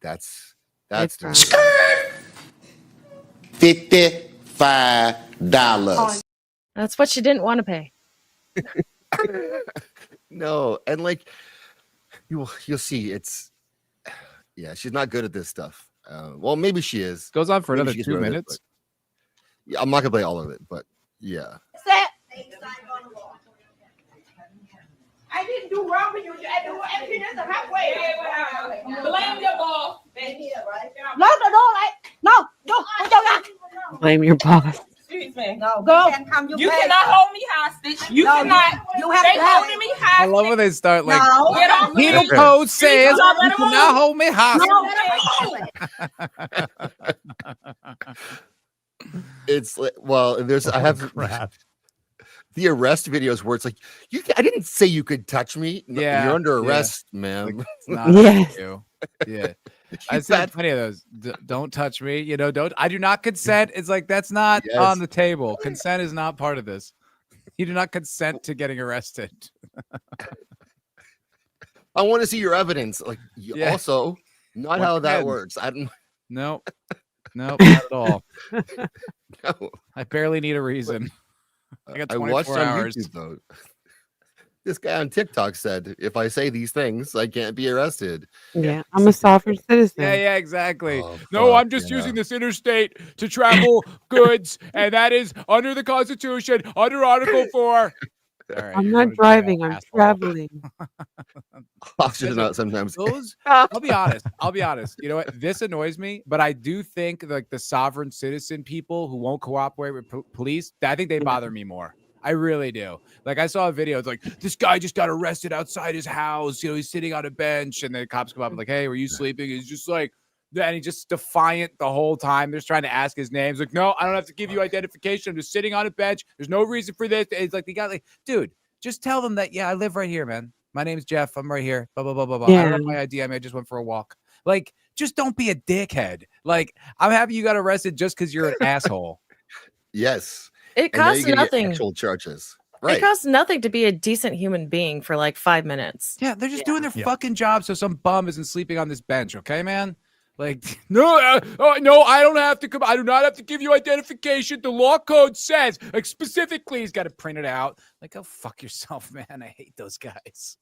that's $55. That's what she didn't want to pay. no, and like you'll see, it's she's not good at this stuff. Well, maybe she is. Goes on for Maybe another she gets 2 good at it, minutes. but- yeah, I'm not gonna play all of it, but yeah. Set. I didn't do wrong with you. I do everything that's halfway. Blame your boss. No, Blame your boss. Excuse me. No, go. You cannot hold me hostage. You cannot. You have to holding me I hostage. love when they start like No. Get off me. penal code says No, you cannot hold me hostage. It's like, well, there's I have the arrest videos where it's like I didn't say you could touch me. No, Yeah, you're under yeah. arrest, ma'am. Like, it's not Yes. you. Yeah. I said plenty of those. Don't touch me. You know, I do not consent. It's like that's not Yes. on the table. Consent is not part of this. You do not consent to getting arrested. I want to see your evidence. Like Yeah. also not Once how that again. works. I don't No, not at all. know. I barely need a reason. I got I 24 watched on hours. YouTube though. This guy on TikTok said, if I say these things, I can't be arrested. Yeah, I'm a sovereign citizen. Yeah, exactly. Oh, No, fuck, I'm just yeah. using this interstate to travel goods, and that is under the Constitution, under Article 4. All right, I'm you not wanna do that, driving. I'm asshole. traveling. Officers not sometimes. Those, I'll be honest. You know what? This annoys me, but I do think like the sovereign citizen people who won't cooperate with police, I think they bother me more. I really do. Like I saw a video. It's like this guy just got arrested outside his house. You know, he's sitting on a bench, and the cops come up and like, "Hey, were you sleeping?" He's just like, and he's just defiant the whole time. They're just trying to ask his name. He's like, "No, I don't have to give you identification. I'm just sitting on a bench. There's no reason for this." It's like the guy, like, dude, just tell them that. Yeah, I live right here, man. My name's Jeff. I'm right here. Blah blah blah blah blah. I don't have my ID. I just went for a walk. Like, just don't be a dickhead. Like, I'm happy you got arrested just because you're an asshole. Yes. It And now costs you can get nothing. actual charges. It Right. costs nothing to be a decent human being for like 5 minutes. Yeah, they're just doing their fucking job so some bum isn't sleeping on this bench, okay, man? Like, no, no, I don't have to come. I do not have to give you identification. The law code says, like, specifically, he's got to print it out. Like, go fuck yourself, man. I hate those guys.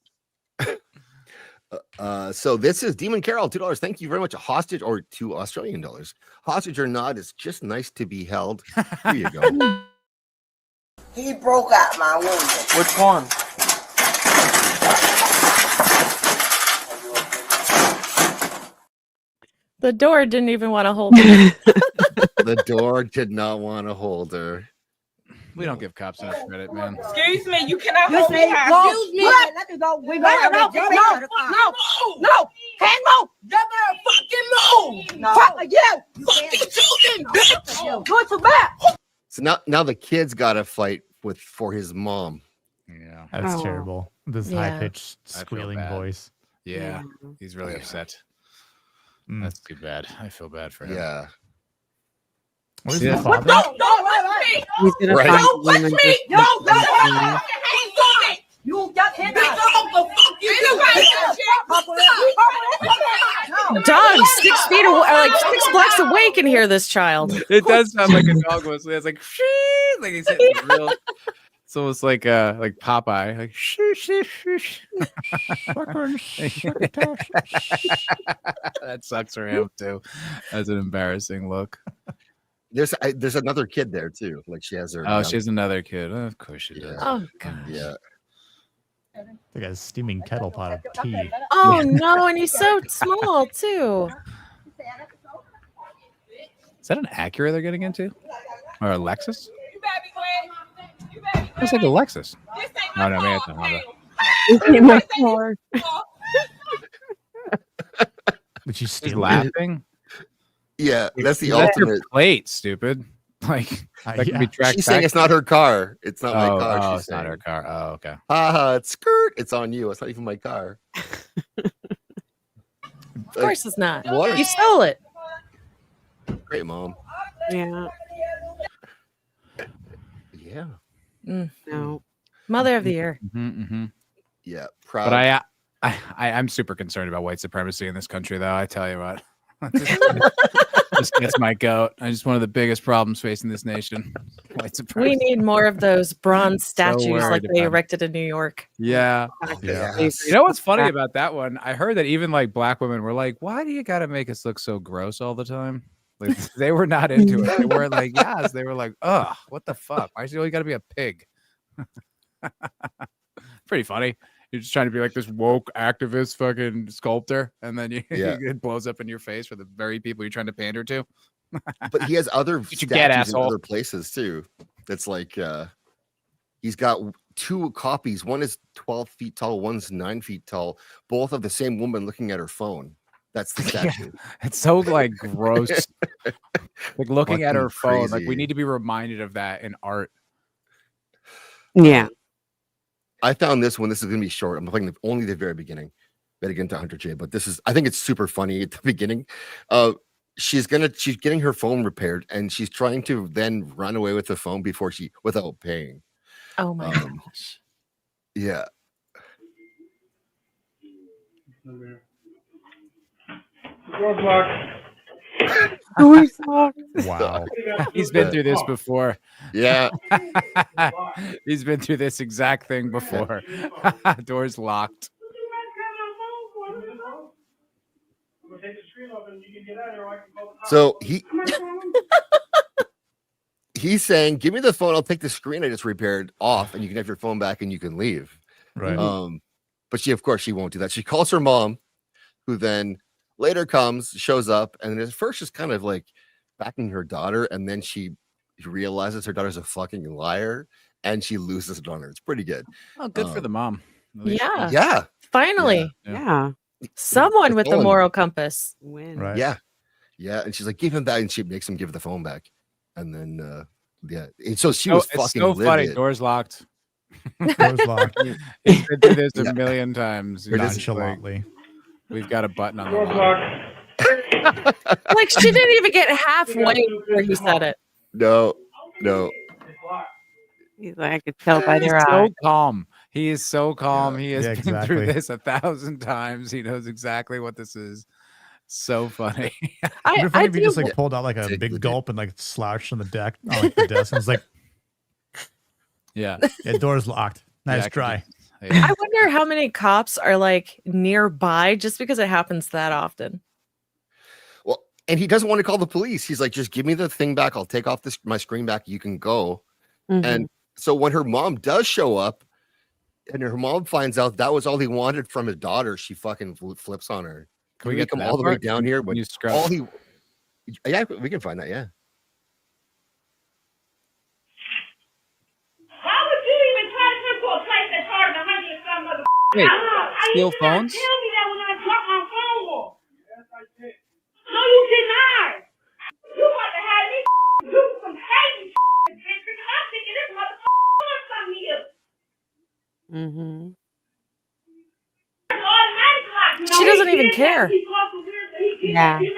So this is Demon Carol, $2. Thank you very much. A hostage or $2 Australian. Hostage or not, it's just nice to be held. Here you go. He broke out my window. Which one? The door didn't even want to hold me. The door did not want to hold her. We don't give cops enough credit, man. Excuse me, you cannot You hold me say, hostage. excuse me. Let me go. We better no, can't move. You better fucking move. No. Fuck you. Fuck you children, bitch. Do it to back. So now the kid's got to fight for his mom. Yeah, That's terrible. This Yeah. high pitched I feel squealing bad. voice. Yeah, he's really upset. That's too bad. I feel bad for him. Yeah. What is Yeah. the father? Don't touch me. He's gonna Right. find Don't the touch woman me. just- Don't touch me. He's doing it. You got him. Bitch, I'm gonna fuck you. Dog 6 feet away, like 6 blocks away can hear this child. It does sound like a dog whistle. It's like, shh, like he's hitting real. It's almost like Popeye, like shh, shh, shh. That sucks for him too. That's an embarrassing look. There's another kid there too. Like she has her. Oh, she has another kid. Oh, of course she does. Oh god. Yeah. Like a steaming kettle pot of tea. Oh no, and he's so small too. Is that an Acura they're getting into, or a Lexus? Looks like a Lexus. Oh no, man, it's a Honda. In my car. But she's She's still laughing. Yeah, that's the That's your ultimate. plate, stupid. Like that can be tracked. She's saying back. it's not her car. It's not my car. Oh, She's it's not her saying. car. Oh, okay. Haha, it's skirt. It's on you. It's not even my car. Of course it's not. What? You stole it. Great mom. Yeah. Yeah. No. Mother of the year. Yeah. But Proud. I'm super concerned about white supremacy in this country, though. I tell you what. That's my goat. It's one of the biggest problems facing this nation. White supremacy. We need more of those bronze statues like worried they about it. erected in New York. Yeah. Yes. You know what's funny about that one? I heard that even like black women were like, why do you got to make us look so gross all the time? Like they were not into it. They weren't like, yes. They were like, ugh, what the fuck? Why is you always got to be a pig? Pretty funny. You're just trying to be like this woke activist fucking sculptor, and then it blows up in your face for the very people you're trying to pander to. But he has other What you get, statues in asshole. other places too. That's like he's got 2 copies. One is 12 feet tall, one's 9 feet tall, both of the same woman looking at her phone. That's the statue. It's so like gross. Like looking at her Fucking phone. Like we crazy. need to be reminded of that in art. Yeah. I found this one. This is going to be short. I'm playing only the very beginning. Better get into Hunter J, but I think it's super funny at the beginning. She's getting her phone repaired, and she's trying to then run away with the phone without paying. Oh my gosh. Yeah. Wow. He's been through this before. Yeah. He's been through this exact thing before. Doors locked. So he's saying, "Give me the phone. I'll take the screen I just repaired off, and you can have your phone back, and you can leave." Right. But of course, she won't do that. She calls her mom, who then later shows up, and at first she's kind of like backing her daughter, and then she realizes her daughter's a fucking liar, and she loses it on her. It's pretty good. Oh, good for the mom. At least Yeah. Yeah. Finally. Yeah. Someone with the Someone- moral compass. Win. Right. Yeah. Yeah. And she's like, give him that. And she makes him give the phone back. And then, yeah. And so she was it's fucking so funny. livid. Doors locked. Doors locked. He's been through this a million times. He's just like, Nonchalantly. we've got a button on the lock. Like she didn't even get halfway before he said it. No. He's like, I could tell by He's their so eyes. calm. He is so calm. He has Yeah, been through exactly. this 1,000 times. He knows exactly what this is. So funny. It'd be funny if he do- just like pulled out like a big gulp and like slouched on the deck on like the desk and was like, yeah. Doors locked. Nice Yeah, try. I wonder how many cops are like nearby just because it happens that often. Well, and he doesn't want to call the police. He's like, just give me the thing back. I'll take off my screen back. You can go. And so when her mom does show up and her mom finds out that was all he wanted from his daughter, she fucking flips on her. Can we get to come that all the way part? down here? Can But you scrub? all yeah, we can find that. Yeah. Why would you even try to come to a place that's harder than 100 and some other? Wait, steal phones? Tell me that when I dropped my phone off. No, you did not. You about to have me do some hating because I'm thinking this motherfucker doing something here. She doesn't even care. Yeah. She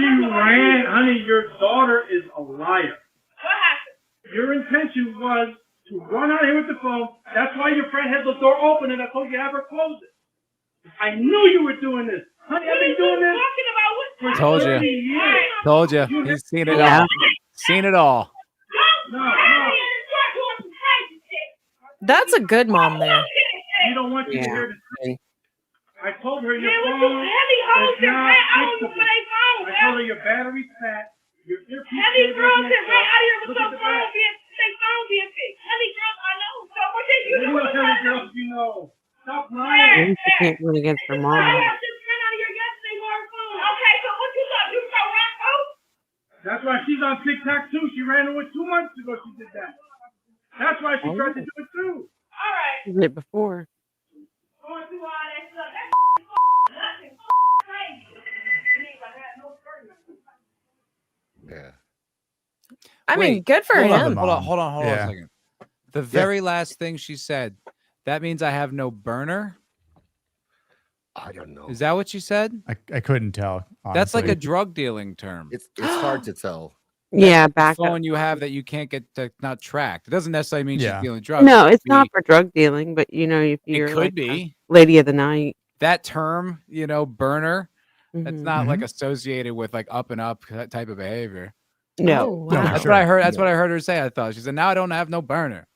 ran, honey, your daughter is a liar. What happened? Your intention was to run out here with the phone. That's why your friend had the door open and I told you to have her close it. I knew you were doing this. Honey, I've been doing this Talking about what? for Told 30 you. years. Told you. He's seen it Yeah. all. Seen it all. No. That's a good mom there. You don't want you to Yeah. hear this. I told her your Man, what phone you heavy hoes is that not ran out fixable. with my phone, I told her your battery's fat. Your earpiece Heavy cable girls isn't that ran out here with Look some at the phone back. being fixed. Heavy girls I know. So what did you What do? do What you you tell trying the to do? girls you know? Stop At lying. least you can't win against their I mom. have just ran out of here yesterday for her phone. Okay, so what you thought? You so rock out? That's why she's on TikTok too. She ran away 2 months ago. She did that. That's why she tried to do it too. All right. She did it before. Going through all that stuff. That's nothing crazy. Yeah. I mean, Wait, good for hold him. on, hold on a Yeah. second. The very last thing she said, that means I have no burner? I don't know. Is that what you said? I couldn't tell. That's like a honestly. drug dealing term. It's hard to tell. Yeah, The back up. phone you have that you can't get not tracked. It doesn't necessarily mean she's Yeah. dealing drugs. No, It it's could not be- for drug dealing, but you know, if you're could like be. a lady of the night. That term, you know, burner, that's Mhm. not like associated with like up and up type of behavior. No. Oh, No, wow. That's sure. what I heard. That's what I heard her say. I thought she said, "Now I don't have no burner."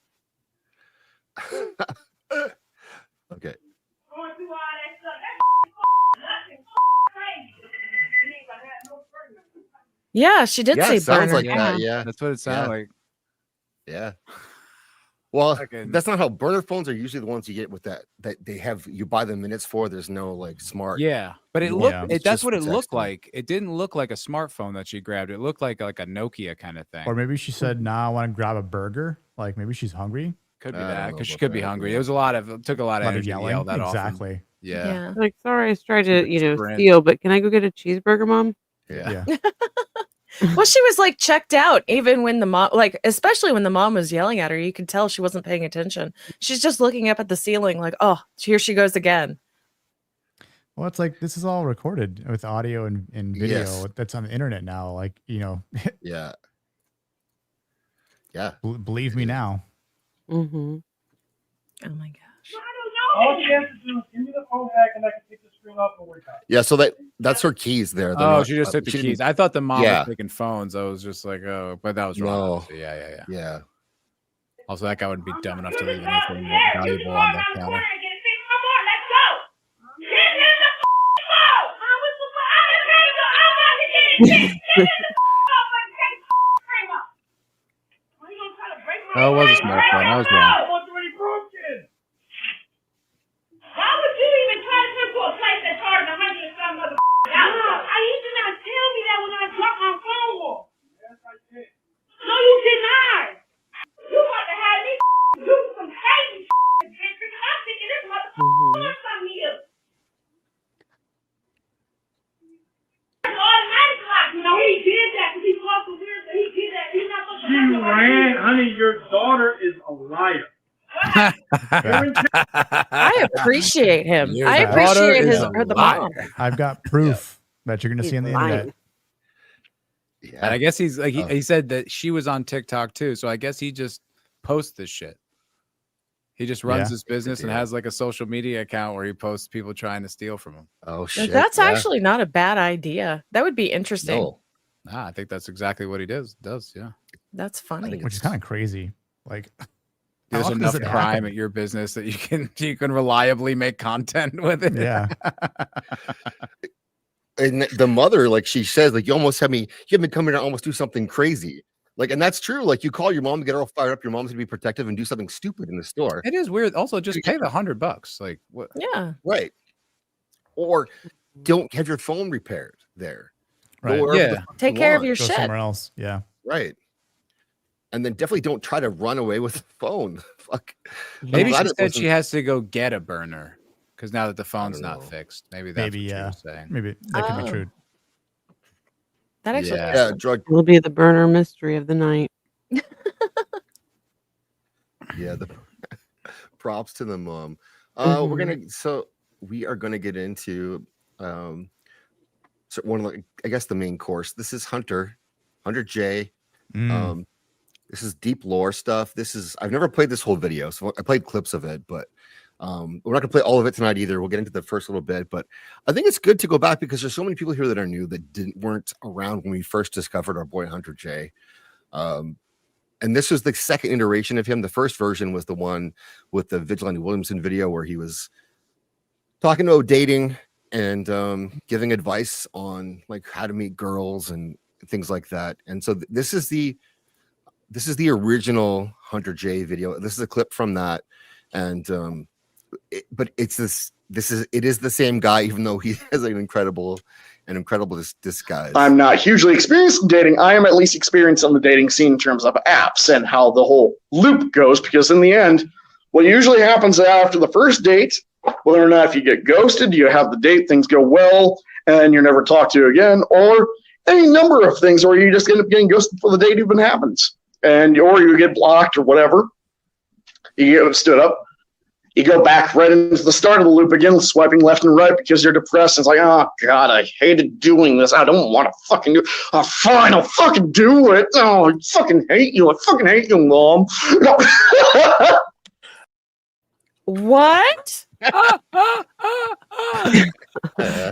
Okay. Going through all that stuff. That nothing crazy. You ain't gonna have no burner. Yeah, she did Yeah, say it sounds burner. like yeah. that. Yeah. That's what it sounded like. Yeah. Well, Fucking- that's not how burner phones are usually the ones you get with that they have you buy the minutes for. There's no like smart. Yeah, but it Yeah. looked. It's That's just what it for looked texting. like. It didn't look like a smartphone that she grabbed. It looked like a Nokia kind of thing. Or maybe she said, "Nah, I want to grab a burger." Like maybe she's hungry. Could be I don't that know because she about could be that, hungry. yeah. It was a lot of. It took a lot of A lot of energy to yelling. yell that often. Exactly. Yeah. Yeah. Like, sorry, I tried to, you know, Sprint. steal, but can I go get a cheeseburger, Mom? Yeah. Yeah. Well, she was like checked out even when the mom, like, especially when the mom was yelling at her, you could tell she wasn't paying attention. She's just looking up at the ceiling, like, oh, here she goes again. Well, it's like this is all recorded with audio and video Yes. that's on the internet now. Like, you know, Yeah. Yeah. believe me now. Mm-hmm. Oh my gosh. All she has to do is give me the phone back and I can take the screen off and work out. Yeah. So that's her keys there. They're Oh, not- she just took the she didn't- keys. I thought the mom Yeah. was taking phones. I was just like, oh, but that was wrong. No. obviously. Yeah. Yeah. Also, that guy wouldn't be dumb enough to Give me leave the phone anything there. valuable You on can the go around the counter. corner and get a fix my more. Let's go. Give me the phone. I'm about to get it fixed. Give me the phone. But take the frame up. Why you gonna try to break my Oh, it was a frame? smartphone. I was wrong. Phone's already broken. Why would you even try to come to a place that's hard to hundred and some other dollars? I used to never tell me that when I dropped my phone. Yes, I did. No, you did not. You about to have me do some crazy shit, bitch, because I'm thinking this motherfucker doing something here. It's automatic lock. You know, he did that because he called the weird, so he did that. He's not supposed to She have nobody ran, do honey. Your daughter is a liar. I appreciate him. Your I daughter appreciate is his a her the liar. mom. I've got proof that you're going to see on the internet. Yeah. And I guess he's like Oh. he said that she was on TikTok too. So I guess he just posts this shit. He just runs Yeah. his business and deal. has like a social media account where he posts people trying to steal from him. Oh shit. That's yeah. actually not a bad idea. That would be interesting. No. I think that's exactly what he does. Yeah. That's funny. Which is kind of crazy. Like, how There's often enough does it crime happen? at your business that you can reliably make content with it. Yeah. And the mother, like she says, like you almost have me come here to almost do something crazy. Like, and that's true. Like you call your mom to get her all fired up. Your mom's gonna be protective and do something stupid in the store. It is weird. Also, just pay the $100. Like what? Yeah. Right. Or don't have your phone repaired there. Go Right. wherever the Yeah. fuck Take you care of want. your Go shit. somewhere else. Yeah. Right. And then definitely don't try to run away with the phone. Fuck. I'm Maybe glad she it said wasn't- she has to go get a burner because now that the phone's don't not know. fixed. Maybe that's Maybe, what she yeah. was saying. Maybe that could be Oh. true. That actually Yeah. Yeah, drug. It'll be the burner mystery of the night. Yeah, the props to the mom. We are gonna get into so one of the, I guess the main course. This is Hunter J. Mm. This is deep lore stuff. I've never played this whole video, so I played clips of it, but we're not gonna play all of it tonight either. We'll get into the first little bit, but I think it's good to go back because there's so many people here that are new that weren't around when we first discovered our boy Hunter J. And this was the second iteration of him. The first version was the one with the Vigilante Williamson video where he was talking about dating and giving advice on like how to meet girls and things like that. And so this is the original Hunter J video. This is a clip from that, and but it is the same guy, even though he has an incredible disguise. I'm not hugely experienced in dating. I am at least experienced on the dating scene in terms of apps and how the whole loop goes, because in the end, what usually happens after the first date, whether or not if you get ghosted, you have the date, things go well, and you're never talked to again, or any number of things, or you just end up getting ghosted before the date even happens, or you get blocked or whatever, you get stood up. you go back right into the start of the loop again, swiping left and right because you're depressed. It's like, oh God, I hated doing this. I don't want to fucking do it. Oh, fine, I'll fucking do it. Oh, I fucking hate you. I fucking hate you, Mom. What?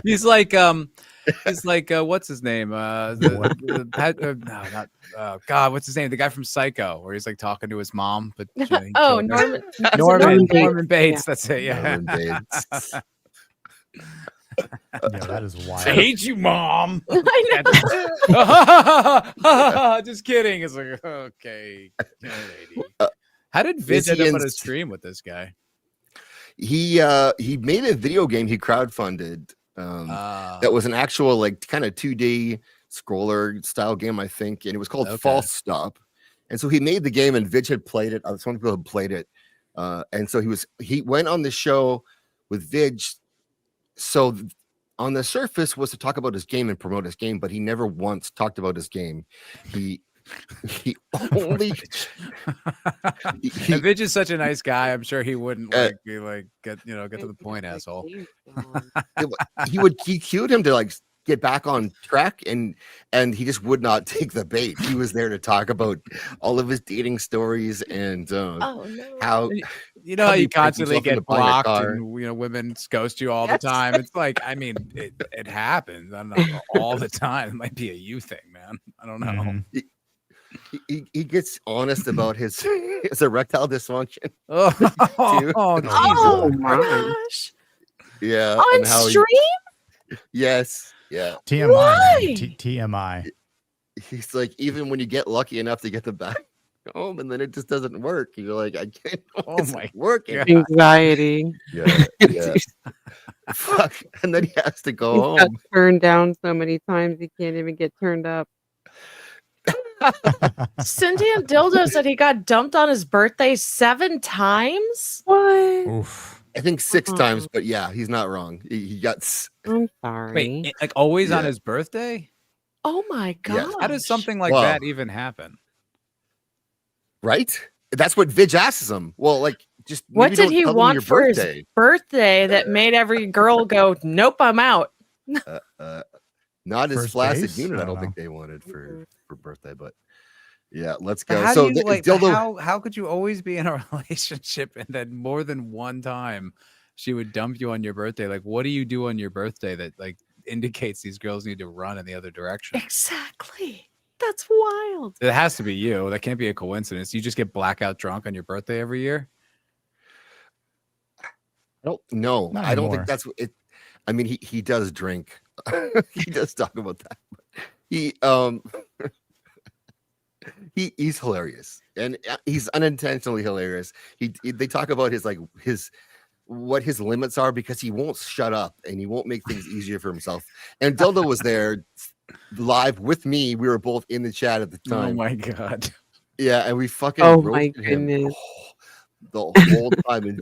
He's like what's his name? God, what's his name? The guy from Psycho, where he's like talking to his mom, but Oh, Norman. Norman Bates. Yeah. That's it. Yeah. Norman Bates. Yeah, that is wild. I hate you, Mom. Just kidding. It's like, okay. How did Vince end up on a stream with this guy? He made a video game he crowdfunded that was an actual like kind of 2D scroller style game, I think, and it was called False Stop. And so he made the game, and Vidge had played it. Some people had played it, and so he went on the show with Vidge. So on the surface was to talk about his game and promote his game, but he never once talked about his game. He only Vidge is such a nice guy. I'm sure he wouldn't be like get to the point, asshole. He cued him to like get back on track, and he just would not take the bait. He was there to talk about all of his dating stories and how how you constantly get blocked and women ghost you all the time. It's like, I mean, it happens. I don't know, all the time. It might be a you thing, man. I don't know. Mm-hmm. He gets honest about his erectile dysfunction. Oh my gosh! Yeah, on and how stream. Yes, yeah. TMI. Why? TMI. He's like, even when you get lucky enough to get them back home, and then it just doesn't work. You're like, I can't. Oh my, working. Anxiety. Yeah. Fuck, and then he has to go He's got home. turned down so many times he can't even get turned up. Sentient Dildo said he got dumped on his birthday 7 times. What? Oof. I think 6 times, but yeah, he's not wrong. He got. I'm sorry. Wait, like always on his birthday? Oh my god! How does something like Wow. that even happen? Right? That's what Vidge asks him. Well, like, just What maybe did don't he tell them want your for his birthday. birthday that made every girl go, "Nope, I'm out"? Not his First flaccid base? unit. I I don't don't think they wanted for birthday, but yeah, let's But go. how So do you, like, Dildo. how could you always be in a relationship and then more than one time she would dump you on your birthday? Like, what do you do on your birthday that like indicates these girls need to run in the other direction? Exactly. That's wild. It has to be you. That can't be a coincidence. You just get blackout drunk on your birthday every year. I don't know. Not I don't anymore. think that's what it. I mean, he does drink. He does talk about that. He's hilarious, and he's unintentionally hilarious. They talk about what his limits are because he won't shut up and he won't make things easier for himself. And Dildo was there live with me. We were both in the chat at the time. Oh my god! Yeah, and we fucking Oh my roasted him goodness. the whole time,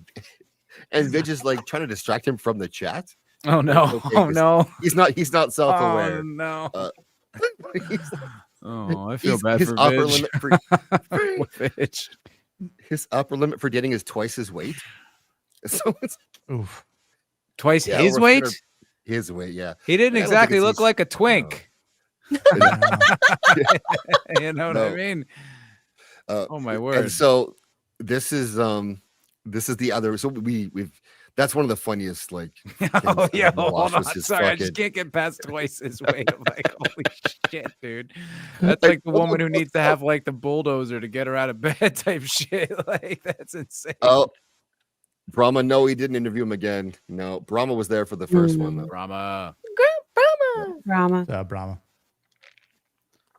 and Vidge is like trying to distract him from the chat. Oh no! Okay, Oh 'cause no! He's not self-aware. Oh no! He's- Oh, I feel He's- bad his for upper Vidge. limit for Vidge. his upper limit for dating is twice his weight. So it's Oof. Twice yeah, his over weight? 300 His weight, yeah. He didn't I don't think exactly it's look his- like a twink. Yeah. You know what I No. mean? Uh, Oh my word! And so this is the other. So we've that's one of the funniest like. Oh things yeah, I've ever hold watched on. was his Sorry, I fucking- just can't get past twice his weight. I'm like, holy shit, dude. That's like the woman who needs to have like the bulldozer to get her out of bed type shit. Like that's insane. Oh, Brahma. No, he didn't interview him again. No, Brahma was there for the first one. Though. Brahma. Brahma. Drama. Brahma.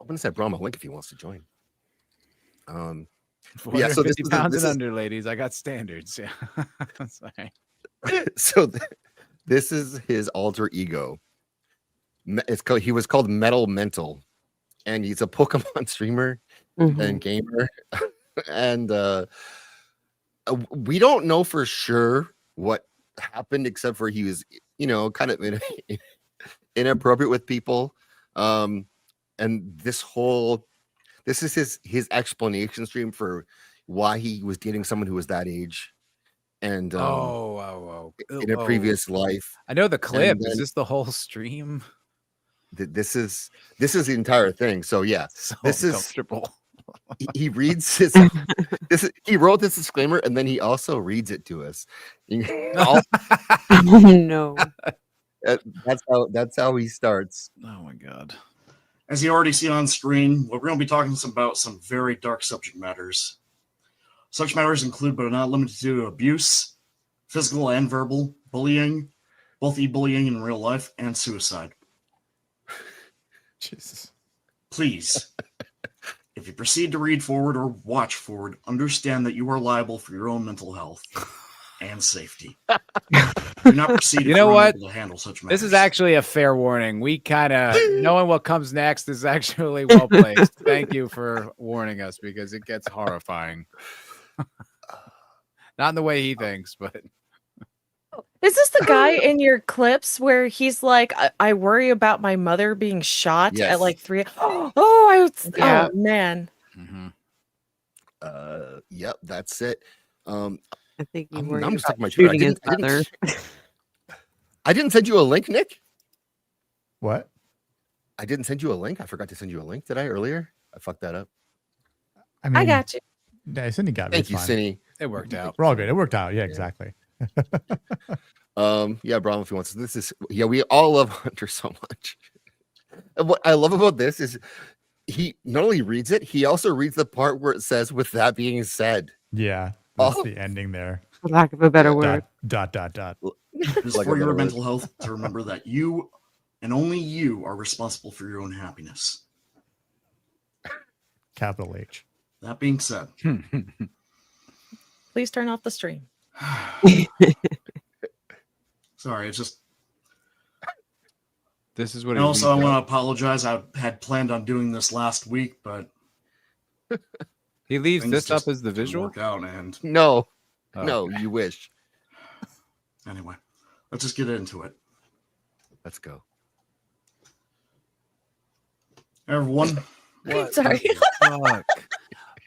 I'm gonna say Brahma link if he wants to join. Yeah, so this 50 is pounds this and is- under, ladies. I got standards. Yeah. Sorry. so this is his alter ego. He was called Metal Mental, and he's a Pokemon streamer and gamer. And we don't know for sure what happened, except for he was, kind of inappropriate with people. And this is his explanation stream for why he was dating someone who was that age. and in a Oh. previous life. I know the clip. And Is then- this the whole stream? This is the entire thing. So yeah, So this is uncomfortable. he reads his he wrote this disclaimer and then he also reads it to us. Oh no. That's how he starts. Oh my god. As you already see on screen, we're going to be talking about some very dark subject matters. Such matters include, but are not limited to, abuse, physical and verbal, bullying, both e-bullying in real life, and suicide. Jesus. Please, if you proceed to read forward or watch forward, understand that you are liable for your own mental health and safety. Do not proceed. You if know you're what? unable to handle such matters. This is actually a fair warning. We kind of knowing what comes next is actually well placed. Thank you for warning us because it gets horrifying. Not in the way he thinks, but Is this the guy in your clips where he's like, I worry about my mother being shot Yes. at like 3? Oh, Yeah. oh man. Yep, that's it. I think you I'm worried just about taking my turn. shooting his mother. I didn't send you a link, Nick. What? I didn't send you a link. I forgot to send you a link. Did I earlier? I fucked that up. I mean, I got you. Yeah, Cindy got me. Thank It's you, fine. Cindy. it worked out. We're all good. It worked out. Yeah, exactly. Yeah, Brom, if you want. So this is we all love Hunter so much. And what I love about this is he not only reads it, he also reads the part where it says, "With that being said." Yeah, that's Oh. the ending there. For lack of a better word. Dot. It is Like a for your better mental health to remember that you and only you are responsible for your own happiness. Capital H. That being said, Please turn off the stream. sorry, it's just. This is what. And also, I want to apologize. I had planned on doing this last week, but He leaves things this up just as the didn't visual. work out, and No, Oh, no, okay. you wish. anyway, let's just get into it. Let's go. Everyone, What Sorry. the fuck?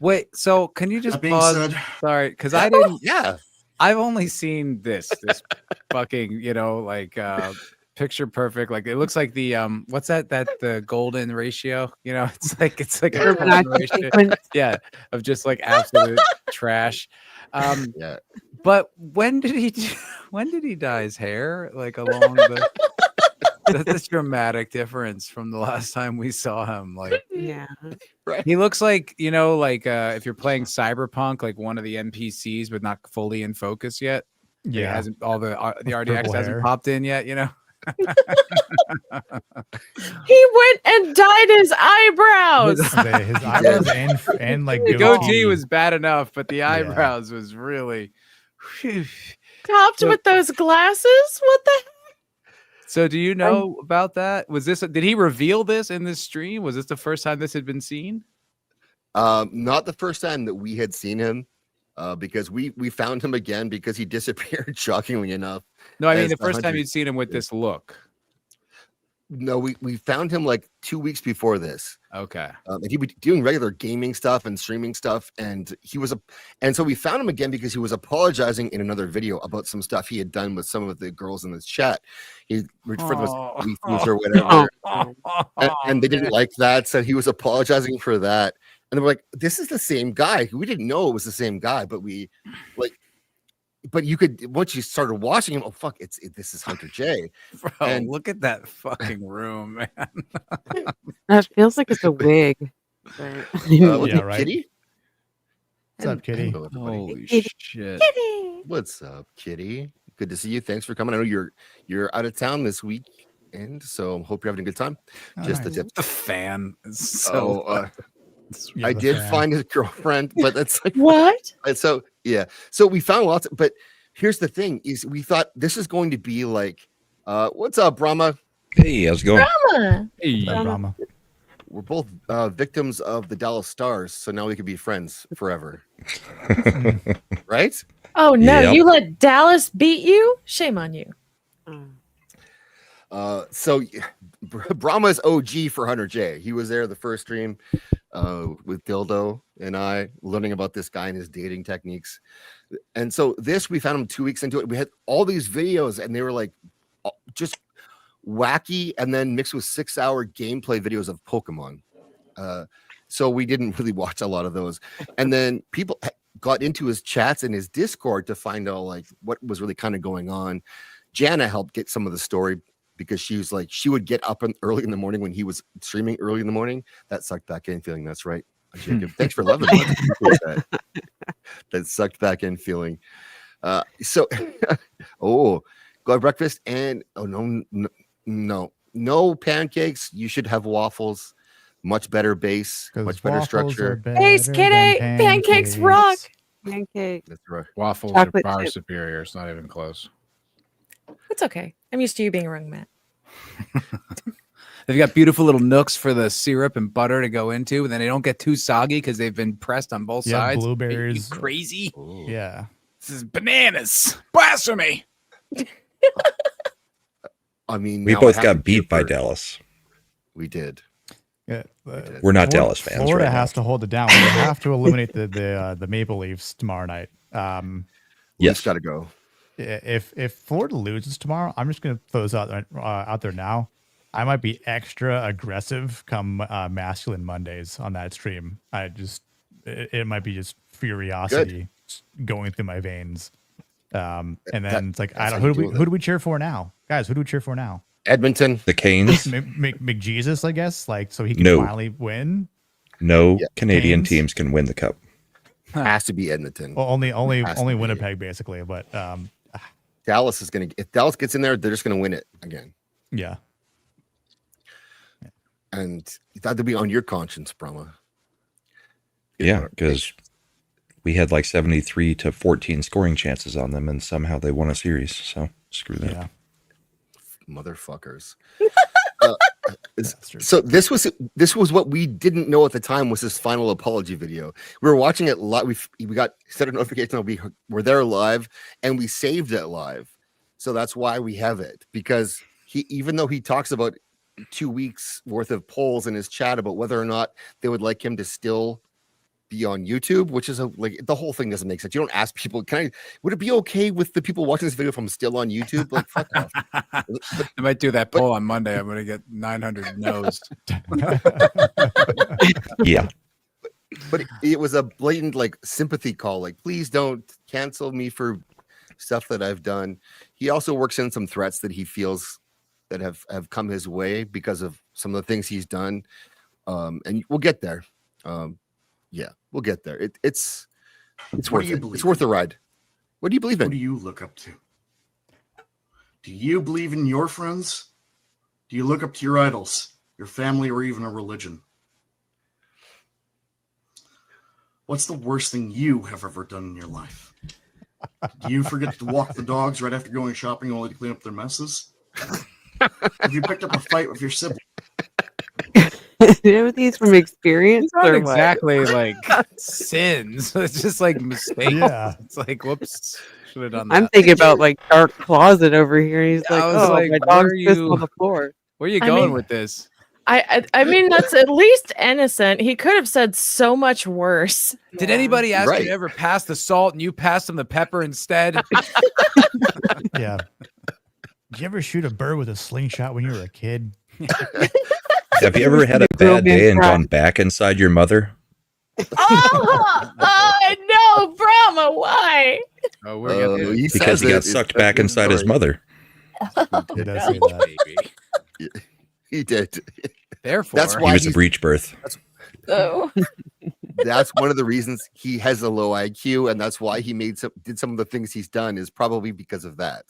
Wait, so can you just that being pause? said, Sorry, because I didn't. Yeah. I've only seen this fucking, like picture perfect. Like it looks like the what's that the golden ratio? It's like a golden ratio. Yeah, of just like absolute trash. Yeah. But when did he dye his hair? Like along the that's a dramatic difference from the last time we saw him. Like Yeah. he looks like, if you're playing Cyberpunk, like one of the NPCs, but not fully in focus yet. Like, it Yeah. hasn't the RDX Purple hasn't hair. popped in yet. He went and dyed his eyebrows. His eyebrows and like The goatee was bad enough, but the eyebrows was really. Topped with those glasses. What the heck? So do you know about that? Did he reveal this in this stream? Was this the first time this had been seen? Not the first time that we had seen him, because we found him again because he disappeared, shockingly enough. No, I mean as the first time 100 you'd seen him with this look. No, we found him like 2 weeks before this. Okay. And he was doing regular gaming stuff and streaming stuff, and so we found him again because he was apologizing in another video about some stuff he had done with some of the girls in the chat. He referred to us as weefies or whatever, and they didn't like that, so he was apologizing for that. And they were like, "This is the same guy." We didn't know it was the same guy, but but you could, once you started watching him, oh fuck, this is Hunter J. Bro, And- look at that fucking room, man. That feels like it's a wig. But- What's Yeah, up, right. Kitty? What's up, Kitty? Hello, everybody. Holy shit. What's up, Kitty? Good to see you. Thanks for coming. I know you're out of town this weekend, so hope you're having a good time. Oh, Just nice. a tip. The fan is so Yeah, I the did fan. find his girlfriend, but that's like What? so yeah. So we found lots, but here's the thing: is we thought this is going to be like, what's up, Brahma? Hey, how's it going? Drama. Hey. Brahma. We're both victims of the Dallas Stars, so now we could be friends forever, right? Oh no, Yep. you let Dallas beat you? Shame on you. So Brahma's OG for Hunter J. He was there the first stream. with Dildo and I learning about this guy and his dating techniques. And so we found him 2 weeks into it. We had all these videos and they were like just wacky and then mixed with 6-hour gameplay videos of Pokemon. So we didn't really watch a lot of those. And then people got into his chats and his Discord to find out like what was really kind of going on. Jana helped get some of the story because she was like, she would get up early in the morning when he was streaming early in the morning. That sucked back in feeling. That's right. Jacob, thanks for loving that. That sucked back in feeling. Go have breakfast and no pancakes. You should have waffles. Much better base, much better structure. Base, kitty, pancakes rock. Pancakes. That's right. Waffles Chocolate are far chip. superior. It's not even close. It's okay. I'm used to you being wrong, Matt. They've got beautiful little nooks for the syrup and butter to go into, and then they don't get too soggy because they've been pressed on both sides. Blueberries. You crazy? Yeah. This is bananas. Blasphemy. I mean, We now both I have got to beat do by for- Dallas. We did. Yeah, We're not Dallas fans. Florida right has to hold it down. We have to eliminate the Maple Leafs tomorrow night. Yes, got to go. If Florida loses tomorrow, I'm just going to throw this out there now. I might be extra aggressive come Masculine Mondays on that stream. It might be just curiosity going through my veins. And then it's like, who do we cheer for now, guys? Who do we cheer for now? Edmonton, the Canes, McJesus, I guess, like so he can No. finally win. No Canadian Canes? teams can win the cup. Has to be Edmonton. Well, only Has to be. Winnipeg basically, but Dallas is gonna. If Dallas gets in there, they're just gonna win it again. yeah. And that'd be on your conscience, Brahma. Yeah, because we had like 73 to 14 scoring chances on them, and somehow they won a series. So screw that. Yeah. Motherfuckers. So this was what we didn't know at the time was his final apology video. We were watching it live. We got set a notification that we were there live, and we saved it live. So that's why we have it, because even though he talks about 2 weeks worth of polls in his chat about whether or not they would like him to still be on YouTube, which is like the whole thing doesn't make sense. You don't ask people, would it be okay with the people watching this video if I'm still on YouTube? Like, fuck off. I might do that poll on Monday. I'm going to get 900 no's. Yeah. But it was a blatant like sympathy call. Like, please don't cancel me for stuff that I've done. He also works in some threats that he feels that have come his way because of some of the things he's done. And we'll get there. Yeah, we'll get there. It's worth it. It's worth the ride. What do you believe in? Who do you look up to? Do you believe in your friends? Do you look up to your idols, your family, or even a religion? What's the worst thing you have ever done in your life? Do you forget to walk the dogs right after going shopping only to clean up their messes? Have you picked up a fight with your sibling? Everything's from experience. It's not or exactly what? like sins. It's just like mistakes. Yeah. It's like, whoops, should have done that. I'm thinking about like dark closet over here. And he's like, I was oh, like, my where dog's are pissed you- on the floor. Where are you I going mean- with this? I mean, that's at least innocent. He could have said so much worse. Did anybody ask Right. you to ever pass the salt and you passed them the pepper instead? Yeah. Did you ever shoot a bird with a slingshot when you were a kid? Have you ever had a bad day and gone back inside your mother? No, Brahma, why? Oh, we're getting He Because says he got it. sucked It's back a inside his story. mother. He does say that. baby. He did. Therefore, That's He why was a he's- breech birth. Oh. That's one of the reasons he has a low IQ, and that's why he did some of the things he's done is probably because of that.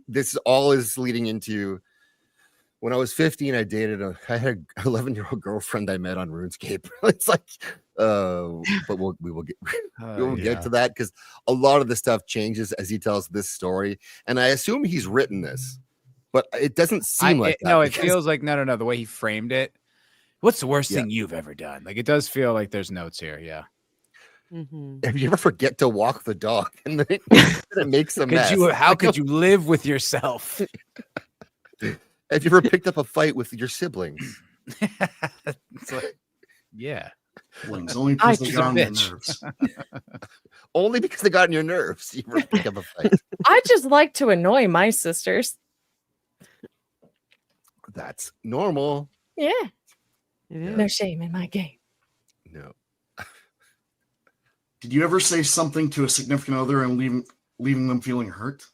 This all is leading into when I was 15, I had an 11-year-old girlfriend I met on RuneScape. It's like, but we will get to that because a lot of the stuff changes as he tells this story, and I assume he's written this, but it doesn't seem like that. No, it because- feels like no. The way he framed it. What's the worst Yeah. thing you've ever done? Like it does feel like there's notes here. Yeah. If you ever forget to walk the dog and then it makes a mess. How could you live with yourself? Have you ever picked up a fight with your siblings? It's like, Yeah. Flings, only because they got on your nerves. Only because they got on your nerves. You were pick up a fight. I just like to annoy my sisters. That's normal. Yeah. It is. No shame in my game. No. Did you ever say something to a significant other and leaving them feeling hurt?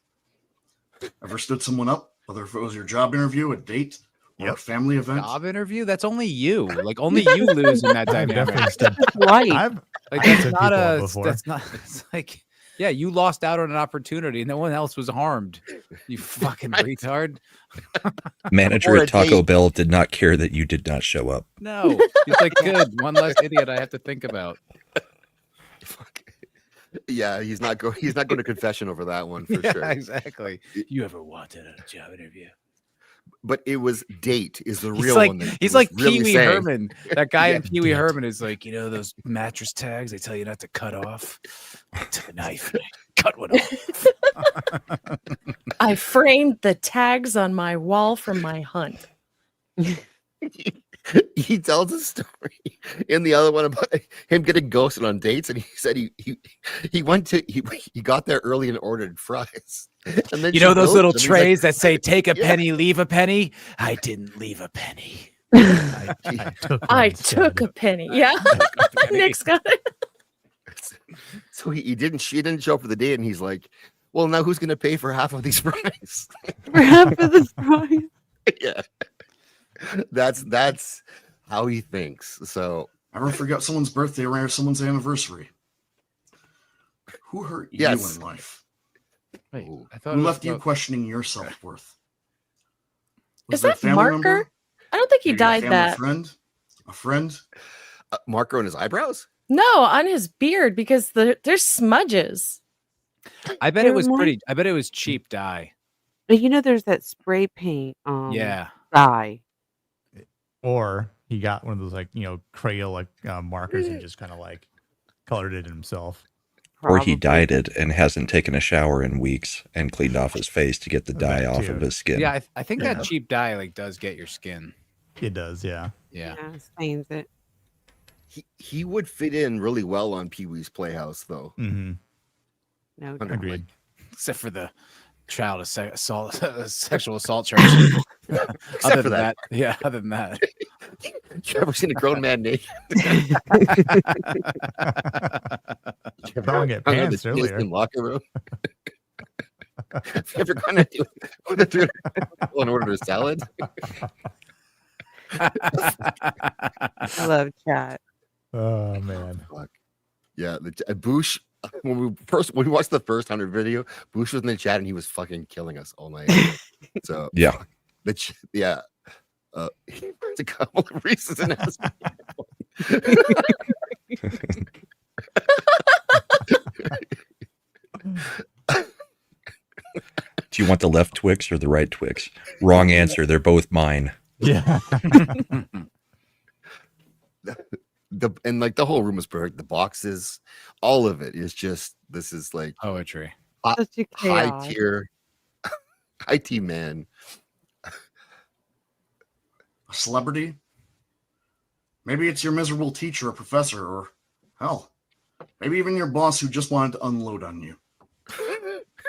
Ever stood someone up, whether if it was your job interview, a date, or a family event? Job interview? That's only you. Like only you lose in that dynamic. I've That's said not people a. before. That's not. It's like, yeah, you lost out on an opportunity. No one else was harmed. You fucking retard. Manager Or a at Taco date. Bell did not care that you did not show up. No, he's like, good. One less idiot I have to think about. Yeah, he's not going to confession over that one for Yeah, sure. exactly. You ever wanted a job interview? But it was date is the He's real like, one. That he's was like really Pee Wee saying. Herman. That guy Yeah, in Pee Wee Herman is like, you know, those mattress tags they tell you not to cut off. I took a knife and I cut one off. I framed the tags on my wall from my hunt. He tells a story in the other one about him getting ghosted on dates, and he said he went to he got there early and ordered fries. And then You she know those ghosted little him. He's trays like, that say "Take a Yeah. penny, leave a penny"? I didn't leave a penny. I took a penny. Yeah. Nick's got it. So she didn't show up for the date, and he's like, "Well, now who's going to pay for half of these fries?" For half of the fries. Yeah, that's how he thinks. So Ever forgot someone's birthday or someone's anniversary? Who hurt Yes. you in life? Wait, I Who left you questioning your self-worth? Is it a that family Marker? member? I don't think he Maybe a died family that. friend? A friend? Marker on his eyebrows. No, on his beard because there's smudges. I bet It it was remind- pretty. I bet it was cheap dye. But you know, there's that spray paint Yeah. dye. Or he got one of those, like, you know, Crayola markers and just kind of like colored it himself. Or he dyed it and hasn't taken a shower in weeks and cleaned off his face to get the dye off of his skin. Yeah, I think that cheap dye like does get your skin. It does, yeah. Yeah. Yeah, stains it. He would fit in really well on Pee Wee's Playhouse, though. Mm-hmm. No, agreed. Except for the child assault, sexual assault charge. Except for that. Yeah. Other than that. You ever seen a grown man naked? Don't get pants earlier. Locker room. Have you ever gone to do and ordered a salad? I love chat. Oh man. Fuck. Yeah, Boosh. When we watched the first 100 video, Boosh was in the chat and he was fucking killing us all night. So yeah, yeah. He finds a couple of Reese's and has Do you want the left Twix or the right Twix? Wrong answer. They're both mine. Yeah. And like the whole room is perfect. The boxes, all of it is just, this is like poetry. Such a High chaos. tier, IT man. A celebrity? Maybe it's your miserable teacher or professor, or hell, maybe even your boss who just wanted to unload on you.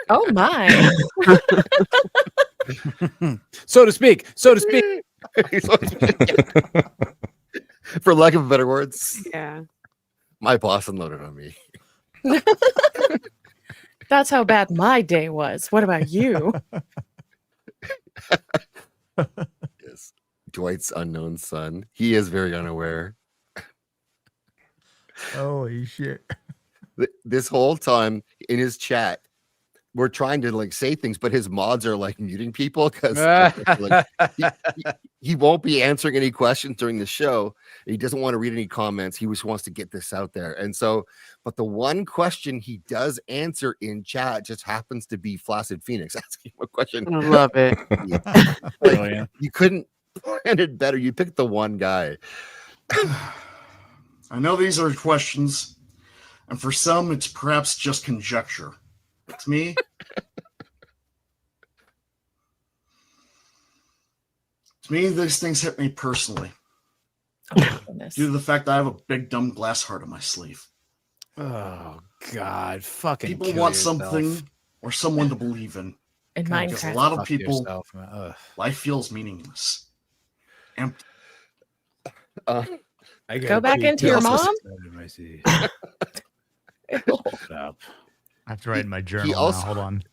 Oh my. So to speak. So to speak. For lack of better words. Yeah. My boss unloaded on me. That's how bad my day was. What about you? Yes. Dwight's unknown son. He is very unaware. Holy shit. This whole time in his chat, we're trying to like say things, but his mods are like muting people because like, he won't be answering any questions during the show. He doesn't want to read any comments. He just wants to get this out there. And so, but the one question he does answer in chat just happens to be Flaccid Phoenix asking him a question. I love it. Like, you couldn't plan it better. You picked the one guy. I know these are questions, and for some, it's perhaps just conjecture. To me, these things hit me personally. goodness. Due to the fact that I have a big dumb glass heart on my sleeve. Oh God, fucking People kill want yourself. something or someone to believe in. In Because a Minecraft. lot of Fuck people, yourself, man. Ugh. life feels meaningless. Empty. I Go back into your mom? Shut up. I have to write in my journal He also, now. Hold on.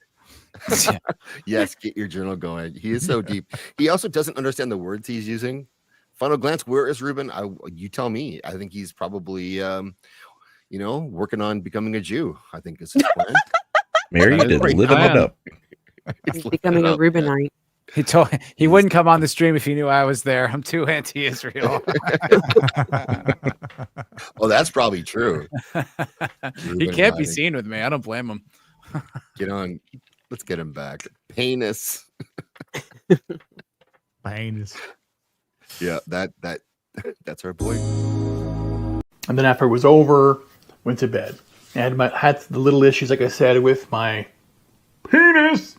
Yes, get your journal going. He is so deep. He also doesn't understand the words he's using. Final glance, where is Ruben? You tell me. I think he's probably working on becoming a Jew. I think is his plan. Married and living it up. He's becoming a Rubenite. He wouldn't come on the stream if he knew I was there. I'm too anti-Israel. Well, that's probably true. He can't be seen with me. I don't blame him. Get on. Let's get him back. Penis. Penis. Yeah, that's our boy. And then after it was over, went to bed. And had the little issues, like I said, with my penis.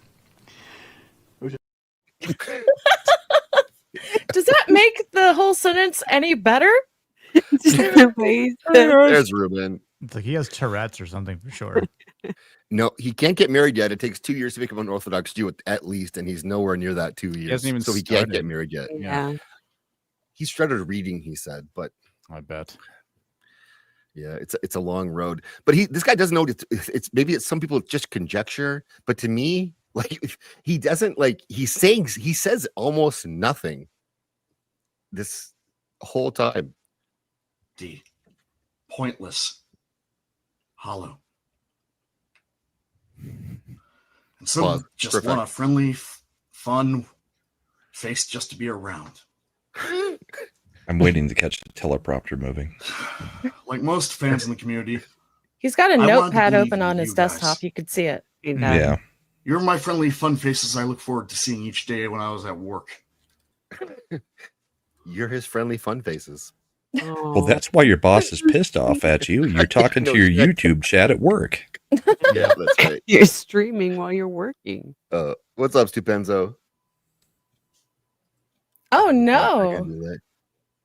Does that make the whole sentence any better? There's Ruben. It's like he has Tourette's or something for sure. No, he can't get married yet. It takes 2 years to become an Orthodox Jew at least, and he's nowhere near that 2 years. hasn't even so he started. can't get married yet. Yeah. He started reading, he said, but I bet. Yeah, it's a long road. But this guy doesn't know it's maybe it's some people just conjecture, but to me, like he doesn't he says almost nothing this whole time. D. Pointless. Hollow. And some Well, just perfect. want a friendly, fun face just to be around. I'm waiting to catch the teleprompter moving. Like most fans in the community, He's got a I wanted to notepad believe open in on you his guys. desktop. You could see it. Yeah. You're my friendly, fun faces I look forward to seeing each day when I was at work. You're his friendly fun faces. Well, that's why your boss is pissed off at you. You're talking to your YouTube chat at work. Yeah, that's right. You're streaming while you're working. What's up, Stupenzo? Oh I no. can do that.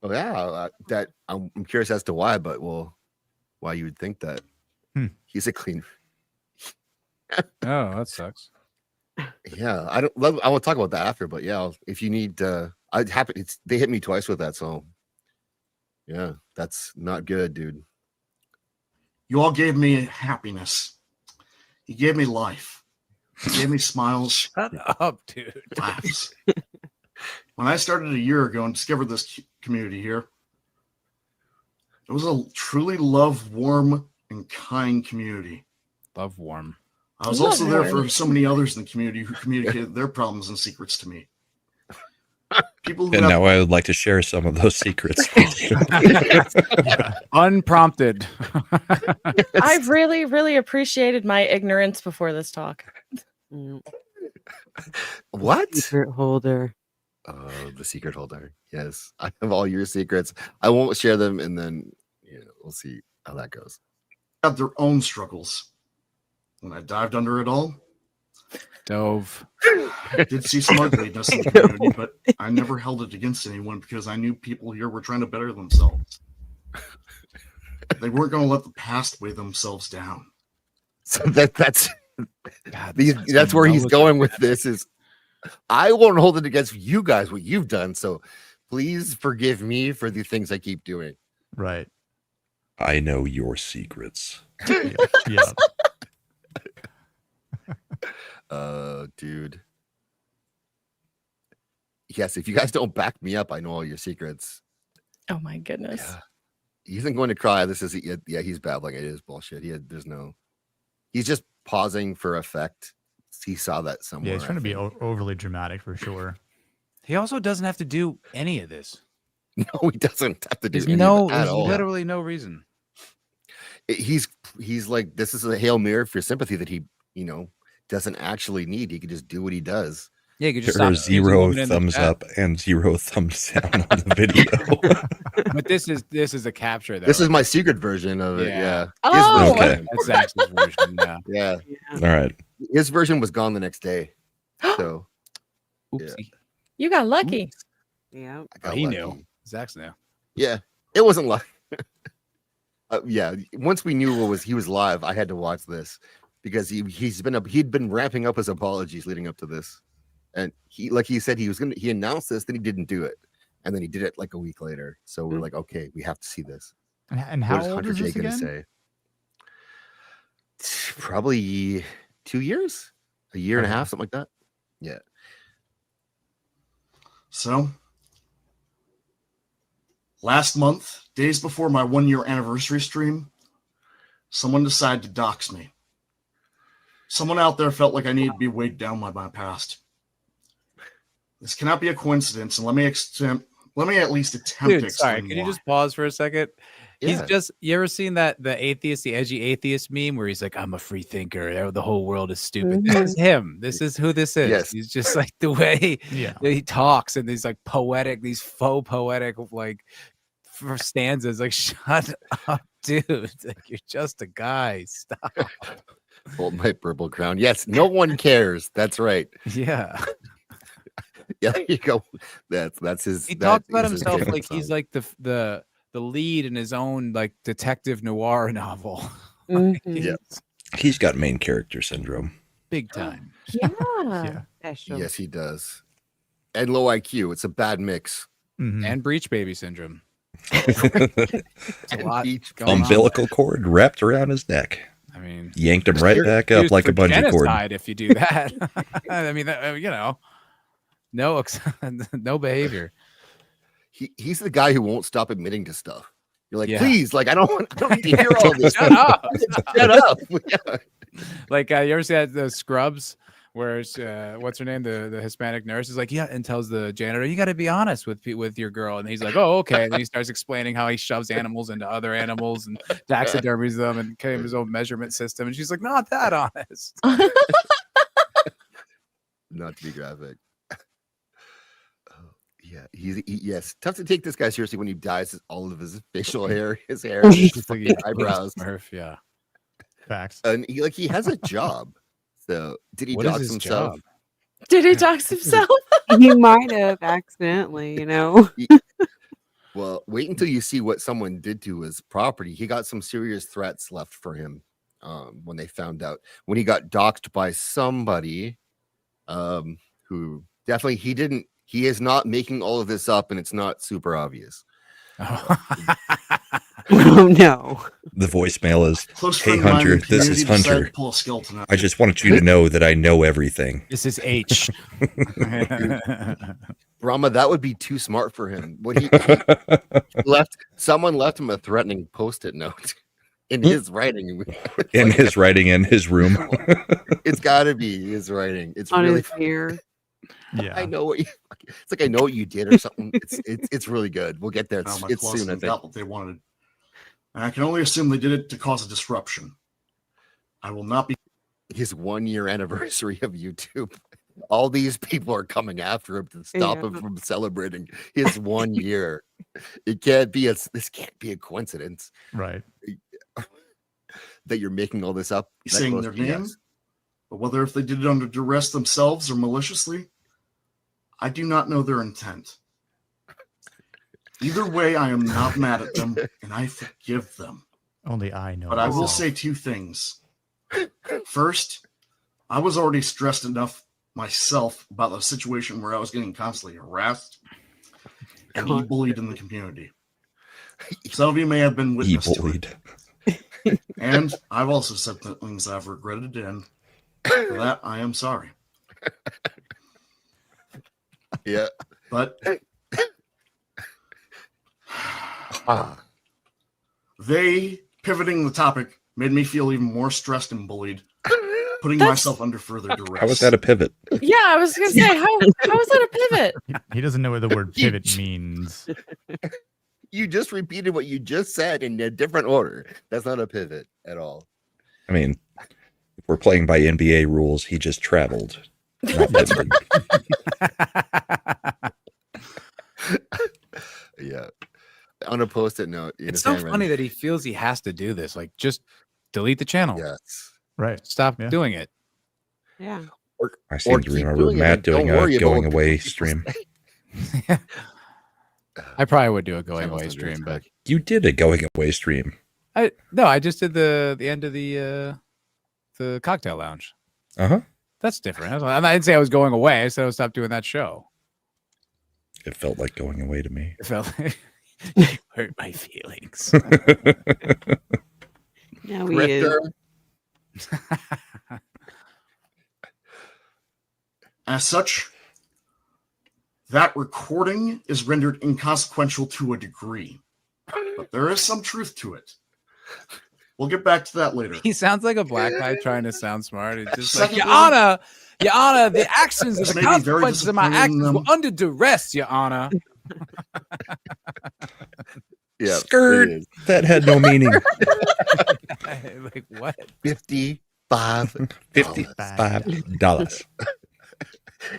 Oh yeah, that I'm curious as to why, but why you would think that? He's a clean. Oh, that sucks. Yeah, I will talk about that after, but yeah, if you need, I'd happy. They hit me twice with that, so yeah, that's not good, dude. You all gave me happiness. You gave me life. You gave me smiles. Shut up, dude. Laughs. When I started a year ago and discovered this community here, it was a truly love, warm, and kind community. Love warm. I was also there for so many others in the community who communicated their problems and secrets to me. People who And have now I would like to share some of those secrets with you. Unprompted. I've really, really appreciated my ignorance before this talk. What? Secret holder. Oh, the secret holder. Yes, I have all your secrets. I won't share them, and then we'll see how that goes. have their own struggles. When I dived under it all, Dove. I did see some ugliness in the community, but I never held it against anyone because I knew people here were trying to better themselves. They weren't going to let the past weigh themselves down. So that's where he's going with this. Is I won't hold it against you guys what you've done. So please forgive me for the things I keep doing. Right. I know your secrets. Yeah. Dude. Yes, if you guys don't back me up, I know all your secrets. Oh my goodness. Yeah. He isn't going to cry. This is he's babbling. It is bullshit. He's just pausing for effect. He saw that somewhere. Yeah, he's trying to be overly dramatic for sure. He also doesn't have to do any of this. No, he doesn't have to do There's any of it at there's all. literally no reason. He's like, this is a Hail Mary for sympathy that he, doesn't actually need. He could just do what he does. Yeah, you could just There are stop zero using thumbs up and 0 thumbs down on the video. But this is a capture though. This is my secret version of it. Yeah. Oh, Okay. That's Zach's version. Yeah. Yeah. All right. His version was gone the next day. So Oopsie. You got lucky. Yeah. I got he lucky. knew. Zach's knew. Yeah. It wasn't live. Yeah, once we knew he was live, I had to watch this because he'd been ramping up his apologies leading up to this, and he said he announced this, then he didn't do it, and then he did it like a week later. So we're like, okay, we have to see this. And how old is this again? Say? Probably 2 years, a year and a half, something like that. Yeah. So, last month, days before my 1-year anniversary stream, someone decided to dox me. Someone out there felt like I needed to be weighed down by my past. This cannot be a coincidence, and let me at least attempt to Dude, explain sorry, can you why. just pause for a second? Yeah. You ever seen the edgy atheist meme where he's like, I'm a free thinker, the whole world is stupid. This is him. This is who this is. Yes. He's just like the way he talks and these like these faux poetic like stanzas. Like, shut up, dude. Like, you're just a guy. Stop. Hold my purple crown. Yes, no one cares. That's right. Yeah. Yeah, there you go. That's his. He talks about himself like he's like the lead in his own like detective noir novel. Yeah, he's got main character syndrome. Big time. Yeah. Yes, he does. And low IQ. It's a bad mix. And breech baby syndrome. It's a lot going on. Umbilical cord wrapped around his neck. I mean, yanked him right back up like a bungee cord. If you do that, I mean, no behavior. He's the guy who won't stop admitting to stuff. You're like, please, like I don't need to hear all this. Shut up. Shut up. Yeah. Like you ever see the Scrubs where it's, what's her name, the Hispanic nurse is like, yeah, and tells the janitor, you got to be honest with your girl, and he's like, oh, okay. And then he starts explaining how he shoves animals into other animals and taxidermies them and came his own measurement system, and she's like, not that honest. Not to be graphic. Yeah, yes. Tough to take this guy seriously when he dyes all of his facial hair, his hair, his eyebrows. Smurf, yeah. Facts. And he has a job. So did he dox himself? Job? Did he dox himself? He might have accidentally, Well, wait until you see what someone did to his property. He got some serious threats left for him when they found out. When he got doxed by somebody who definitely he is not making all of this up, and it's not super obvious. Oh no. The voicemail is, Close hey friend of mine in Hunter, the this is community decided Hunter. to pull a skeleton out. I just wanted you to know that I know everything. This is H. Brahma, that would be too smart for him. What someone left him a threatening post-it note in his writing. In his writing in his room. It's gotta be his writing. It's on really his ear. Yeah. I know what it's like. I know what you did or something. It's really good. We'll get there. My It's closet soon. I and think. got what they wanted. And I can only assume they did it to cause a disruption. I will not be. His 1-year anniversary of YouTube. All these people are coming after him to stop him from celebrating his 1 year. This can't be a coincidence, right? That you're making all this up. He's saying their name, but whether if they did it under duress themselves or maliciously, I do not know their intent. Either way, I am not mad at them, and I forgive them. Only I know. But I will say two things. First, I was already stressed enough myself about the situation where I was getting constantly harassed and bullied in the community. Some of you may have been witness to it. And I've also said things I've regretted, and for that, I am sorry. Yeah. But they pivoting the topic made me feel even more stressed and bullied, putting myself under further duress. How was that a pivot? Yeah, I was gonna say, how is that a pivot? He doesn't know what the word pivot means. You just repeated what you just said in a different order. That's not a pivot at all. I mean, if we're playing by NBA rules, he just traveled. Not pivoted. Yeah. On a post-it note. It's so funny that he feels he has to do this. Like, just delete the channel. Yes. Right. Stop doing it. Yeah. I seem to remember Matt doing a going away stream. I probably would do a going away stream, but You did a going away stream. I just did the end of the cocktail lounge. Uh-huh. That's different. I didn't say I was going away. I said I would stop doing that show. It felt like going away to me. It felt like you hurt my feelings. No, he is. As such, that recording is rendered inconsequential to a degree, but there is some truth to it. We'll get back to that later. He sounds like a black guy trying to sound smart. It's just like, Secondly- Your Honor, the actions of This the may be very consequences of my disappointing, actions were under duress, Your Honor. Yeah, Skirt. it is. That had no meaning. Like what? $55. $55.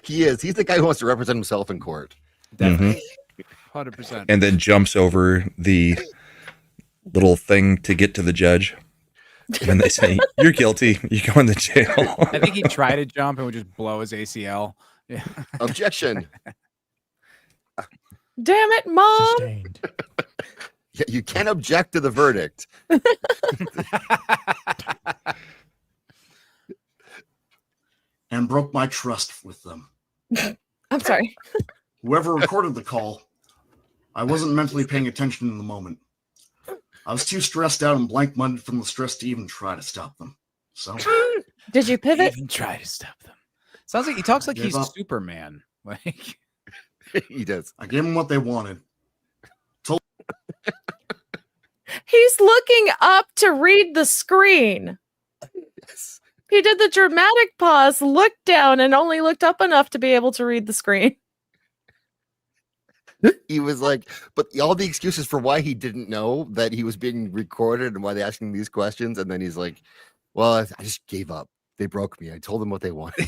He is. He's the guy who wants to represent himself in court. Mhm. 100%. And then jumps over the little thing to get to the judge. When they say, you're guilty, you go into jail. I think he tried to jump and would just blow his ACL. Yeah. Objection. Damn it, Mom. Sustained. Yeah, you can't object to the verdict. And broke my trust with them. I'm sorry. Whoever recorded the call, I wasn't mentally paying attention in the moment. I was too stressed out and blank-minded from the stress to even try to stop them. So, Did you pivot? Even try to stop them. Sounds like he talks like Give he's up. Superman. Like He does. I gave them what they wanted. He's looking up to read the screen. Yes. He did the dramatic pause, looked down, and only looked up enough to be able to read the screen. He was like, but all the excuses for why he didn't know that he was being recorded and why they're asking these questions. And then he's like, well, I just gave up. They broke me. I told them what they wanted.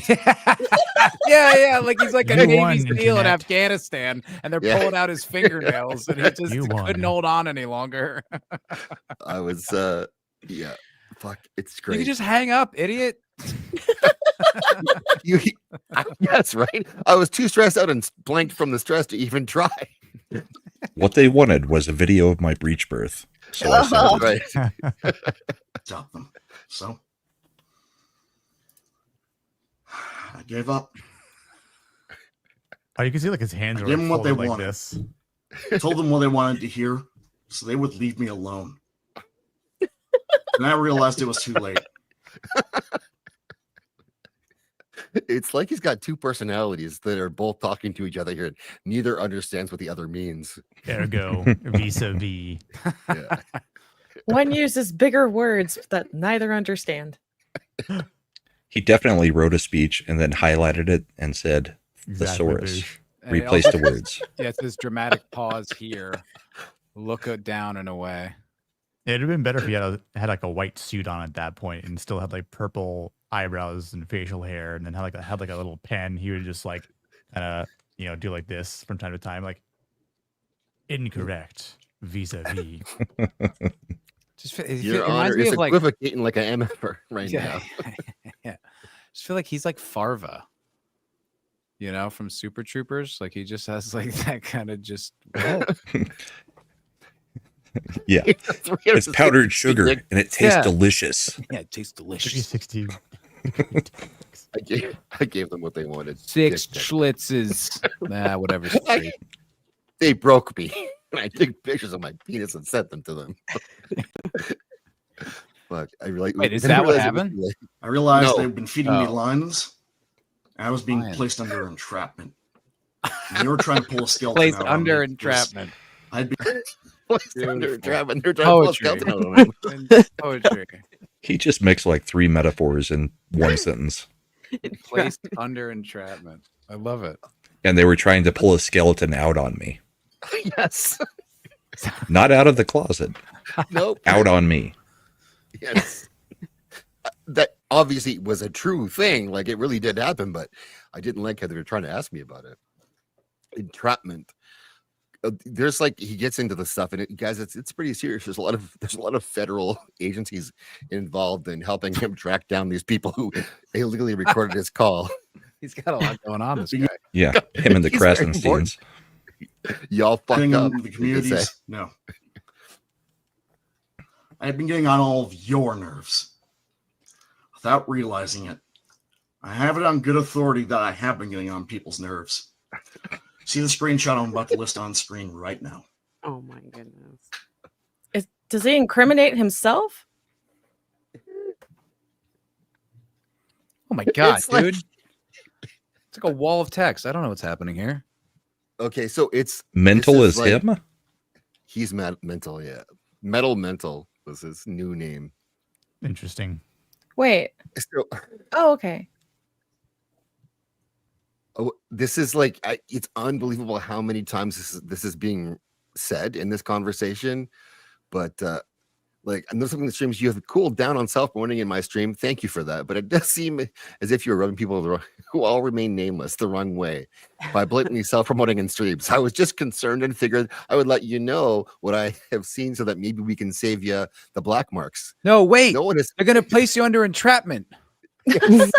yeah, like he's like a You Navy won, SEAL in Internet. Afghanistan, and they're Yeah. pulling out his fingernails, and he just You won. couldn't hold on any longer. I was, yeah, fuck, it's You great. can just hang up, idiot. Yes, right. I was too stressed out and blanked from the stress to even try. What they wanted was a video of my breech birth. So I said, Right. Stop them. So, I gave up. Oh, you can see like his hands I are gave like, them what they folded like wanted. this. Told them what they wanted to hear, so they would leave me alone. And I realized it was too late. It's like he's got two personalities that are both talking to each other here. Neither understands what the other means. Ergo, vis-a-vis. Yeah. One uses bigger words that neither understand. he definitely wrote a speech and then highlighted it and said Exactly, thesaurus. Boosh. And it Replace also- the words. Yeah, it's this dramatic pause here. Look it down and away. It'd have been better if he had like a white suit on at that point and still had like purple eyebrows and facial hair, and then had like a little pen. He would just like kind of do like this from time to time, like incorrect vis-a-vis. Just it Your reminds Honor me is of like equivocating like an MFer right now. yeah. Just feel like he's like Farva. You know, from Super Troopers. Like he just has like that kind of just whoa. Yeah. It's powdered sugar and it tastes Yeah. delicious. Yeah, it tastes delicious. 360. I gave them what they wanted. 6 Dick, dick. Schlitzes. Whatever. They broke me. And I took pictures of my penis and sent them to them. Fuck, I really Wait, is didn't that what realize it was happened? too late. I realized No. they'd been feeding me Oh. lines. And I was being Lions. placed under entrapment. And they were trying to pull a skeleton Placed out on under me. entrapment. I'd be What's under Beautiful. entrapment? They're trying to pull a Poetry. skeleton out of him. And poetry. He just mixed like 3 metaphors in one sentence. Placed under entrapment. I love it. And they were trying to pull a skeleton out on me. Yes. Not out of the closet. Nope. Out on me. Yes. That obviously was a true thing. Like it really did happen, but I didn't like how they were trying to ask me about it. Entrapment. There's like he gets into the stuff, and guys, it's pretty serious. There's a lot of federal agencies involved in helping him track down these people who illegally recorded his call. He's got a lot going on, this guy. Yeah. Him and the He's very Krasensteins. Y'all fucked thing up. in the you could say. communities. No. I had been getting on all of your nerves. Without realizing it, I have it on good authority that I have been getting on people's nerves. See the screenshot I'm about to list on screen right now. Oh my goodness. Does he incriminate himself? Oh my god, It's dude! like- It's like a wall of text. I don't know what's happening here. Okay, so it's Mental this is like- him? He's mental, yeah. Mental was his new name. Interesting. Wait. So, Oh, okay. oh, this is like it's unbelievable how many times this is being said in this conversation. But like I know some of the streams you have cooled down on self-promoting in my stream. Thank you for that. But it does seem as if you're rubbing people who all remain nameless the wrong way by blatantly self-promoting in streams. I was just concerned and figured I would let you know what I have seen so that maybe we can save you the black marks. No, wait. No one is. They're gonna place you under entrapment. Yes.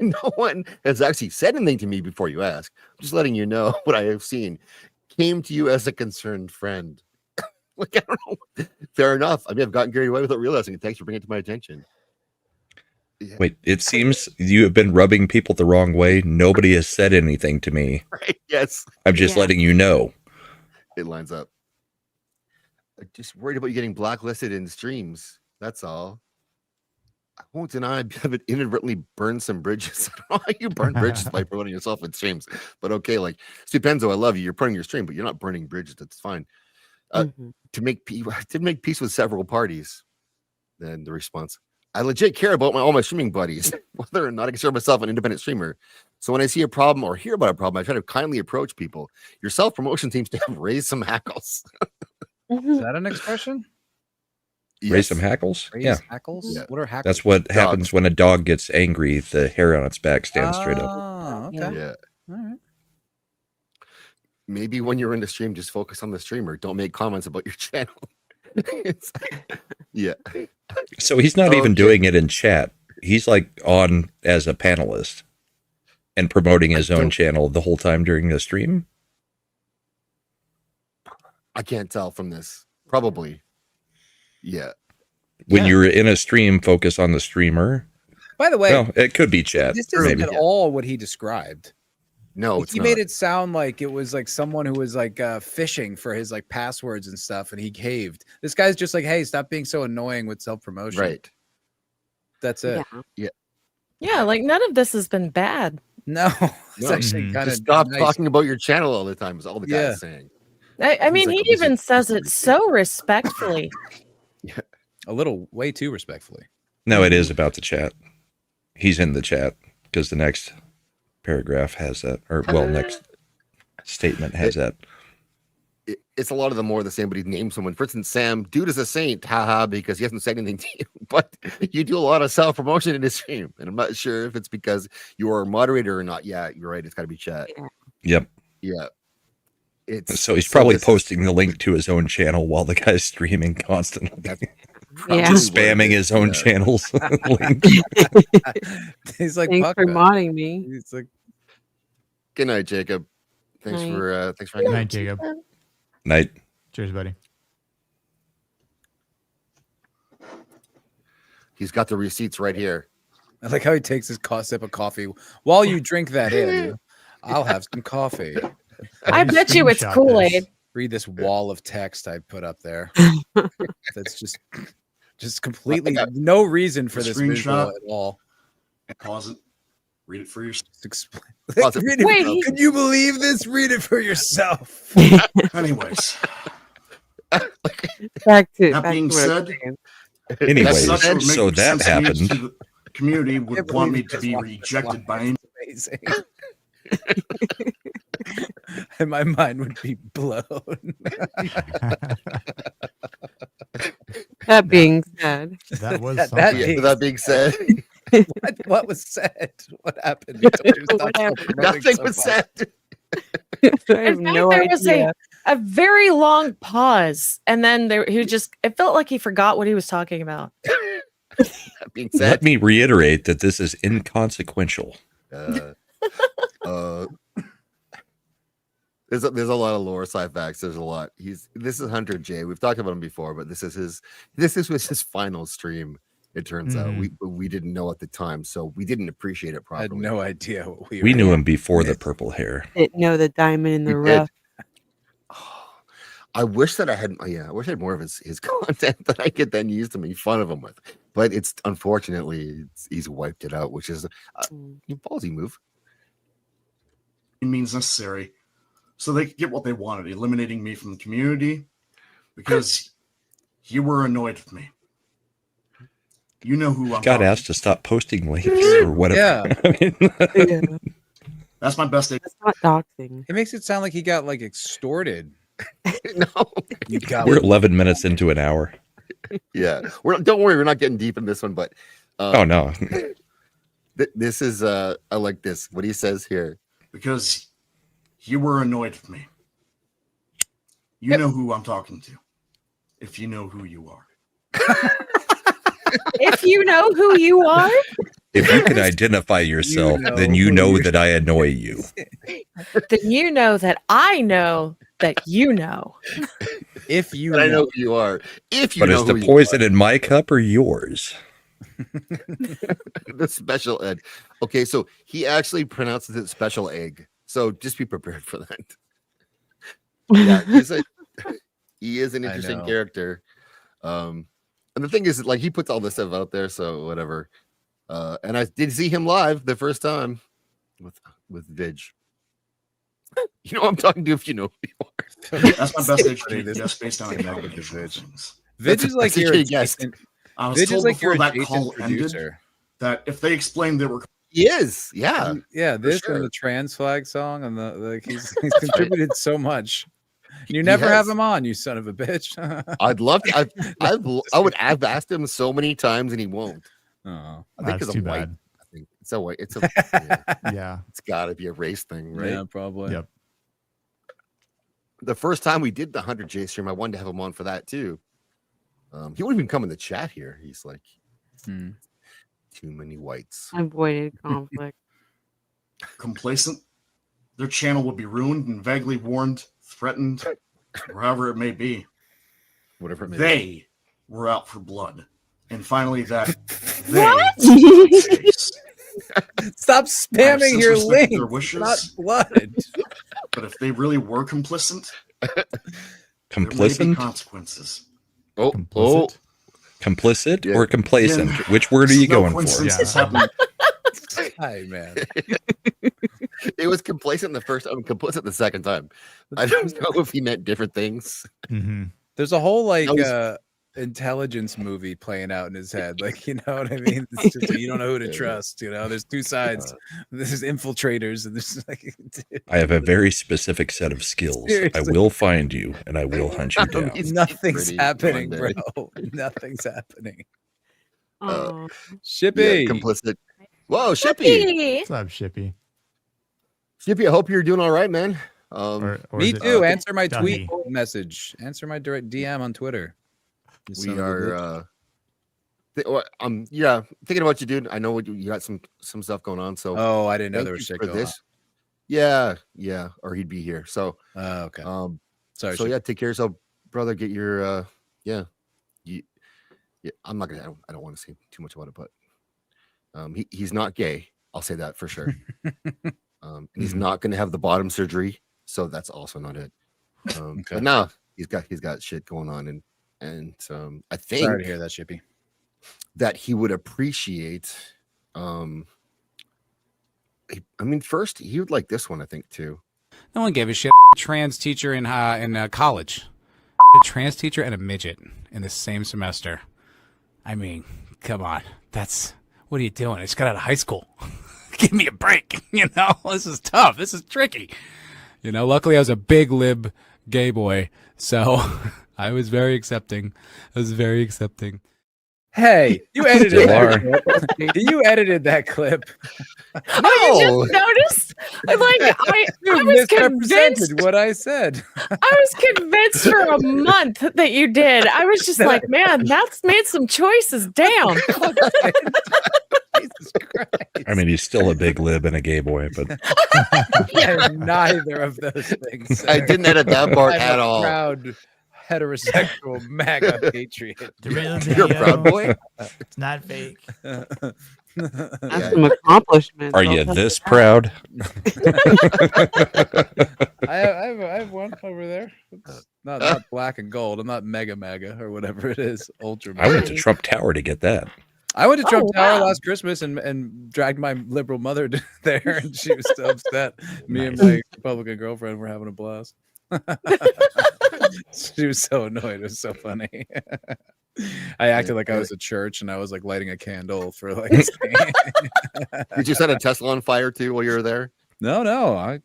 No one has actually said anything to me before you ask. I'm just letting you know what I have seen. Came to you as a concerned friend. Like, I don't know. Fair enough. I mean, I've gotten carried away without realizing it. Thanks for bringing it to my attention. Yeah. Wait, it seems you have been rubbing people the wrong way. Nobody has said anything to me. Right? Yes. I'm just letting you know. It lines up. I'm just worried about you getting blacklisted in streams. That's all. I won't deny I've inadvertently burned some bridges. I don't know how you burn bridges by promoting yourself in streams. But okay, like Stupenzo, I love you. You're putting your stream, but you're not burning bridges. That's fine. To make peace with several parties. Then the response: I legit care about all my streaming buddies, whether or not I consider myself an independent streamer. So when I see a problem or hear about a problem, I try to kindly approach people. Your self-promotion seems to have raised some hackles. Is that an expression? Raise some hackles? Raise Yeah. hackles? Yeah. What are hackles? That's what happens when a dog gets angry. The hair on its back stands straight up. Oh, okay. Yeah. All right. Maybe when you're in the stream, just focus on the streamer. Don't make comments about your channel. Yeah. So he's not even Okay. doing it in chat. He's like on as a panelist and promoting his own channel the whole time during the stream. I can't tell from this. Probably. Yeah. When you're in a stream, focus on the streamer. By the way, Well, it could be chat. this isn't Maybe. at all what he described. No, Like, it's he not. made it sound like it was like someone who was like fishing for his like passwords and stuff, and he caved. This guy's just like, hey, stop being so annoying with self-promotion. Right. That's it. Yeah. Yeah, like none of this has been bad. No, it's No. actually kind of Just stop nice. talking about your channel all the time is all the guy's Yeah. saying. I mean, like, he this is- even says it so respectfully. A little, way too respectfully. No, it is about the chat. He's in the chat because the next paragraph has that, or well, next statement has that. It's a lot of them more the same, but he named someone. For instance, Sam, dude is a saint, haha, because he hasn't said anything to you. But you do a lot of self-promotion in his stream. And I'm not sure if it's because you're a moderator or not. Yeah, you're right. It's got to be chat. Yep. Yeah. It's So he's probably this is posting the link to his own channel while the guy's streaming constantly. probably Just what it spamming is, his own yeah. channel's link. He's like, Thanks fuck for that. modding me. He's like, Good night, Jacob. Thanks Night. for Good hanging night, out. Jacob. Night. Cheers, buddy. He's got the receipts right here. I like how he takes his sip of coffee while you drink that in. I'll have some coffee. I bet you it's Screenshot Kool-Aid. this. Read this wall of text I put up there. That's just completely no reason for The this visual screenshot. at all. Pause it. Read it for yourself. Just explain. Pause it. Read it. Wait, he- Can you believe this? Read it for yourself. Anyways, Back to That back being to what I was said, saying. Anyways, such would make so that sense to me happened. to the community Can't would want me believe to you be just watched rejected this by live. It's amazing. And my mind would be blown. That being said, That was That something. being With that being said, what was said? What happened? You told yourself What happened? self-promoting nothing so was much. said. I In have fact, no there was idea. a very long pause, and then he just it felt like he forgot what he was talking about. That being Let said, me reiterate that this is inconsequential. uh, There's a lot of lore sci facts. There's a lot. This is Hunter J. We've talked about him before, but this was his final stream. It turns out we didn't know at the time, so we didn't appreciate it I had properly. no idea what We knew him before the purple hair. Didn't know the diamond in the We did. rough. I wish that I had more of his content that I could then use to make fun of him with. But it's unfortunately he's wiped it out, which is a ballsy move. It means necessary, so they could get what they wanted, eliminating me from the community because you were annoyed with me. You know who I'm. Got asked to stop posting links or whatever. Yeah. That's my best. That's not doxing. It makes it sound like he got like extorted. No, you got. We're 11 minutes into an hour. Yeah, don't worry, we're not getting deep in this one, but oh no, this is I like this. What he says here, because you were annoyed with me. You know who I'm talking to, if you know who you are. If you know who you are, if you can identify yourself, then you know that I annoy you. then you know that I know that you know. If you I know who you are. If you But know is the who you poison in my cup or yours? the special ed. Okay, so he actually pronounces it special egg. So just be prepared for that. Yeah, he is an I interesting know. character. And the thing is, like, he puts all this stuff out there, so whatever. And I did see him live the first time with Vidge. You know what I'm talking to if you know who you are. That's my best educated guess based on negative things. Vidge is like your adjacent. I was Vidge told is like your before that adjacent call ended producer. that if they explained they were He is, yeah. Yeah, this sure. and the trans flag song and the like he's contributed so much. You never have has. him on, you son of a bitch. I'd love to. I've asked him so many times and he won't. Oh, I think that's because too I'm white. bad. I think it's a white. It's a Yeah. It's got to be a race thing, right? yeah, probably. Yep. The first time we did the 100J stream, I wanted to have him on for that too. He wouldn't even come in the chat here. He's like, too many whites. Avoided conflict. complacent, their channel would be ruined and vaguely warned, threatened, or however it may be. Whatever it may They were out for blood. And finally, that What? Stop spamming your link. Their It's wishes, not blood. but if they really were complicit, there may be Complicit? consequences. Oh, Complicit Yeah. or complacent? Yeah. Which word are you No going for? coincidence happened. Hi, man. It was complacent the first time, complicit the second time. I don't know if he meant different things. Mm-hmm. There's a whole like That was- intelligence movie playing out in his head. Like, you know what I mean? It's just, you don't know who to trust. You know, there's two sides. There's infiltrators, and there's like. I have a very specific set of skills. Seriously. I will find you and I will hunt you down. Nothing's pretty happening, Monday. bro. Nothing's happening. Oh, Shippy. Complicit. Whoa, Shippy. What's up, Shippy? Shippy, I hope you're doing all right, man. Or Me is it, too. Answer my Ducky? tweet message. Answer my direct DM on Twitter. You we son of a are bitch. yeah, thinking about you, dude. I know you got some stuff going on, so Oh, I didn't know thank there you was shit for going on. this. Yeah, or he'd be here. So Okay. Sorry. so Shippy. yeah, take care of yourself, brother. Get your yeah. I'm not gonna I don't want to say too much about it, but he's not gay. I'll say that for sure. And he's not gonna have the bottom surgery, so that's also not it. But now he's got shit going on, and I think Sorry to hear that, Shippy. that he would appreciate first he would like this one, I think, too. No one gave a shit. Trans teacher in college. A trans teacher and a midget in the same semester. I mean, come on. What are you doing? I just got out of high school. Give me a break. You know, this is tough. This is tricky. You know, luckily I was a big lib gay boy, so I was very accepting. Hey, you edited Still that are. clip. You edited that clip. I just noticed. I You was convinced. misrepresented what I said. I was convinced for a month that you did. I was just like, man, that's made some choices. Damn. Jesus Christ. I mean, he's still a big lib and a gay boy, but I'm neither of those things. I didn't edit that part I'm at a all. proud heterosexual MAGA patriot. The real You're a proud boy? It's not fake. That's some accomplishments. are I'll you tell this that. proud? I have one over there. It's not black and gold. I'm not mega or whatever it is. Ultra. I went to mega. Trump Tower to get that. I went to Trump Tower wow. last Christmas and dragged my liberal mother there, and she was so upset. Me and my Republican girlfriend were having a blast. She was so annoyed. It was so funny. I acted like I was at church and I was like lighting a candle for like. Did you set a Tesla on fire too while you were there? No, I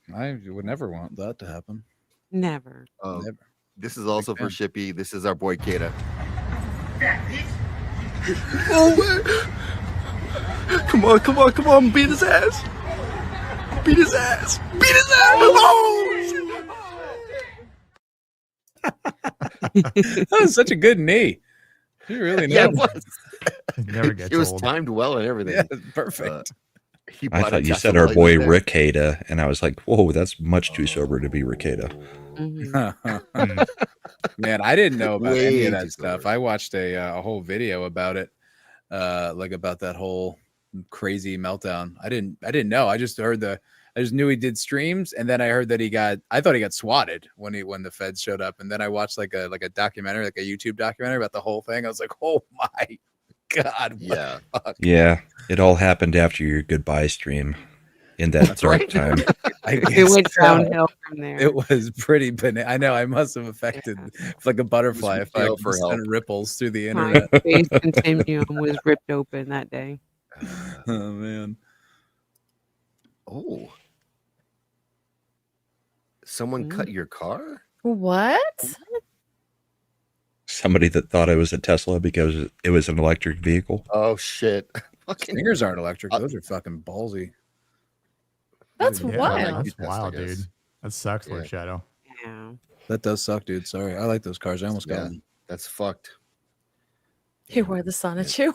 would never want that to happen. Never. Never. This is also for Shippy. This is our boy Kata. Oh, come on, beat his ass. Beat his ass. Oh, That was such a good knee. You really Yeah, nailed it was. It never gets It was old. timed well and everything. Yeah, perfect. He I bought a thought you Tesla said our while he boy was there. Rick Hada, and I was like, whoa, that's much too sober to be Rick Hada. Man, I didn't know about any Way of too that stuff. sober. I watched a whole video about it, like about that whole crazy meltdown. I didn't know. I just knew he did streams, and then I heard that I thought he got swatted when the feds showed up, and then I watched like a documentary, like a YouTube documentary about the whole thing. I was like, oh my God. Yeah. Yeah, it all happened after your goodbye stream in that That's dark right. time. I It guess went so. downhill from there. It was pretty banana. I know I must have affected it's like a butterfly It was effect. for Just sent help. ripples through the My internet. space continuum was ripped open that day. Oh man. Oh. Someone cut your car? What? Somebody that thought it was a Tesla because it was an electric vehicle. Oh shit. Fucking Stingers aren't electric. Those are fucking ballsy. That's Yeah, wild. that's wild, dude. That sucks for a shadow. Yeah. That does suck, dude. Sorry. I like those cars. I almost got Yeah, them. that's fucked. He wore the Sonichu.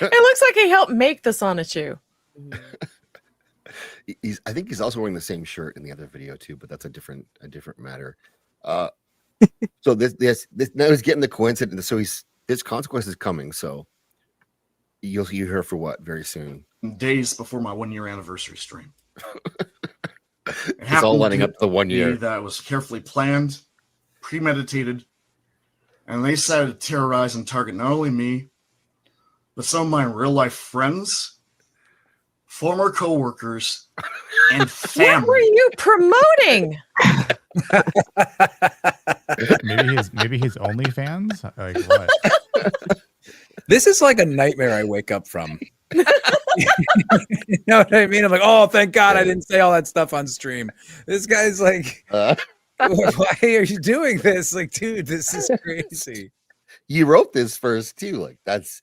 It looks like he helped make the Sonichu. I think he's also wearing the same shirt in the other video too, but that's a different matter. So this now he's getting the coincidence. So this consequence is coming. So you'll hear her for what very soon. Days before my 1 year anniversary stream. It's all lining up to the 1 year. That was carefully planned, premeditated, and they decided to terrorize and target not only me, but some of my real life friends, former coworkers, and What family. were you promoting? Maybe his OnlyFans? Like what? This is like a nightmare I wake up from. You know what I mean? I'm like, oh, thank God I didn't say all that stuff on stream. This guy's like, why are you doing this? Like, dude, this is crazy. You wrote this first too. Like that's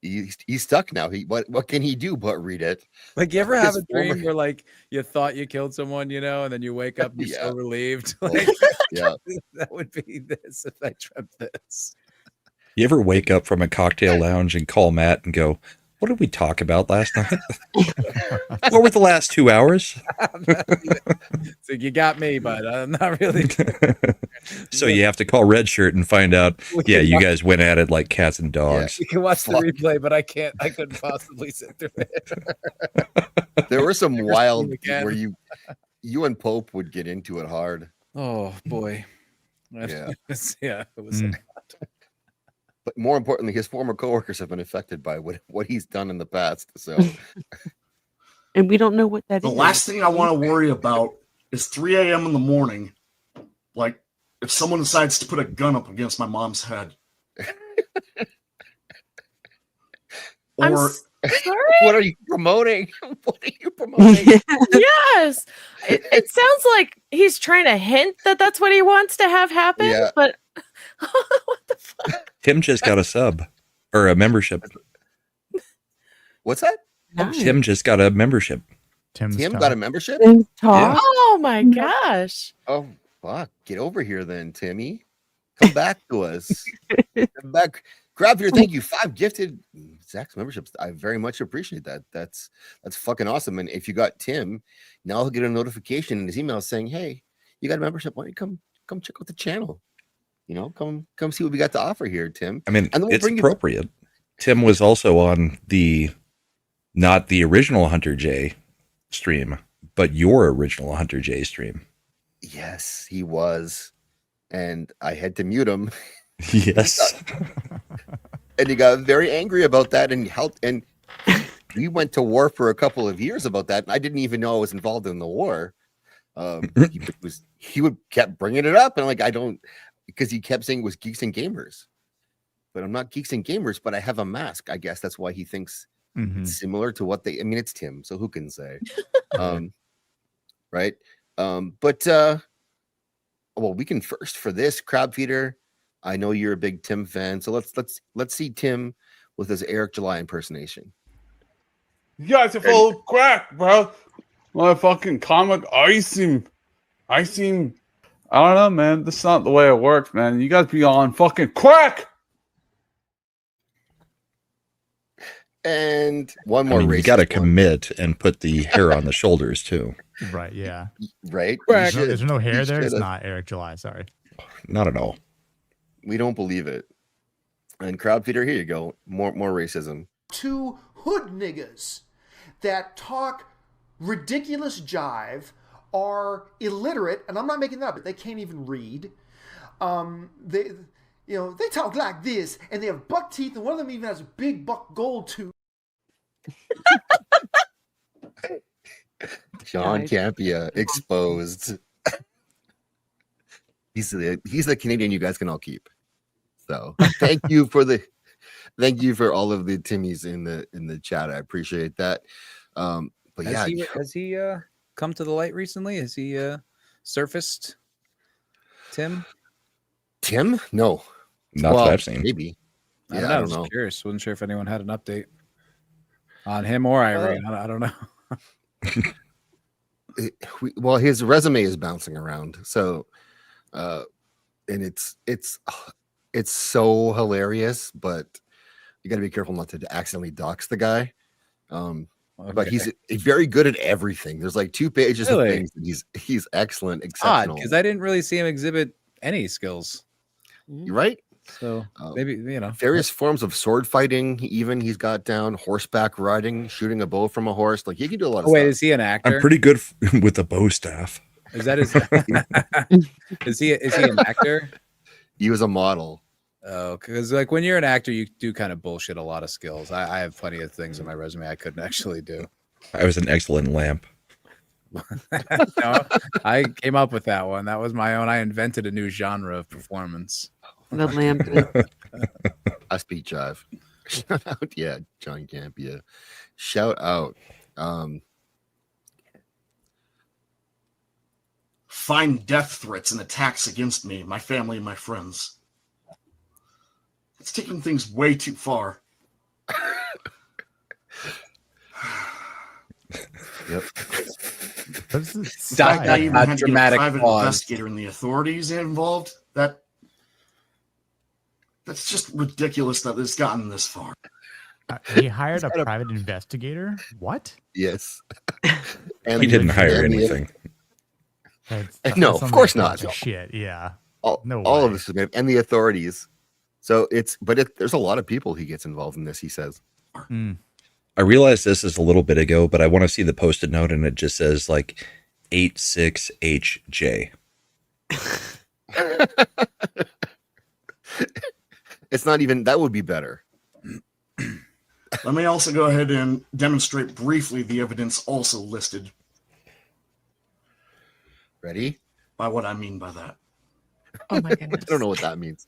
he's stuck now. What can he do but read it? Like, you ever have His a dream former- where like you thought you killed someone, you know, and then you wake up and you're so relieved? Like, Yeah. that would be this if I dreamt this. You ever wake up from a cocktail lounge and call Matt and go, what did we talk about last night? What were the last 2 hours? So you got me, but I'm not really. So you have to call Red Shirt and find out, yeah, you guys went at it like cats and dogs. You can watch the replay, but I can't. I couldn't possibly sit through it. There were some Never wild seen again. where you and Pope would get into it hard. Oh boy. Yeah. Yeah, it was. But more importantly, his former coworkers have been affected by what he's done in the past. So And we don't know what that The is. last thing I want to worry about is 3 a.m. in the morning. Like, if someone decides to put a gun up against my mom's head. I'm Or sorry? what are you promoting? What are you promoting? Yes. It sounds like he's trying to hint that that's what he wants to have happen, Yeah. but Tim just got a sub or a membership. What's that? Tim just got a membership. Tim got a membership? Tim's talk? oh my gosh. Oh fuck! Get over here then, Timmy. Come back to us. Come back. Grab your thank you. 5 gifted Zach's memberships. I very much appreciate that. That's fucking awesome. And if you got Tim, now he'll get a notification in his email saying, "Hey, you got a membership? Why don't you come check out the channel? You know, come see what we got to offer here, Tim." I mean, and then we'll it's bring appropriate. Tim was also on not the original Hunter J stream, but your original Hunter J stream. Yes, he was, and I had to mute him. Yes. And he got very angry about that, and we went to war for a couple of years about that. And I didn't even know I was involved in the war. He would kept bringing it up, and like, I don't, because he kept saying it was Geeks and Gamers, but I'm not Geeks and Gamers, but I have a mask. I guess that's why he thinks it's similar to what I mean, it's Tim, so who can say? Right. Well, we can first for this crab feeder. I know you're a big Tim fan, so let's see Tim with his Eric July impersonation. You guys are full of crack, bro. My fucking comic. I don't know, man. That's not the way it works, man. You guys be on fucking crack. And one more race. You got to commit and put the hair on the shoulders too. Right. Yeah. Right. There's no hair there. It's not Eric July. Sorry. Not at all. We don't believe it. And crowd feeder, here you go. More racism. Two hood niggas that talk ridiculous jive, are illiterate, and I'm not making that up, but they can't even read. They talk like this, and they have buck teeth, and one of them even has a big buck gold tooth. John Campia exposed. He's the Canadian you guys can all keep. So thank you for all of the Timmies in the chat. I appreciate that. But has he come to the light recently? Has he surfaced? Tim? No, not that I've seen. Maybe. I don't know. I was just curious. Wasn't sure if anyone had an update on him or Irene. I don't know. Well, his resume is bouncing around, so and it's so hilarious, but you got to be careful not to accidentally dox the guy. But he's very good at everything. There's like 2 pages of things. He's excellent, exceptional. Because I didn't really see him exhibit any skills. Right? So maybe various forms of sword fighting. He's got down horseback riding, shooting a bow from a horse. Like he can do a lot of stuff. Wait, is he an actor? I'm pretty good with the bow staff. Is that his? Is he an actor? He was a model. Oh, because like when you're an actor, you do kind of bullshit a lot of skills. I have plenty of things in my resume I couldn't actually do. I was an excellent lamp. No, I came up with that one. That was my own. I invented a new genre of performance. The lamp. A speech jive. Shout out, yeah, John Campia. Shout out. Find death threats and attacks against me, my family, and my friends. It's taking things way too far. Yep. I even had to get a private investigator and the authorities involved. That's just ridiculous that it's gotten this far. He hired a private investigator? What? Yes. And he didn't hire anything. No, of course not. Shit, yeah. All of this, and the authorities. So there's a lot of people he gets involved in this, he says. I realized this is a little bit ago, but I want to see the posted note, and it just says like 86HJ. It's not even, that would be better. Let me also go ahead and demonstrate briefly the evidence also listed. Ready? By what I mean by that. Oh my goodness. I don't know what that means.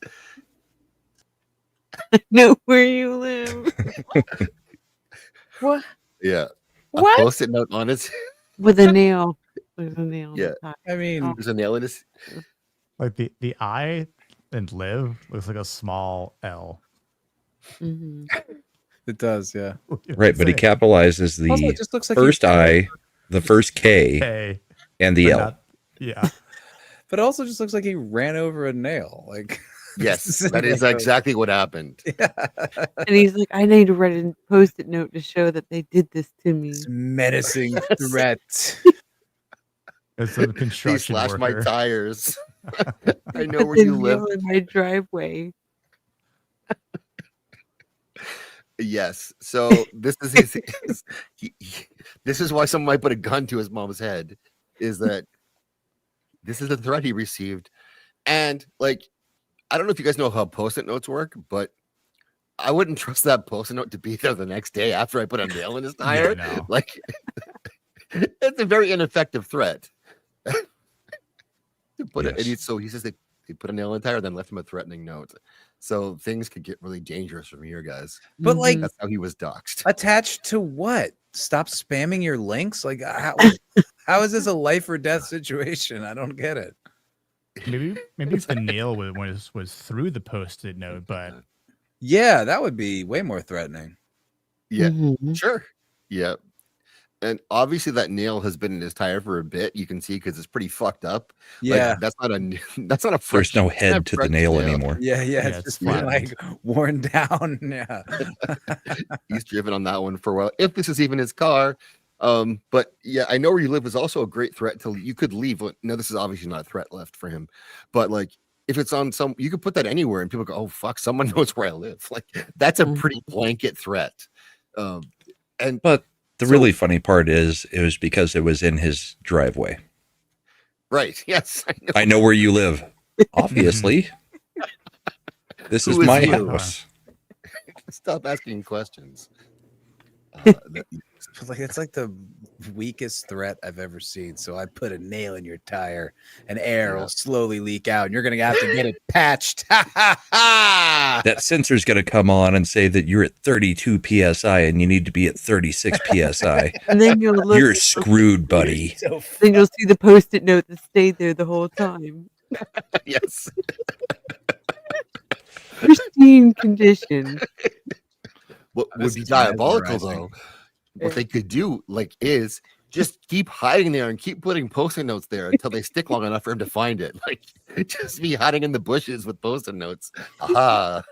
Know where you live. What? Yeah. What? A post-it note on it. With a nail. There's a nail. Yeah. I mean, there's a nail in his. Like the I and live looks like a small L. Mm-hmm. It does, yeah. Right, but he capitalizes the Also, it just looks like first I, the first K, and the L. Yeah. But it also just looks like he ran over a nail. Like Yes, that is exactly what happened. And he's like, I need to write a post-it note to show that they did this to me. Menacing threat. It's a They construction slashed my worker. tires. I know Put where the you live. nail in my driveway. Yes. So this is this is why someone might put a gun to his mom's head. Is that this is the threat he received, and like I don't know if you guys know how post-it notes work, but I wouldn't trust that post-it note to be there the next day after I put a nail in his tire. Yeah, no. Like it's a very ineffective threat. To put it, and so he says they put a nail in the tire, then left him a threatening note. So things could get really dangerous from here, guys. But like, that's how he was doxxed. Attached to what? Stop spamming your links. Like, how is this a life or death situation? I don't get it. Maybe if the nail was through the post-it note, but Yeah, that would be way more threatening. Yeah, sure. Yeah. And obviously that nail has been in his tire for a bit. You can see because it's pretty fucked up. Yeah. Like, that's not a There's no head to the nail anymore. Yeah, it's just been like worn down. Yeah. He's driven on that one for a while. If this is even his car. But yeah, I know where you live is also a great threat till you could leave. No, this is obviously not a threat left for him. But like if it's on you could put that anywhere and people go, oh fuck, someone knows where I live. Like that's a pretty blanket threat. But the really funny part is it was because it was in his driveway. Right. Yes. I know where you live. Obviously. This is my house. Stop asking questions. It's like the weakest threat I've ever seen. So I put a nail in your tire and air will slowly leak out and you're going to have to get it patched. That sensor's going to come on and say that you're at 32 PSI and you need to be at 36 PSI. And then you're screwed, buddy. Then you'll see the post-it note that stayed there the whole time. Yes. Pristine condition. What would be diabolical though, what they could do is just keep hiding there and keep putting post-it notes there until they stick long enough for him to find it. Like just be hiding in the bushes with post-it notes. Aha.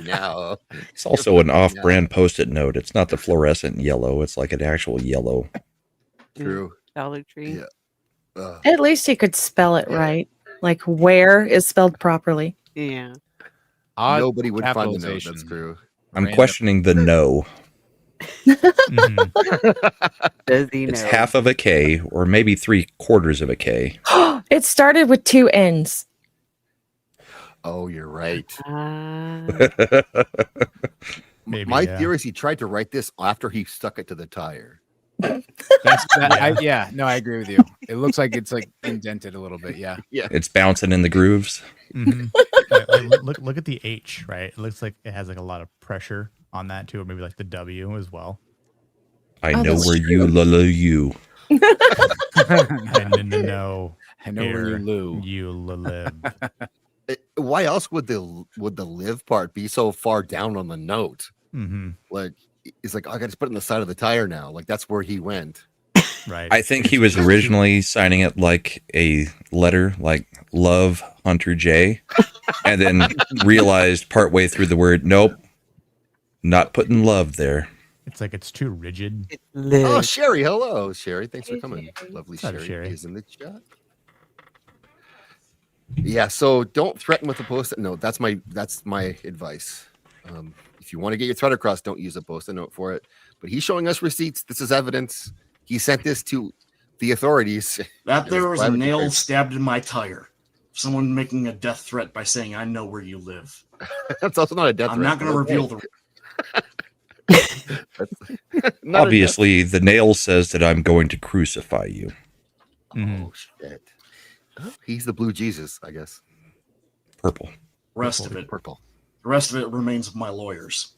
Now. It's also an off-brand post-it note. It's not the fluorescent yellow. It's like an actual yellow. True. Dollar Tree. Yeah. At least he could spell it right. Like where is spelled properly. Yeah. Nobody would find the note. That's true. I'm questioning the no. Does he know? It's half of a K or maybe 3/4 of a K. It started with 2 N's. Oh, you're right. Maybe, My theory is he tried to write this after he stuck it to the tire. I agree with you. It looks like it's like indented a little bit. Yeah. It's bouncing in the grooves. Look at the H, right? It looks like it has like a lot of pressure on that too, or maybe like the W as well. I know where you you. I know where you live. Why else would the live part be so far down on the note? Like it's like, I got to put it in the side of the tire now. Like that's where he went. Right. I think he was originally signing it like a letter, like Love Hunter J, and then realized partway through the word, nope, not putting love there. It's like it's too rigid. Oh, Sherry, hello, Sherry. Thanks for coming. Lovely What's up, Sherry Sherry? is in the chat. Yeah, so don't threaten with a post-it note. That's my advice. If you want to get your threat across, don't use a post-it note for it. But he's showing us receipts. This is evidence. He sent this to the authorities. That there was a nail stabbed in my tire. Someone making a death threat by saying, I know where you live. That's also not a death I'm threat. not going to reveal the... Obviously, the nail says that I'm going to crucify you. Oh, shit. He's the blue Jesus, I guess. Purple. Purple. The rest of it remains with my lawyers.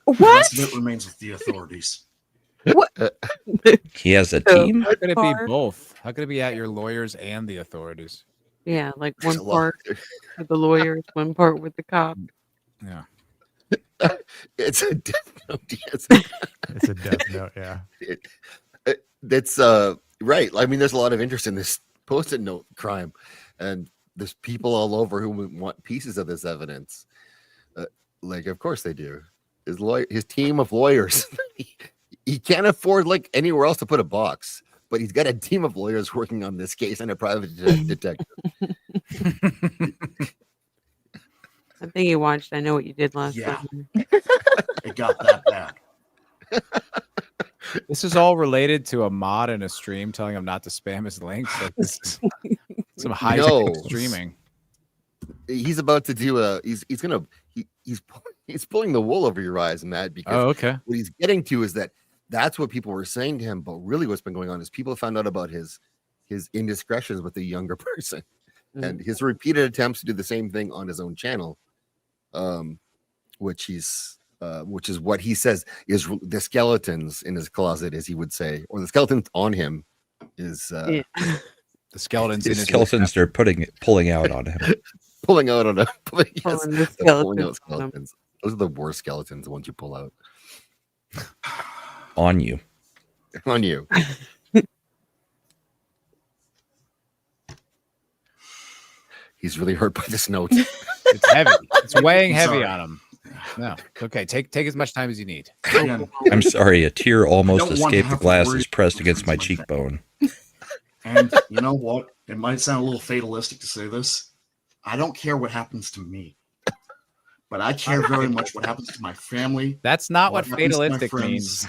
What? The rest of it remains with the authorities. What? He has a team? How could it be both? How could it be at your lawyers and the authorities? Yeah, like one part with the lawyers, one part with the cop. Yeah. It's a death note. Yes. It's a death note, yeah. That's right. I mean, there's a lot of interest in this post-it note crime, and there's people all over who want pieces of this evidence. Like, of course they do. His team of lawyers. He can't afford like anywhere else to put a box, but he's got a team of lawyers working on this case and a private detective. I think you watched I Know What You Did Last Yeah. Summer. It got that bad. This is all related to a mod in a stream telling him not to spam his links. Like this is some high streaming. He's about to do he's pulling the wool over your eyes, Matt, because what he's getting to is that's what people were saying to him, but really what's been going on is people found out about his indiscretions with a younger person and his repeated attempts to do the same thing on his own channel, which is what he says is the skeletons in his closet, as he would say, or the skeletons on him is the skeletons The skeletons they're pulling out on him. pulling out on him. Pulling the They're pulling out skeletons on him. skeletons. Those are the worst skeletons, the ones you pull out. On you. On you. He's really hurt by this note. It's heavy. It's weighing I'm heavy sorry. on him. No, okay. Take as much time as you need. I'm sorry, a tear almost don't want to escaped the have to glasses worry pressed against my cheekbone. And you know what? It might sound a little fatalistic to say this. I don't care what happens to me, but I care very much what happens to my family. That's not what happens to my fatalistic friends. means.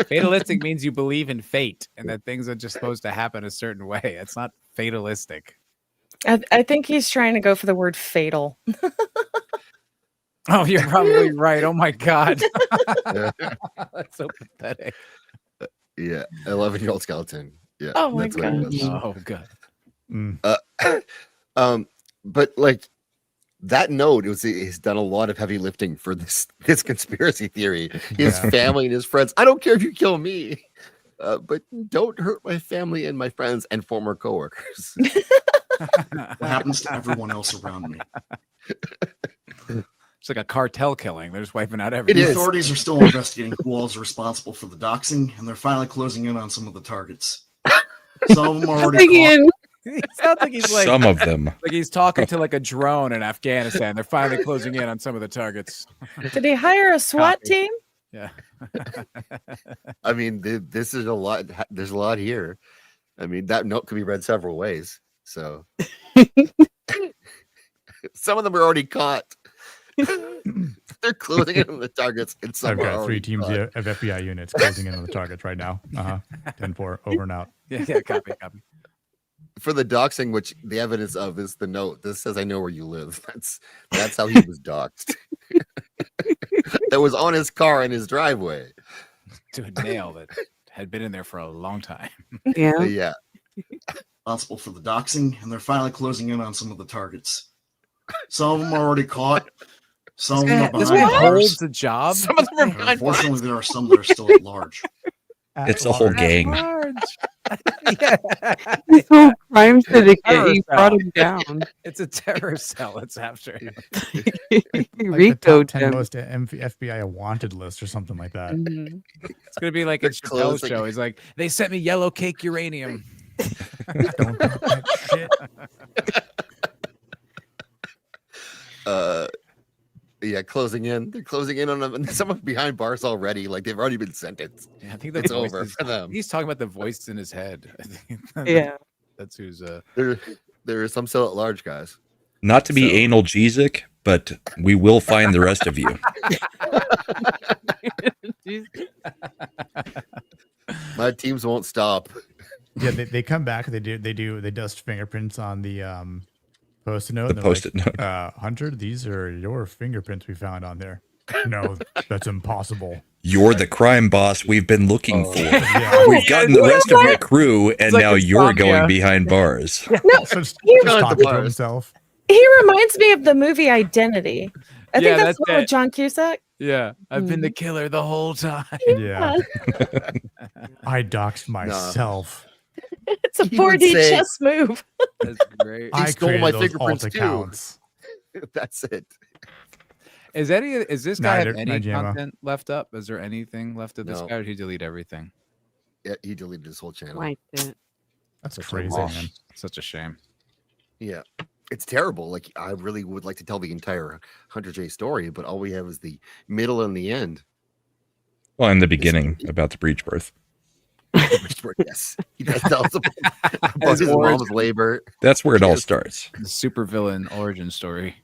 Fatalistic means you believe in fate and that things are just supposed to happen a certain way. It's not fatalistic. I think he's trying to go for the word fatal. Oh, you're probably right. Oh my God. That's so pathetic. Yeah, 11-year-old skeleton. Yeah. Oh my that's what it God. was. Oh God. But like that note, he's done a lot of heavy lifting for this conspiracy theory. His family and his friends. I don't care if you kill me, but don't hurt my family and my friends and former coworkers. What happens to everyone else around me? It's like a cartel killing. They're just wiping out everything. The authorities are still investigating who all is responsible for the doxing, and they're finally closing in on some of the targets. Some of them are already caught. It sounds like he's like Some of them. Like he's talking to like a drone in Afghanistan. They're finally closing in on some of the targets. Did he hire a SWAT team? Yeah. I mean, this is a lot. There's a lot here. I mean, that note could be read several ways. So some of them are already caught. They're closing in on the targets. And some I've are got 3 already teams caught. of FBI units closing in on the targets right now. 10-4, over and out. Yeah, copy. For the doxing, which the evidence of is the note. This says, "I know where you live." That's how he was doxed. That was on his car in his driveway. To a nail that had been in there for a long time. Yeah. Responsible for the doxing, and they're finally closing in on some of the targets. Some of them are already caught. Some of them are This behind guy bars. holds the job. Some of them are behind Unfortunately, there are some that are still at large. It's a whole gang. This whole crime syndicate, Terror you cell. brought him down. It's a terror cell. It's after him. Like the Rico top 10 most FBI wanted list or something like that. It's gonna be like a Chappelle closing. show. He's like, they sent me yellow cake uranium. Don't do that shit. Yeah, closing in. They're closing in on them. And someone behind bars already. Like they've already been sentenced. Yeah, I think the It's voice over is- for them. He's talking about the voice in his head. I think Yeah. that's who's There is some still at large, guys. Not to be analgesic, but we will find the rest of you. My teams won't stop. Yeah, they come back. They dust fingerprints on the post-it note. The They're Post-it like, note. Hunter, these are your fingerprints we found on there. No, that's impossible. You're the crime boss we've been looking for. Yeah. We've gotten the rest of your crew, and like now you're insomnia. going behind bars. No, Just he, talking to himself. he reminds me of the movie Identity. I Yeah, think that's that's the one with it. John Cusack. Yeah, I've been the killer the whole time. Yeah. I doxed myself. It's a He would 4D say- chess move. That's great. I stole created my those fingerprints alt too. accounts. That's it. Is this guy have Neither- any Najima. content left up? Is there anything left of this No. guy, or did he delete everything? Yeah, he deleted his whole channel. Wiped it. That's Such a crazy, loss. man. Such a shame. Yeah. It's terrible. Like, I really would like to tell the entire Hunter J story, but all we have is the middle and the end. Well, in the beginning about the breech birth. Yes, he does tell us about his mom's labor. That's where it all starts. The supervillain origin story.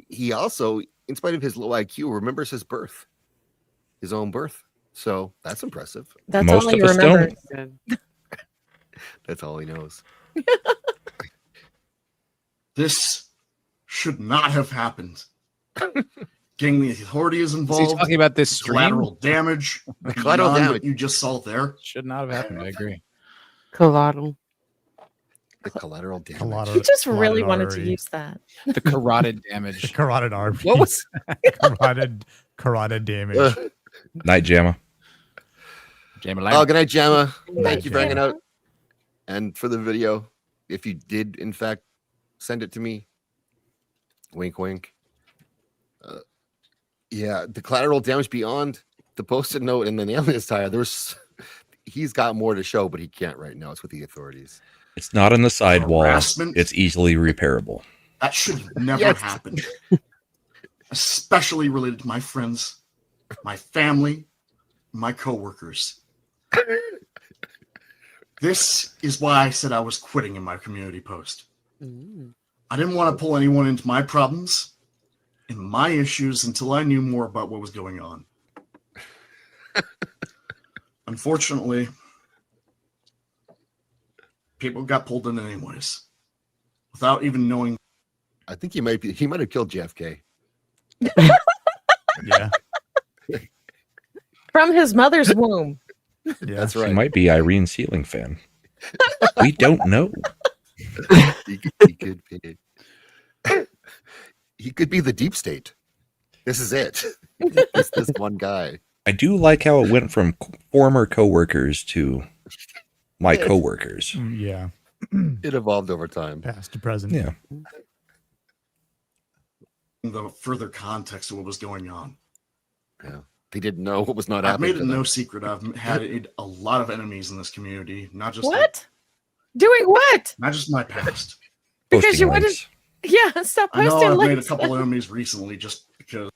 He also, in spite of his low IQ, remembers his birth, his own birth. So that's impressive. That's Most all of he us remembers. That's all he knows. This should not have happened. Getting the authorities involved. Is he talking about this stream? Collateral damage. The collateral beyond damage what you just saw there. Should not have happened. I agree. Collateral. The collateral damage. He just really wanted to use that. The carotid damage. The carotid artery. What was carotid damage? Night Jamma. Oh, good night, Jamma. Night, Thank you for hanging Jamma. out. And for the video, if you did, in fact, send it to me. Wink, wink. Yeah, the collateral damage beyond the Post-it note and the nail in his tire. He's got more to show, but he can't right now. It's with the authorities. It's not on the sidewall. Harassment? It's easily repairable. That should never Yes. happen. Especially related to my friends, my family, my coworkers. This is why I said I was quitting in my community post. I didn't want to pull anyone into my problems and my issues until I knew more about what was going on. Unfortunately, people got pulled in anyways, without even knowing. I think he might have killed JFK. Yeah. From his mother's womb. Yeah. That's She right. might be Irene Ceiling fan. We don't know. He could be. He could be the deep state. This is it. This one guy. I do like how it went from former coworkers to my coworkers. Yeah. It evolved over time. Past to present. Yeah. The further context of what was going on. Yeah. They didn't know what was not I've happening. made it to no them. secret. I've had a lot of enemies in this community, not just What? Doing what? not just my past. Because Posting you wouldn't. links. Yeah, stop I know posting I've made a links. couple enemies recently just because.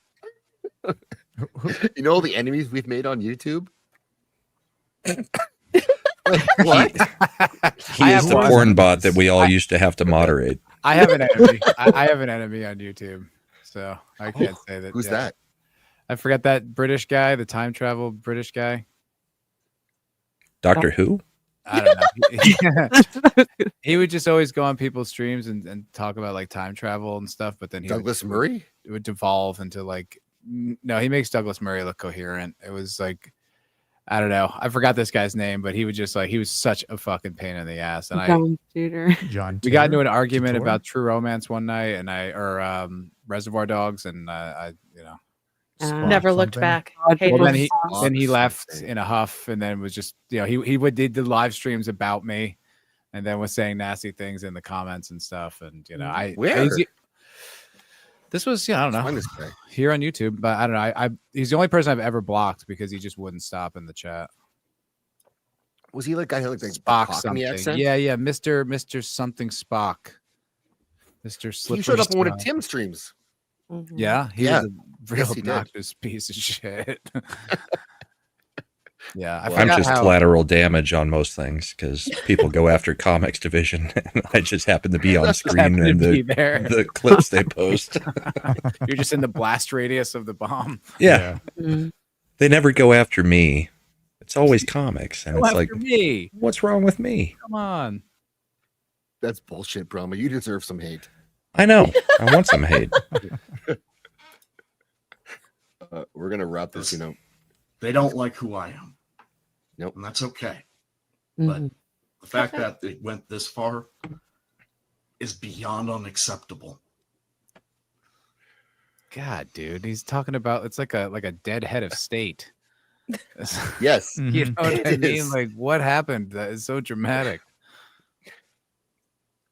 You know the enemies we've made on YouTube? What? He is the porn bot that we all used to have to moderate. I have an enemy. I have an enemy on YouTube, so I can't say that. Who's that? I forgot that British guy, the time travel British guy. Doctor Who? I don't know. He would just always go on people's streams and talk about like time travel and stuff, but then Douglas Murray? It would devolve into like, no, he makes Douglas Murray look coherent. It was like, I don't know. I forgot this guy's name, but he would just like, he was such a fucking pain in the ass. And John Tudor. we got into an argument about True Romance one night, and Reservoir Dogs, and I you know. Never looked back. Well, then he left in a huff, and then was just, you know, he did the live streams about me, and then was saying nasty things in the comments and stuff, and you know, this was, you know, I don't know, here on YouTube, but I don't know, he's the only person I've ever blocked because he just wouldn't stop in the chat. Was he like guy who looked like Spock Cockney something? accent? Yeah, Mr. something Spock. Mr. Slippery. He showed up on one of Spock. Tim's streams. Yeah, he Yeah. was a real Yes, he did. obnoxious piece of shit. Yeah, I'm just collateral damage on most things because people go after comics division, and I just happen to be on screen happen to in be there. the clips they post. You're just in the blast radius of the bomb. Yeah. They never go after me. It's always comics, and Go it's like, after me. what's wrong with me? Come on. That's bullshit, Brahma. You deserve some hate. I know. I want some hate. We're gonna wrap this, you know. They don't like who I am. Nope. And that's okay. But the fact that it went this far is beyond unacceptable. God, dude, he's talking about it's like a dead head of state. Yes. You know what I It mean? is. Like, what happened? That is so dramatic.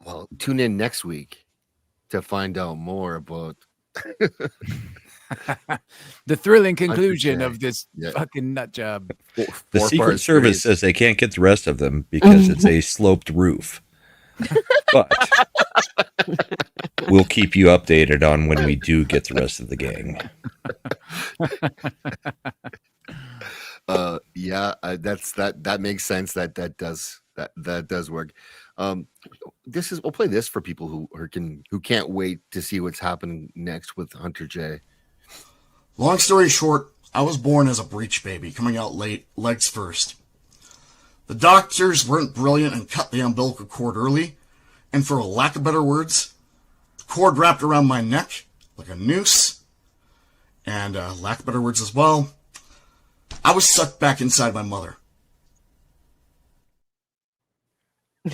Well, tune in next week to find out more about The thrilling conclusion of this Yeah. fucking nut job. The Secret Service says they can't get the rest of them because it's a sloped roof. But we'll keep you updated on when we do get the rest of the gang. Yeah, that makes sense. That does work. We'll play this for people who can't wait to see what's happening next with Hunter J. Long story short, I was born as a breech baby, coming out late, legs first. The doctors weren't brilliant and cut the umbilical cord early, and for a lack of better words, the cord wrapped around my neck like a noose, and lack of better words as well, I was sucked back inside my mother.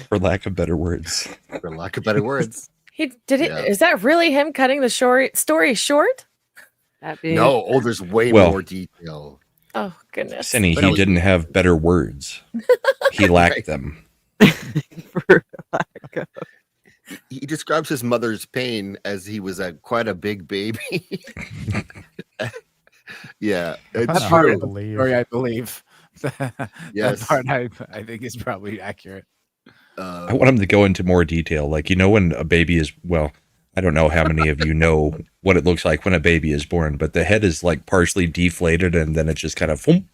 For lack of better words. For lack of better words. He did it. Is that really him cutting the story short? No, there's way more detail. Oh goodness. Cindy, he didn't have better words. He lacked them. He describes his mother's pain as he was quite a big baby. Yeah, it's That part of the story, I believe. Yes. That part I think is probably accurate. I want him to go into more detail. Like, when a baby is, well, I don't know how many of you know what it looks like when a baby is born, but the head is like partially deflated and then it's just kind of boom.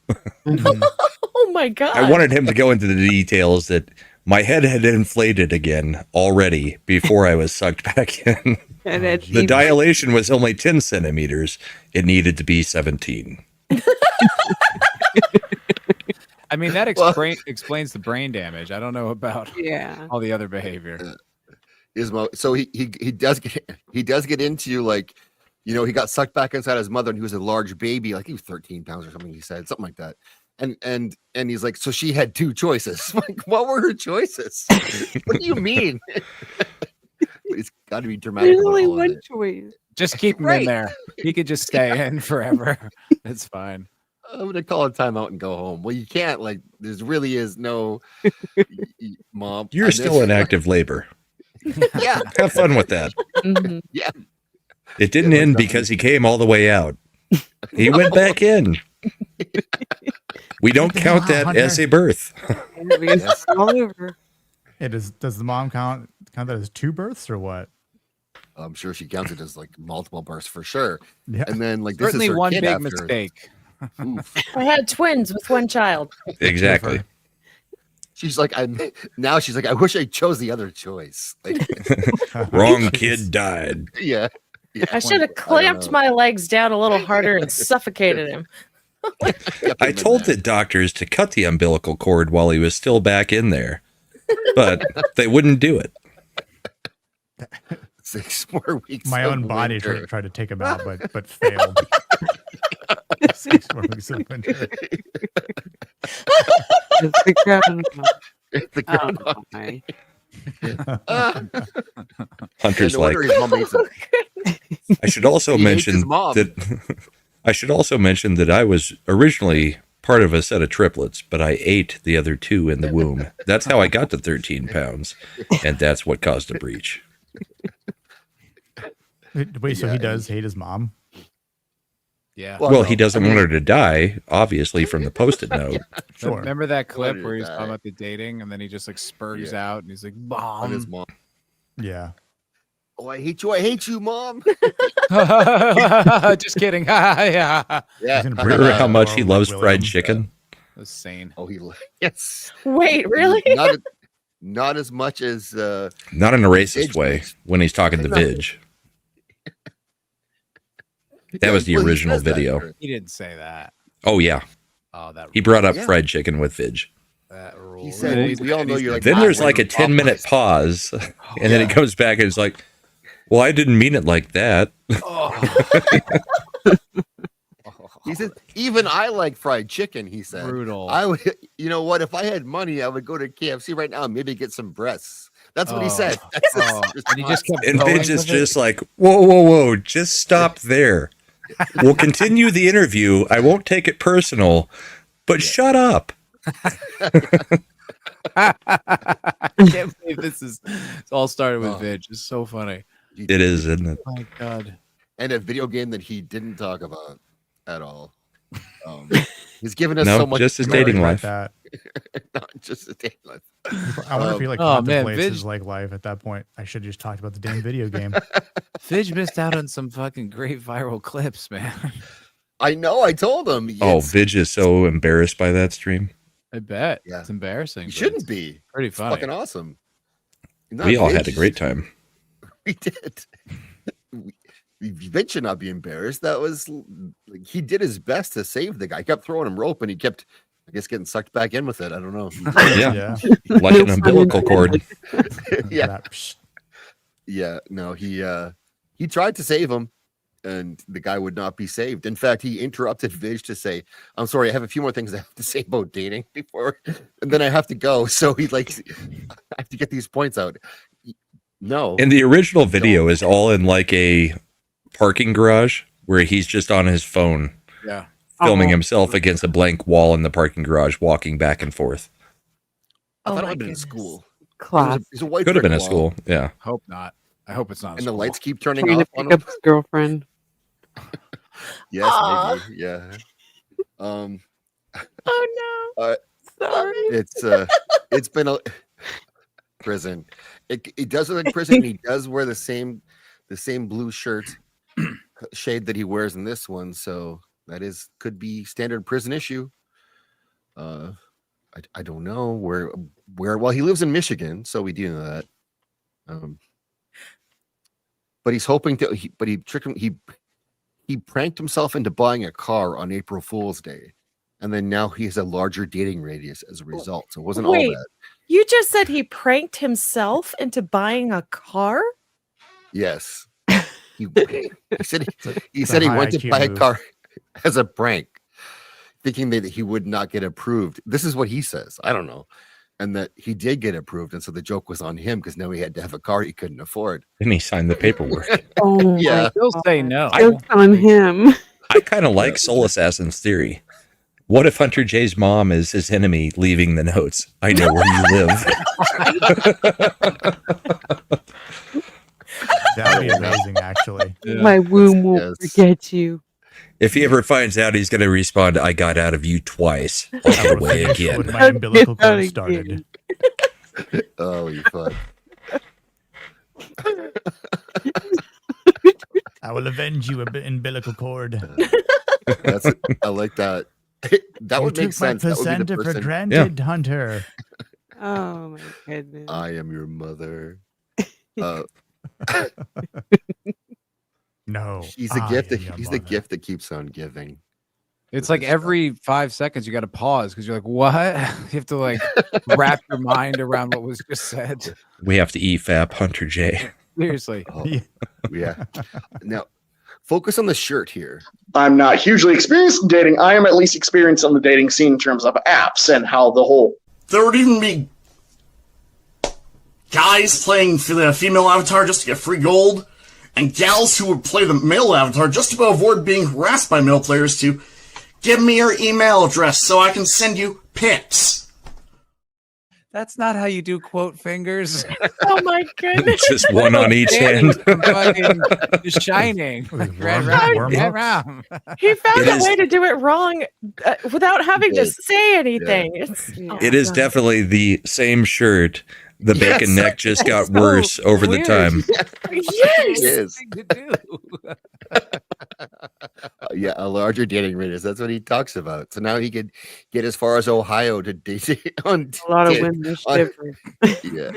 Oh my god. I wanted him to go into the details that my head had inflated again already before I was sucked back in. And The dilation was only 10 centimeters. It needed to be 17. I mean, that explains the brain damage. I don't know about all the other behavior. So he does get into, like, he got sucked back inside his mother and he was a large baby, like he was 13 pounds or something. He said something like that. And he's like, so she had two choices. Like, what were her choices? What do you mean? It's got to be dramatic. There's only one choice. Just keep him in there. He could just stay in forever. It's fine. I'm gonna call a timeout and go home. Well, you can't. Like, there really is no mom. You're still in active labor. Yeah. Have fun with that. Mm-hmm. Yeah. It didn't end because he came all the way out. He went back in. We don't count that as a birth. Yes. All over. Does the mom count that as two births or what? I'm sure she counts it as like multiple births for sure. Yeah. And then, like, Certainly this is her one kid big after. mistake. I had twins with one child. Exactly. She's like, I wish I chose the other choice. Like, Wrong kid died. yeah. I should have clamped my legs down a little harder and suffocated him. I told the doctors to cut the umbilical cord while he was still back in there, but they wouldn't do it. 6 more weeks. My of own body winter. tried to take him out, but failed. 6 more weeks of winter. It's the groundhog. It's the Oh, groundhog. my. Hunter's No like, wonder his mom hates him. I should also He hates mention his mom. that I was originally part of a set of triplets, but I ate the other 2 in the womb. That's how I got to 13 pounds, and that's what caused a breach. Wait, so he does hate his mom? Yeah. Well, he doesn't want her to die, obviously, from the post-it note. Sure. Remember that clip Let where her he's talking die. about the dating and then he just like spurgs Yeah. out and he's like, On his bomb. mom. Yeah. Oh, I hate you, mom. Just kidding. Yeah. Yeah. Remember how much he loves William. fried chicken? That's sane. Oh, yes. Wait, really? Not as much as Not in a racist way when he's talking to Vidge. That was the Well, he original says that. video. He didn't say that. Oh, yeah. Oh, that He brought up Yeah. fried chicken with Vidge. that He rules. said, we all know you're like. Then there's "Ah, like a we're 10-minute Popeyes." pause, and then it comes back and it's like, well, I didn't mean it like that. He said, even I like fried chicken, he said. Brutal. I would, you know what? If I had money, I would go to KFC right now and maybe get some breasts. That's what he said. That's his And he just kept And going Vidge is with it? just like, whoa, just stop there. We'll continue the interview. I won't take it personal, but shut up. I can't believe it's all started with Vidge. It's so funny. It is, isn't it? Oh my god. And a video game that he didn't talk about at all. He's given us No, so much. just his story. dating life. That. Not just his dating life. I wonder if he like Oh, man, contemplates his Vidge- like life at that point. I should have just talked about the damn video game. Fidge missed out on some fucking great viral clips, man. I know. I told him. Oh, It's- Vidge is so embarrassed by that stream. I bet. Yeah. It's embarrassing. He but shouldn't it's be. Pretty It's funny. fucking awesome. We all had a great time. We did. Vince should not be embarrassed. That was like he did his best to save the guy. He kept throwing him rope, and he kept, I guess, getting sucked back in with it. I don't know. Yeah. Like an umbilical cord. Yeah. Yeah. No, he tried to save him, and the guy would not be saved. In fact, he interrupted Vidge to say, "I'm sorry, I have a few more things I have to say about dating before, and then I have to go." So he's like, "I have to get these points out." No. And the original video is all in like a parking garage where he's just on his phone. Yeah. Filming himself against a blank wall in the parking garage, walking back and forth. I Oh thought it my would have been in goodness. school. Class. It's a white Could have brick been at wall, school. Yeah. Hope not. I hope it's not. and the lights keep turning Trying to off on pick him. up his girlfriend. Yes, Aw. maybe. Yeah. Oh no. Sorry. It's been a prison. It does look like prison. And he does wear the same blue shirt shade that he wears in this one. So that could be standard prison issue. I don't know where. Well, he lives in Michigan, so we do know that. But he's hoping to. But he tricked him. He pranked himself into buying a car on April Fool's Day, and then now he has a larger dating radius as a result. So it wasn't all Wait, that. you just said he pranked himself into buying a car? Yes. He said he said he high went to IQ buy a move. car as a prank, thinking that he would not get approved. This is what he says. I don't know. And that he did get approved. And so the joke was on him because now he had to have a car he couldn't afford. And he signed the paperwork. Oh Yeah. my Still say God. no. Joke's on him. I kind of like Soul Assassin's theory. What if Hunter J's mom is his enemy leaving the notes? I know where you live. That would be amazing, actually. My womb won't forget you. If he ever finds out, he's going to respond, I got out of you twice. I'll get away again. With my umbilical Get out cord again. started. Holy fuck. I will avenge you, umbilical cord. I like that. That You would make took my sense. That would be the placenta for person. granted, Hunter. Oh my goodness. I am your mother. No. He's the I gift. am your He's the mother. gift that keeps on giving. It's like every 5 seconds you got to pause because you're like, what? You have to like wrap your mind around what was just said. We have to EFAP Hunter J. Seriously. Oh, yeah. Now, focus on the shirt here. I'm not hugely experienced in dating. I am at least experienced on the dating scene in terms of apps and how the whole. There would even be guys playing for the female avatar just to get free gold, and gals who would play the male avatar just to avoid being harassed by male players to give me your email address so I can send you pics. That's not how you do quote fingers. Oh my goodness. Just one on each hand. Fucking shining. Like red round. He found It a is- way to do it wrong without having to did. say anything. It's, It is definitely the same shirt. The Yes. bacon neck just got so worse over the weird. time. Yes. It is. Thing to do. Yeah, a larger dating radius. That's what he talks about. So now he could get as far as Ohio to date on A lot of date- women are on- shivering. Yeah.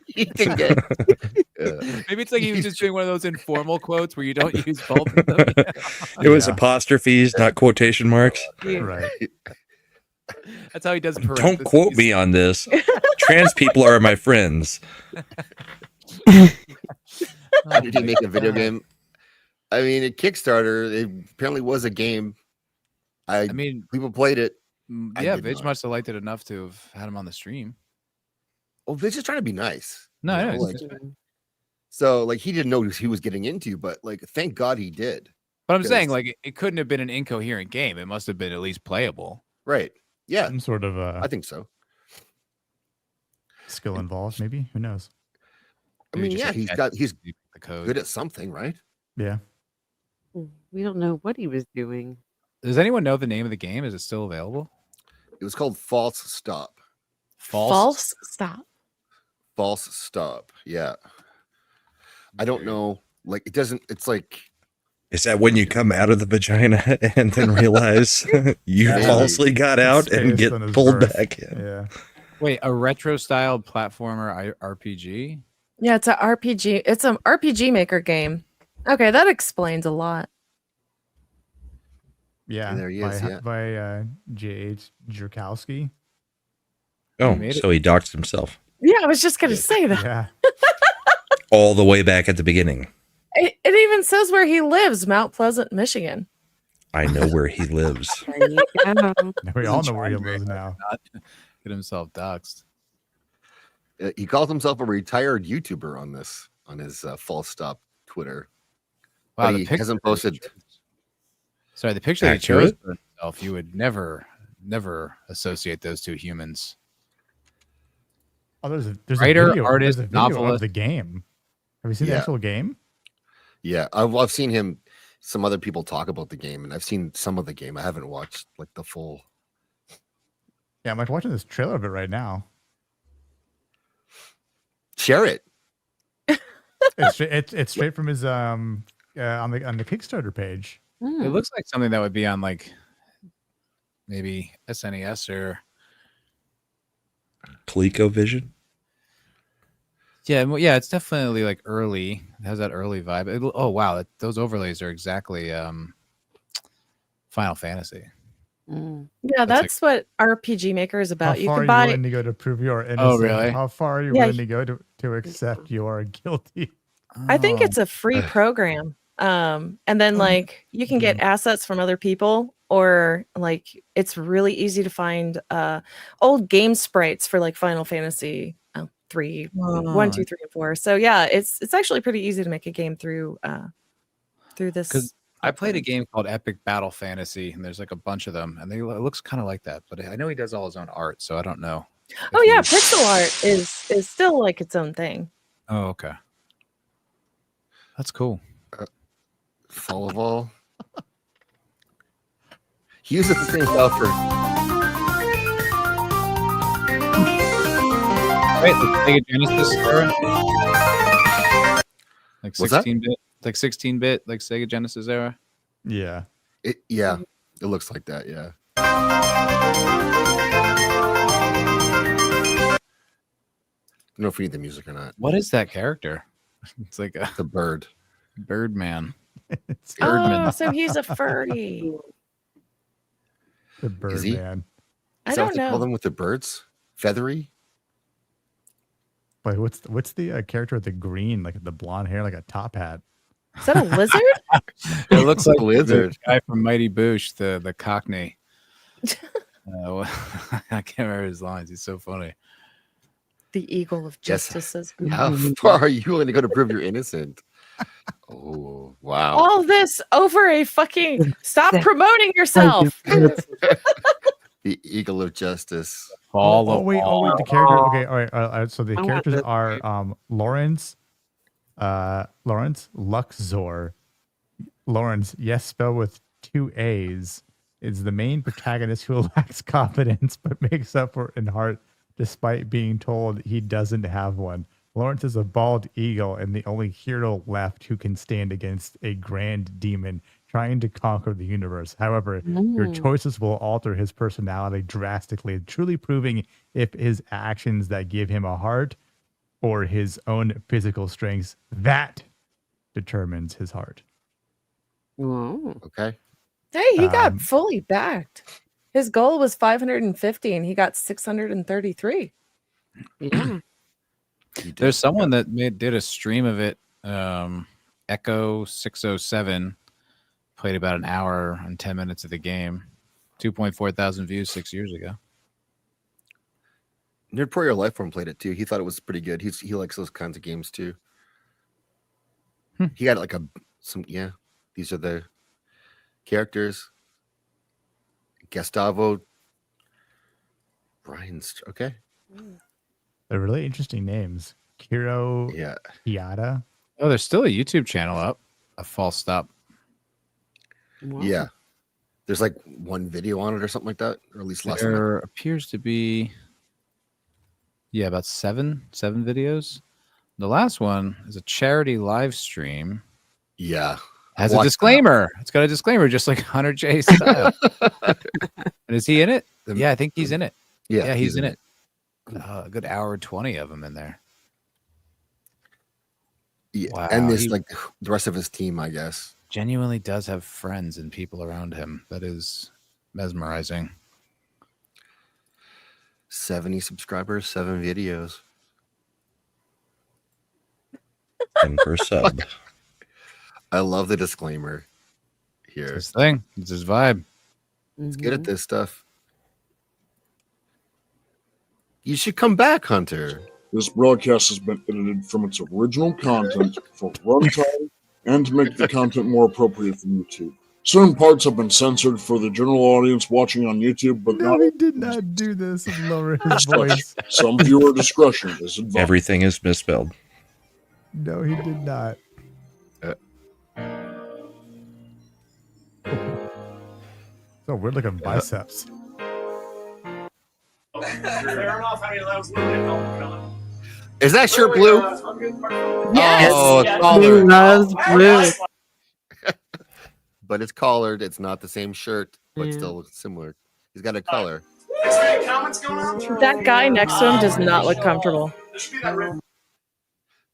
He can get. Maybe it's like he was just doing one of those informal quotes where you don't use both of them. It was Yeah. apostrophes, not quotation marks. Right. That's how he does. Don't quote me on this. Trans people are my friends. Did he make a video game? I mean, a Kickstarter. It apparently was a game. I mean, people played it. I yeah, did Vidge not. must have liked it enough to have had him on the stream. Oh, they're just trying to be nice. No, you I know, know. like, so like he didn't know what he was getting into, but like thank God he did. But I'm saying, because- like, it couldn't have been an incoherent game. It must have been at least playable. Right. Yeah, Some sort of I think so. skill involved, maybe. Who knows? I Maybe mean, just yeah, like he's the code. good at something, right? Yeah. We don't know what he was doing. Does anyone know the name of the game? Is it still available? It was called False Stop. False stop. False stop. Yeah. I don't know. Like it doesn't. It's like. Is that when you come out of the vagina and then realize you Maybe. falsely got out and Spaced get on his pulled birth. back in? Yeah. Wait, a retro-styled platformer RPG? Yeah, it's an RPG. It's an RPG Maker game. Okay, that explains a lot. Yeah. And there he by, is, yeah. by J.H. Jerkowski. Oh, made so he doxed himself Yeah, I was just gonna say that. Yeah. all the way back at the beginning. It even says where he lives, Mount Pleasant, Michigan. I know where he lives. There you go. Now we all know where he lives now. Not get himself doxxed. He calls himself a retired YouTuber on his false stop Twitter. Wow, But the he picture hasn't posted. Sorry, the picture that he Accurate. chose for himself, you would never associate those two humans. Oh, there's a Writer, video, artist, there's a video of novelist. the game. Have you seen the Yeah. actual game? Yeah, I've seen him. Some other people talk about the game, and I've seen some of the game. I haven't watched like the full. Yeah, I'm like watching this trailer of it right now. Share it. It's straight from his on the Kickstarter page. It looks like something that would be on like maybe SNES or ColecoVision. yeah, yeah. It's definitely like early. It has that early vibe. Oh wow, those overlays are exactly Final Fantasy. Yeah, That's that's what RPG Maker is How about. You far can are you buy. willing to go to prove you are innocent? Oh, really? How far are you Yeah, willing to go to accept you are guilty? I think Oh. it's a free program. And then like you can get assets from other people, or like it's really easy to find old game sprites for like Final Fantasy 3, 1, 2, 3, and 4. So yeah, it's actually pretty easy to make a game through this. Because I played a game called Epic Battle Fantasy, and there's like a bunch of them, and it looks kind of like that. But I know he does all his own art, so I don't know. Oh yeah, pixel art is still like its own thing. Oh, okay. That's cool. Foulball. He uses the same file for. Right, like Sega Genesis era. Like What's that? 16-bit, like 16-bit, like Sega Genesis era. Yeah. Yeah, it looks like that. Yeah. I don't know if we need the music or not. What is that character? It's like The bird. Birdman. Oh, so he's a furry. The bird Is he? man. I Is that don't what they call know. them with the birds? Feathery? Wait, what's the character with the green, like the blonde hair, like a top hat? Is that a lizard? It looks like A lizard. the guy from Mighty Boosh, the Cockney. I can't remember his lines. He's so funny. The eagle of Yes. justices. How far are you willing to go to prove you're innocent? Oh, wow. All this over a fucking stop promoting yourself. The Eagle of Justice. Oh wait, the character. Okay, all right. So the I want characters this are Lawrence Luxor. Lawrence, yes, spelled with 2 A's, is the main protagonist who lacks confidence but makes up for it in heart despite being told he doesn't have one. Lawrence is a bald eagle and the only hero left who can stand against a grand demon trying to conquer the universe. However, your choices will alter his personality drastically, truly proving if his actions that give him a heart or his own physical strengths. That determines his heart. Okay. Hey, he got fully backed. His goal was 550 and he got 633. Yeah. There's someone that did a stream of it. Echo 607 played about an hour and 10 minutes of the game. 2.4 thousand views 6 years ago. Nerd Pro Your Lifeform played it too. He thought it was pretty good. He likes those kinds of games too. He got like yeah. These are the characters. Gustavo. Brian's okay. They're really interesting names. Kiro Yeah. Hiata. Oh, there's still a YouTube channel up. A false stop. Yeah. There's like one video on it or something like that, or at least less than that. There appears to be Yeah, about seven videos. The last one is a charity live stream. Yeah. Has a disclaimer. It's got a disclaimer, just like Hunter J style. And is he in it? Yeah, I think he's in it. Yeah, he's in it. A good hour 20 of him in there. Yeah, Wow, and this he like the rest of his team, I guess. genuinely does have friends and people around him. That is mesmerizing. 70 subscribers, 7 videos. And per sub. I love the disclaimer here. It's his thing. It's his vibe. He's good at this stuff. You should come back, Hunter. This broadcast has been edited from its original content for runtime and to make the content more appropriate for YouTube. Certain parts have been censored for the general audience watching on YouTube, but No, he did not do this and lower his voice. some viewer discretion is advised. Everything is misspelled. No, he did not. So weird looking biceps. Is that shirt blue? Yes. Oh, it's Yes. collared. He loves blue. But it's collared. It's not the same shirt, but still similar. He's got a color. That guy next to him does not look comfortable.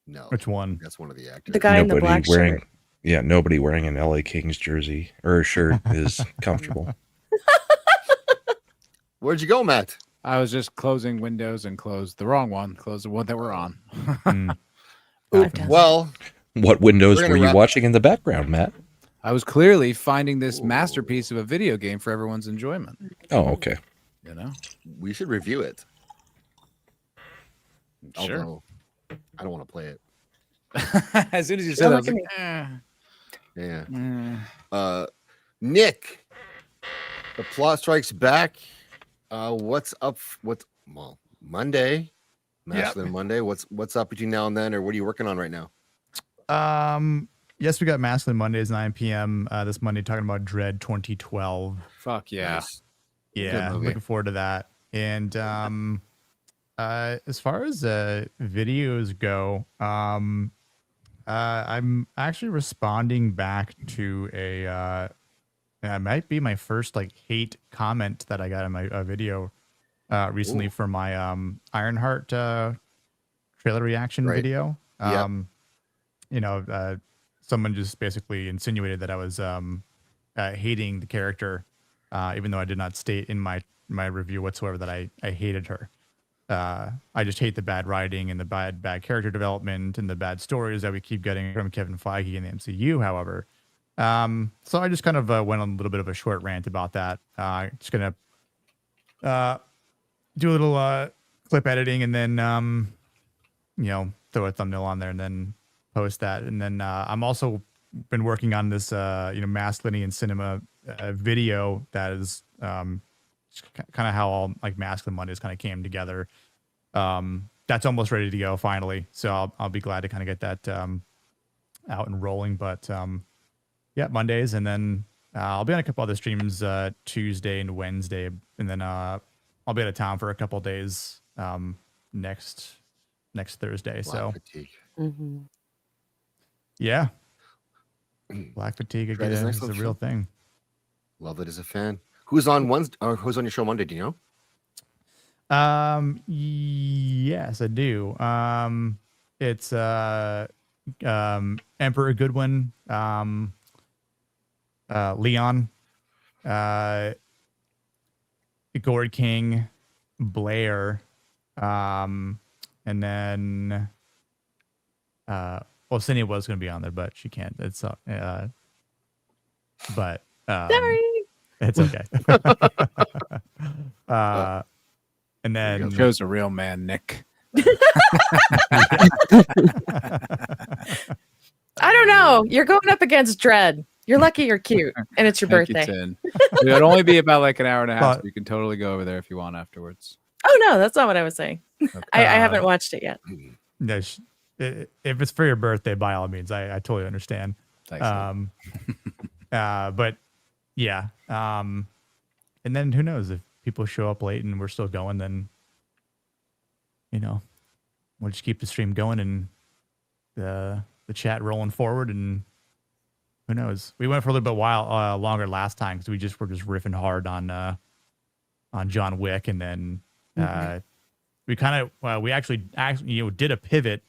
No. Which one? That's one of the actors. The guy in the black wearing, shirt. Yeah, nobody wearing an LA Kings jersey or a shirt is comfortable. Where'd you go, Matt? I was just closing windows and closed the wrong one. Closed the one that we're on. Well, What windows We're gonna were you wrap- watching in the background, Matt? I was clearly finding this masterpiece of a video game for everyone's enjoyment. Oh, okay. You know, we should review it. Sure. Although, I don't want to play it. as soon as you said that, I was look like, at Yeah. Nick, the plot strikes back. What's up? Monday? Masculine Monday. What's up between now and then, or what are you working on right now? Yes, we got Masculine Mondays, 9 p.m. This Monday, talking about Dread 2012. Fuck yeah. Nice. Yeah, Good movie. looking forward to that. And as far as videos go, I'm actually responding back to it might be my first like hate comment that I got in my video recently for my Ironheart trailer reaction Right. video. Yep. Someone just basically insinuated that I was hating the character, even though I did not state in my review whatsoever that I hated her. I just hate the bad writing and the bad character development and the bad stories that we keep getting from Kevin Feige in the MCU. However, so I just kind of went on a little bit of a short rant about that. Just gonna do a little clip editing and then throw a thumbnail on there and then post that. And then I'm also been working on this masculinity in cinema video that is kind of how all like Masculine Mondays kind of came together. That's almost ready to go finally, so I'll be glad to kind of get that out and rolling. But yeah, Mondays, and then I'll be on a couple other streams Tuesday and Wednesday, and then I'll be out of town for a couple days next Thursday. Black fatigue. Yeah, black fatigue again Dread is is nice a little real show. thing. Love it as a fan. Who's on Wednesday or who's on your show Monday? Do you know? Yes, I do. It's Emperor Goodwin, Leon, Gord King, Blair, and then Cindy was going to be on there, but she can't. It's but Sorry. it's okay. And then Joe's a real man, Nick. I don't know. You're going up against Dread. You're lucky you're cute, and it's your Thank you, birthday. Tin. It'll only be about like an hour and a half. But- So you can totally go over there if you want afterwards. Oh no, that's not what I was saying. I haven't watched it yet. No, if it's for your birthday, by all means, I totally understand. Thanks, But yeah, and then who knows if people show up late and we're still going, then we'll just keep the stream going and the chat rolling forward, and who knows? We went for a little bit longer last time because we're just riffing hard on John Wick, and then we kind of we actually did a pivot,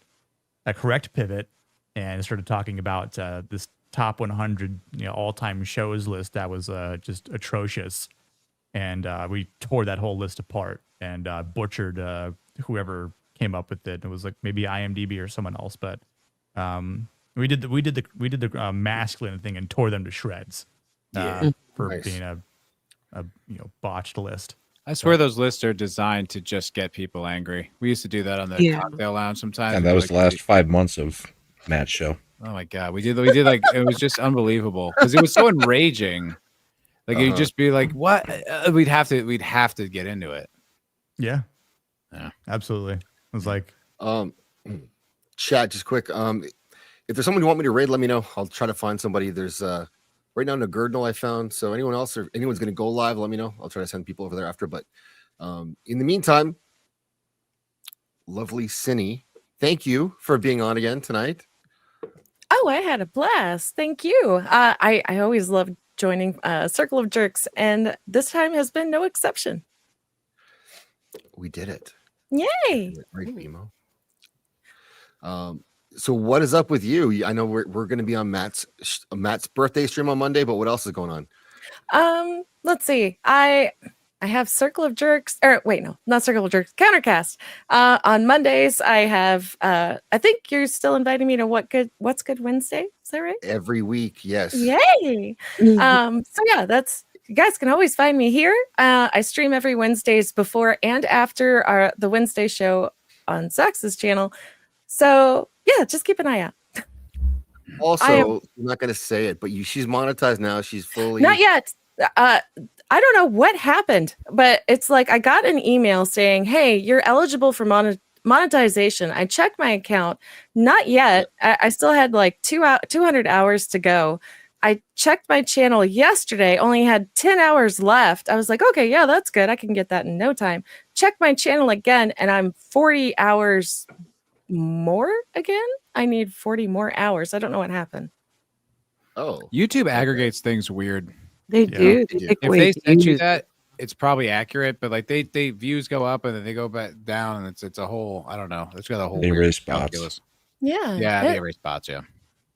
a correct pivot, and started talking about this top 100 all-time shows list that was just atrocious, and we tore that whole list apart and butchered whoever came up with it. It was like maybe IMDb or someone else, but we did the masculine thing and tore them to shreds for being a botched list. I swear those lists are designed to just get people angry. We used to do that on the cocktail lounge sometimes. And that was the last 5 months of Matt's show. Oh my god, we did like it was just unbelievable because it was so enraging. Like you'd just be like, "What?" We'd have to get into it. Yeah, absolutely. It was like, chat just quick. If there's someone you want me to raid, let me know. I'll try to find somebody. There's right now Nagurdnal I found. So anyone else or anyone's going to go live, let me know. I'll try to send people over there after. But in the meantime, lovely Cinny, thank you for being on again tonight. Oh, I had a blast. Thank you. I always love joining Circle of Jerks, and this time has been no exception. We did it. Yay! Great, Bimo. So what is up with you? I know we're going to be on Matt's birthday stream on Monday, but what else is going on? Let's see. I have Circle of Jerks, or wait, no, not Circle of Jerks, Countercast. On Mondays, I have I think you're still inviting me to What's Good Wednesday. Is that right? Every week, yes. Yay! So yeah, you guys can always find me here. I stream every Wednesdays before and after the Wednesday show on Zax's channel. So yeah, just keep an eye out. Also, I'm not going to say it, but she's monetized now. She's fully not yet. I don't know what happened, but it's like I got an email saying, "Hey, you're eligible for monetization." I checked my account, not yet. I still had like 200 hours to go. I checked my channel yesterday, only had 10 hours left. I was like, okay, yeah, that's good. I can get that in no time. Check my channel again, and I'm 40 hours more again. I need 40 more hours. I don't know what happened. Oh, YouTube aggregates things weird. They do. If they sent you that, it's probably accurate, but like they views go up and then they go back down, and it's a whole, I don't know. It's got a whole They weird erase calculus. bots. Yeah. They erase bots. Yeah.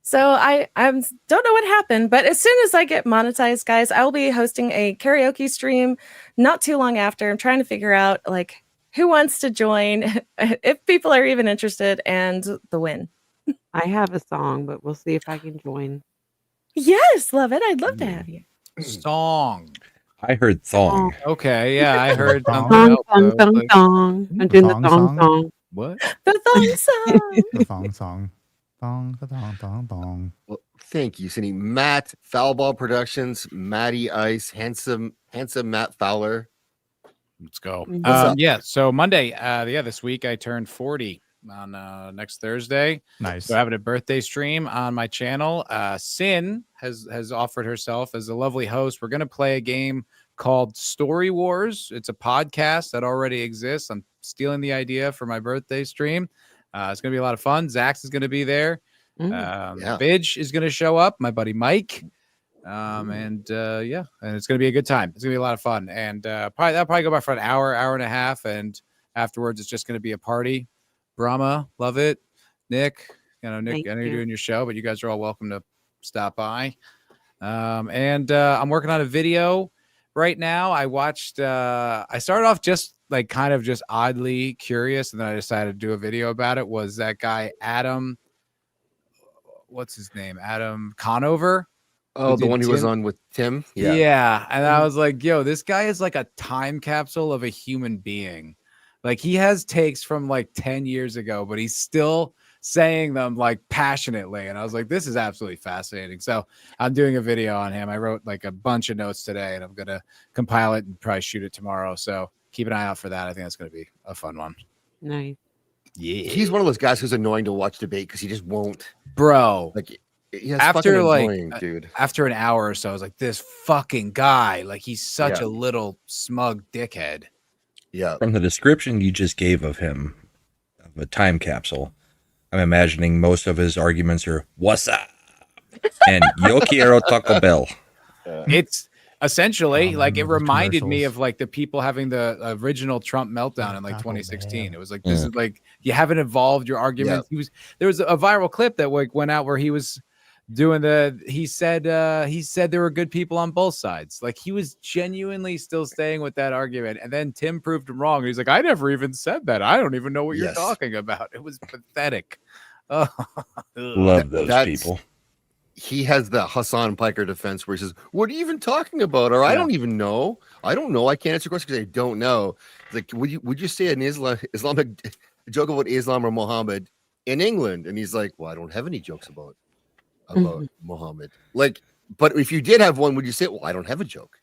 So I don't know what happened, but as soon as I get monetized, guys, I will be hosting a karaoke stream not too long after. I'm trying to figure out like who wants to join, if people are even interested, and the win. I have a song, but we'll see if I can join. Yes, love it. I'd love to have you. Song. I heard thong. Okay, yeah, I heard something Thong, else. thong, thong, thong. I'm doing the thong song. What? The thong song. The thong song. Thong, thong, thong, thong. Well, thank you, Cindy. Matt, Foulball Productions, Matty Ice, handsome Matt Fowler. Let's go. What's up? Yeah, so Monday, this week I turned 40 on next Thursday. Nice. So having a birthday stream on my channel. Sin has offered herself as a lovely host. We're going to play a game called Story Wars. It's a podcast that already exists. I'm stealing the idea for my birthday stream. It's going to be a lot of fun. Zax is going to be there. Bidge is going to show up. My buddy Mike. And it's going to be a good time. It's going to be a lot of fun. And that'll probably go by for an hour and a half. And afterwards, it's just going to be a party. Brahma, Lovett, Nick. Nick, I know you're doing your show, but you guys are all welcome to stop by. I'm working on a video right now. I started off just like kind of just oddly curious, and then I decided to do a video about it. Was that guy Adam? What's his name? Adam Conover. Oh, the one who was on with Tim? Yeah. And I was like, yo, this guy is like a time capsule of a human being. Like he has takes from like 10 years ago, but he's still saying them like passionately. And I was like, this is absolutely fascinating. So I'm doing a video on him. I wrote like a bunch of notes today, and I'm going to compile it and probably shoot it tomorrow. So keep an eye out for that. I think that's going to be a fun one. Nice. Yeah. He's one of those guys who's annoying to watch debate because he just won't. Bro. Like, after like annoying, dude. After an hour or so, I was like, this fucking guy, like he's such a little smug dickhead. Yeah. From the description you just gave of him, a time capsule. I'm imagining most of his arguments are "What's up?" and "Yo quiero Taco Bell." It's essentially like it those reminded me commercials. of like the people having the original Trump meltdown in like 2016. It was like, this is like, you haven't evolved your arguments. There was a viral clip that like went out where he was doing he said there were good people on both sides. Like he was genuinely still staying with that argument. And then Tim proved him wrong. He's like, I never even said that. I don't even know what you're talking about. It was pathetic. Oh, Love those people. He has the Hassan Piker defense where he says, "What are you even talking about?" Or I don't even know. I don't know. I can't answer questions because I don't know. It's like, would you say an Islamic joke about Islam or Muhammad in England? And he's like, well, I don't have any jokes about Muhammad. Like, but if you did have one, would you say, well, I don't have a joke?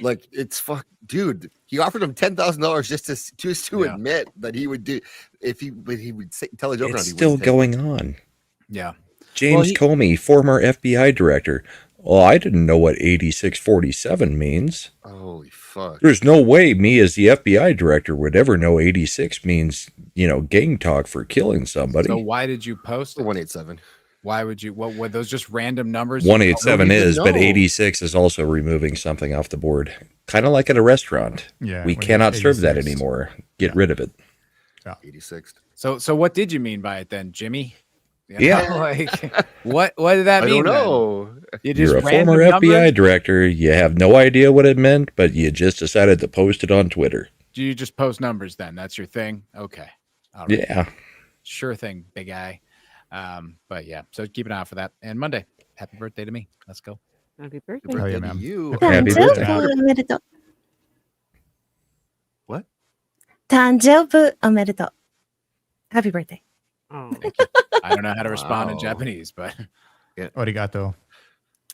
Like, it's dude. He offered him $10,000 just to admit that he would do but he would tell a joke. It's still going on. Yeah. James Comey, former FBI director. Well, I didn't know what 8647 means. Holy fuck. There's no way me as the FBI director would ever know 86 means, gang talk for killing somebody. So why did you post 187? Why would you? What were those just random numbers? 187 is, but 86 is also removing something off the board. Kind of like at a restaurant. Yeah, we cannot serve that anymore. Get rid of it. 86. So what did you mean by it then, Jimmy? Yeah. Like, what did that mean? I don't know. You're a former FBI director. You have no idea what it meant, but you just decided to post it on Twitter. Do you just post numbers then? That's your thing? Okay. All right. Yeah. Sure thing, big guy. But yeah, so keep an eye out for that. And Monday, happy birthday to me. Let's go. Happy birthday. Happy birthday man. to you. Happy birthday. What? 誕生日おめでとう. Happy birthday. Oh. I don't know how to respond in Japanese, but Arigato.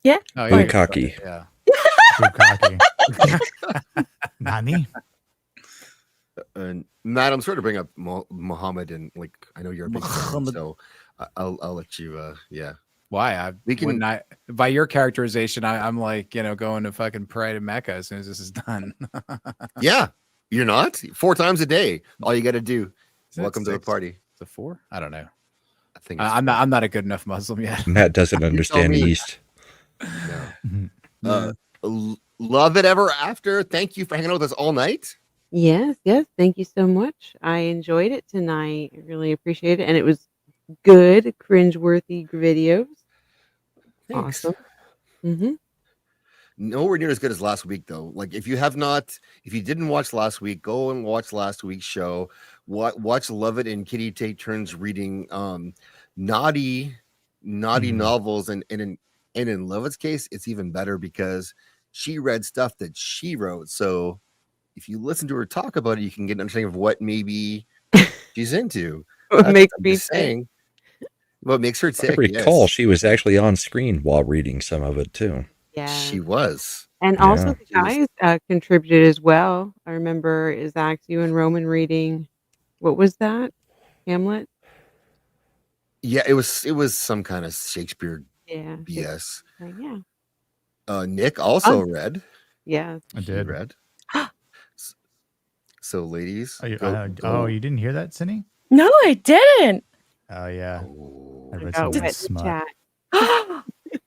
Yeah. Oh, yeah. Bukkake. Yeah. Bukkake. Nani? Matt, I'm sorry to bring up Muhammad, and like I know you're a big fan, so I'll let you. Yeah. Why? By your characterization, I'm like, going to fucking pray to Mecca as soon as this is done. Yeah, you're not 4 times a day. All you got to do. Welcome to the party. It's a 4? I don't know. I think I'm not a good enough Muslim yet. Matt doesn't understand me. East. No. Love it ever after. Thank you for hanging out with us all night. Yes. Thank you so much. I enjoyed it tonight. I really appreciate it. And it was good, cringeworthy videos. Thanks. Awesome. Mm-hmm. Nowhere near as good as last week, though. Like, if you didn't watch last week, go and watch last week's show. Watch Lovett and Kitty take turns reading naughty novels, and in Lovett's case, it's even better because she read stuff that she wrote. So if you listen to her talk about it, you can get an understanding of what maybe she's into. What makes me saying. What makes her I tick? recall she was actually on screen while reading some of it too. Yeah. She was. And also the guys contributed as well. I remember Zach, you and Roman reading, what was that? Hamlet? Yeah, it was some kind of Shakespeare Yeah. BS. Yeah. Nick also read. Yeah. I did. Read. So, ladies. You didn't hear that, Cindy? No, I didn't. Oh, yeah. I read got some wet in the smut. chat.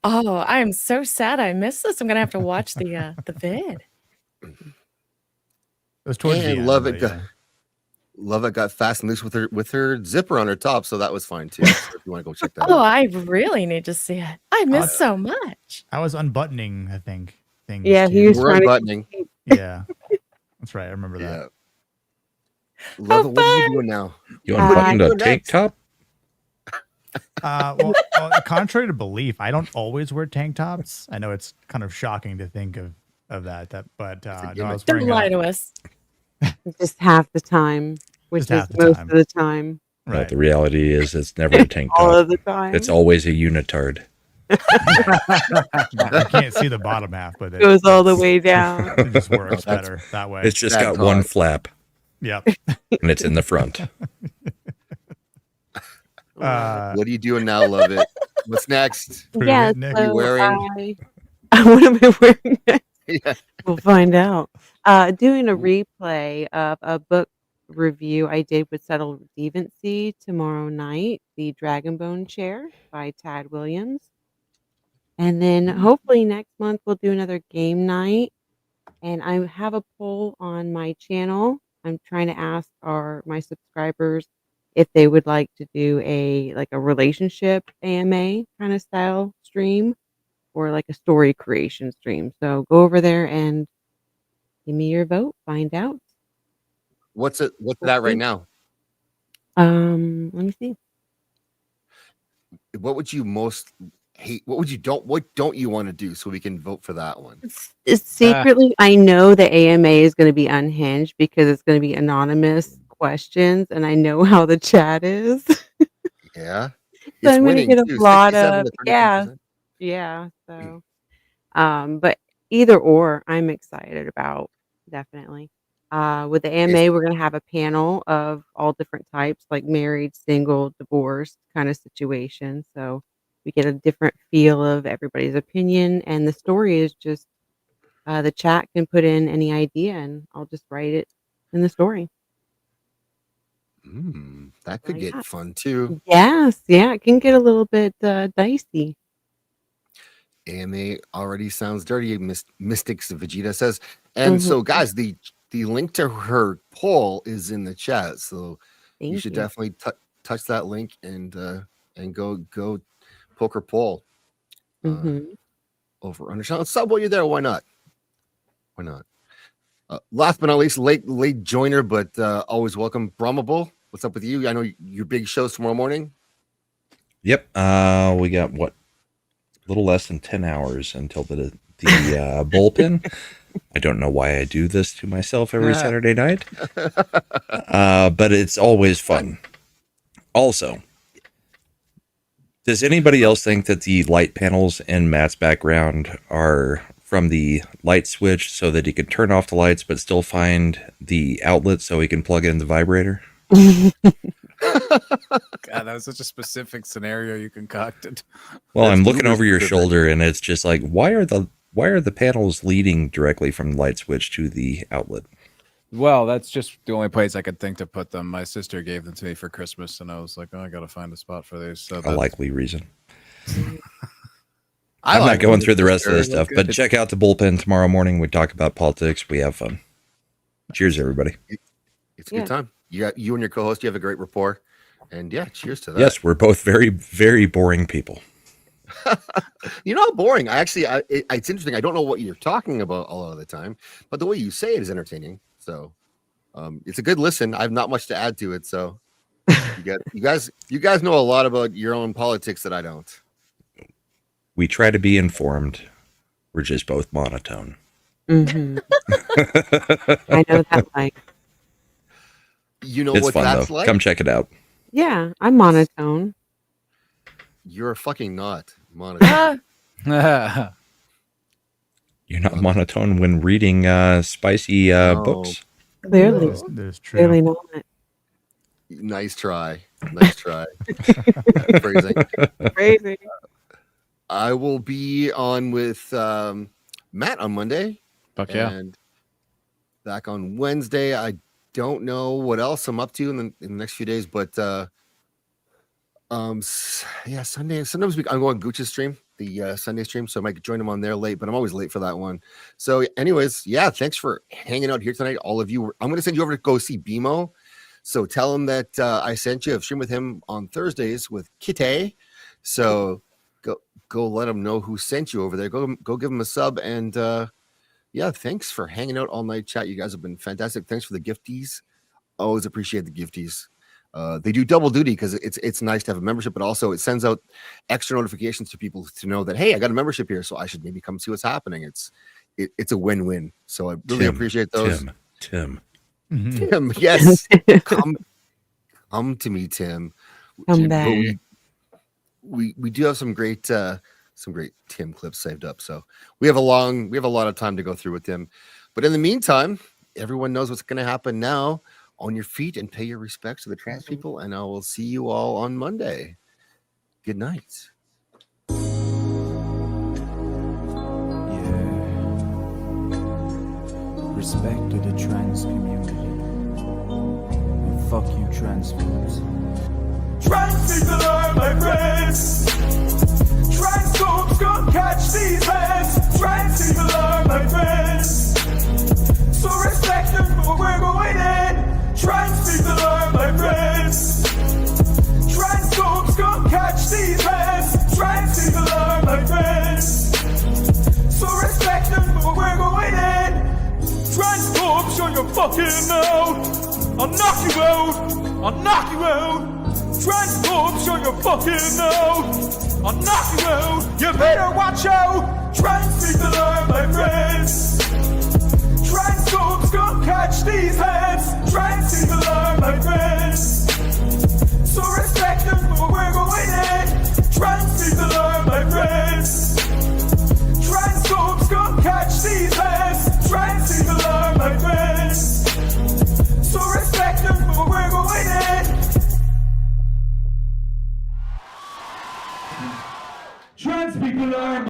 Oh, I am so sad I missed this. I'm gonna have to watch the vid. It was towards the And end, Lovett got fast and loose with her zipper on her top, so that was fine too. So if you want to go check that Oh, out. I really need to see it. I missed so much. I was unbuttoning, I think. Things Yeah, too. he was We're trying unbuttoning. Yeah. That's right. I remember that. Lovett, what are you doing now? You unbuttoned a tank top? Well, contrary to belief, I don't always wear tank tops. I know it's kind of shocking to think of that. But no, I was Don't wearing lie to us. Just half the time, which Just half is the most time. of the time. But the reality is it's never a tank top. All of the time. It's always a unitard. You can't see the bottom half, but it Goes all the way down. It just works better that way. It's just got one flap. Yep. And it's in the front. What are you doing now, Lovett? What's next? Yeah, What are you wearing? what am I wearing next? Yeah. We'll find out. Doing a replay of a book review I did with Settled Deviancy tomorrow night, the Dragonbone Chair by Tad Williams. And then hopefully next month we'll do another game night. And I have a poll on my channel. I'm trying to ask my subscribers if they would like to do a relationship AMA kind of style stream or like a story creation stream. So go over there and give me your vote. Find out. What's that right now? Let me see. What would you most hate? What don't you want to do so we can vote for that one? It's secretly, I know the AMA is going to be unhinged because it's going to be anonymous questions, and I know how the chat is. Yeah. So I'm going to get a lot of 32%. yeah. So, but either or, I'm excited about definitely. With the AMA, we're going to have a panel of all different types, like married, single, divorced kind of situation. So we get a different feel of everybody's opinion, and the story is just the chat can put in any idea, and I'll just write it in the story. That could get fun too. Yes, yeah, it can get a little bit dicey. AMA already sounds dirty. Mystics Vegeta says, and so guys, the link to her poll is in the chat, so you should definitely touch that link and go poke her poll over under channel. Sub while you're there. Why not? Last but not least, late joiner, but always welcome. Brahmable, what's up with you? I know your big show's tomorrow morning. Yep. We got a little less than 10 hours until the bullpen. I don't know why I do this to myself every Saturday night, but it's always fun. Also, does anybody else think that the light panels in Matt's background are from the light switch so that he can turn off the lights but still find the outlet so he can plug in the vibrator? God, that was such a specific scenario you concocted. Well, I'm looking over your shoulder and it's just like, why are the panels leading directly from the light switch to the outlet? Well, that's just the only place I could think to put them. My sister gave them to me for Christmas, and I was like, oh, I got to find a spot for these. So A likely reason. I'm not going through the rest of this stuff, but check out the bullpen tomorrow morning. We talk about politics. We have fun. Cheers, everybody. It's a good time. You and your co-host, you have a great rapport. And yeah, cheers to that. Yes, we're both very, very boring people. You're not boring. It's interesting. I don't know what you're talking about a lot of the time, but the way you say it is entertaining. So it's a good listen. I have not much to add to it. So you guys know a lot about your own politics that I don't. We try to be informed. We're just both monotone. I know that like. You know it's what fun, that's though. like? Come check it out. Yeah, I'm monotone. You're fucking not monotone. You're not monotone when reading spicy books. Clearly, That's true. clearly not. Nice try. Phrasing. Crazy. I will be on with Matt on Monday. Fuck yeah. And back on Wednesday. I don't know what else I'm up to in the next few days, but Sunday. Sometimes I'm going Gooch's stream, the Sunday stream, so I might join him on there late, but I'm always late for that one. So anyways, thanks for hanging out here tonight, all of you. I'm going to send you over to go see BMO. So tell him that I sent you. I've streamed with him on Thursdays with Kitty. So go let him know who sent you over there. Go give him a sub. And thanks for hanging out all night, chat. You guys have been fantastic. Thanks for the gifties. Always appreciate the gifties. They do double duty because it's nice to have a membership, but also it sends out extra notifications to people to know that, hey, I got a membership here, so I should maybe come see what's happening. It's a win-win. So I really appreciate those. Tim, yes. Come to me, Tim. Come back. We do have some great Tim clips saved up. So we have a lot of time to go through with Tim. But in the meantime, everyone knows what's going to happen now. On your feet and pay your respects to the trans people, and I will see you all on Monday. Good night. Respect to the trans community. fuck you, transphobes. Trans people are my friends. Transphobes gon' catch these hands. Trans people are my friends. So respect them for we're going in. Trans people are my friends. Transphobes gon' catch these hands. Trans people are my friends. So respect them for we're going in. Transphobes, show your fucking mouth. I'll knock you out. I'll knock you out. Transphobes, show your fucking mouth. I'll knock you out. You better watch out. Trans people are my friends. Transphobes gon' catch these hands. Trans people are my friends. So respect them for we're going in. Trans people are my friends. Transphobes gon' catch these hands. Trans people are my friends. So respect them for we're going in. Trans people are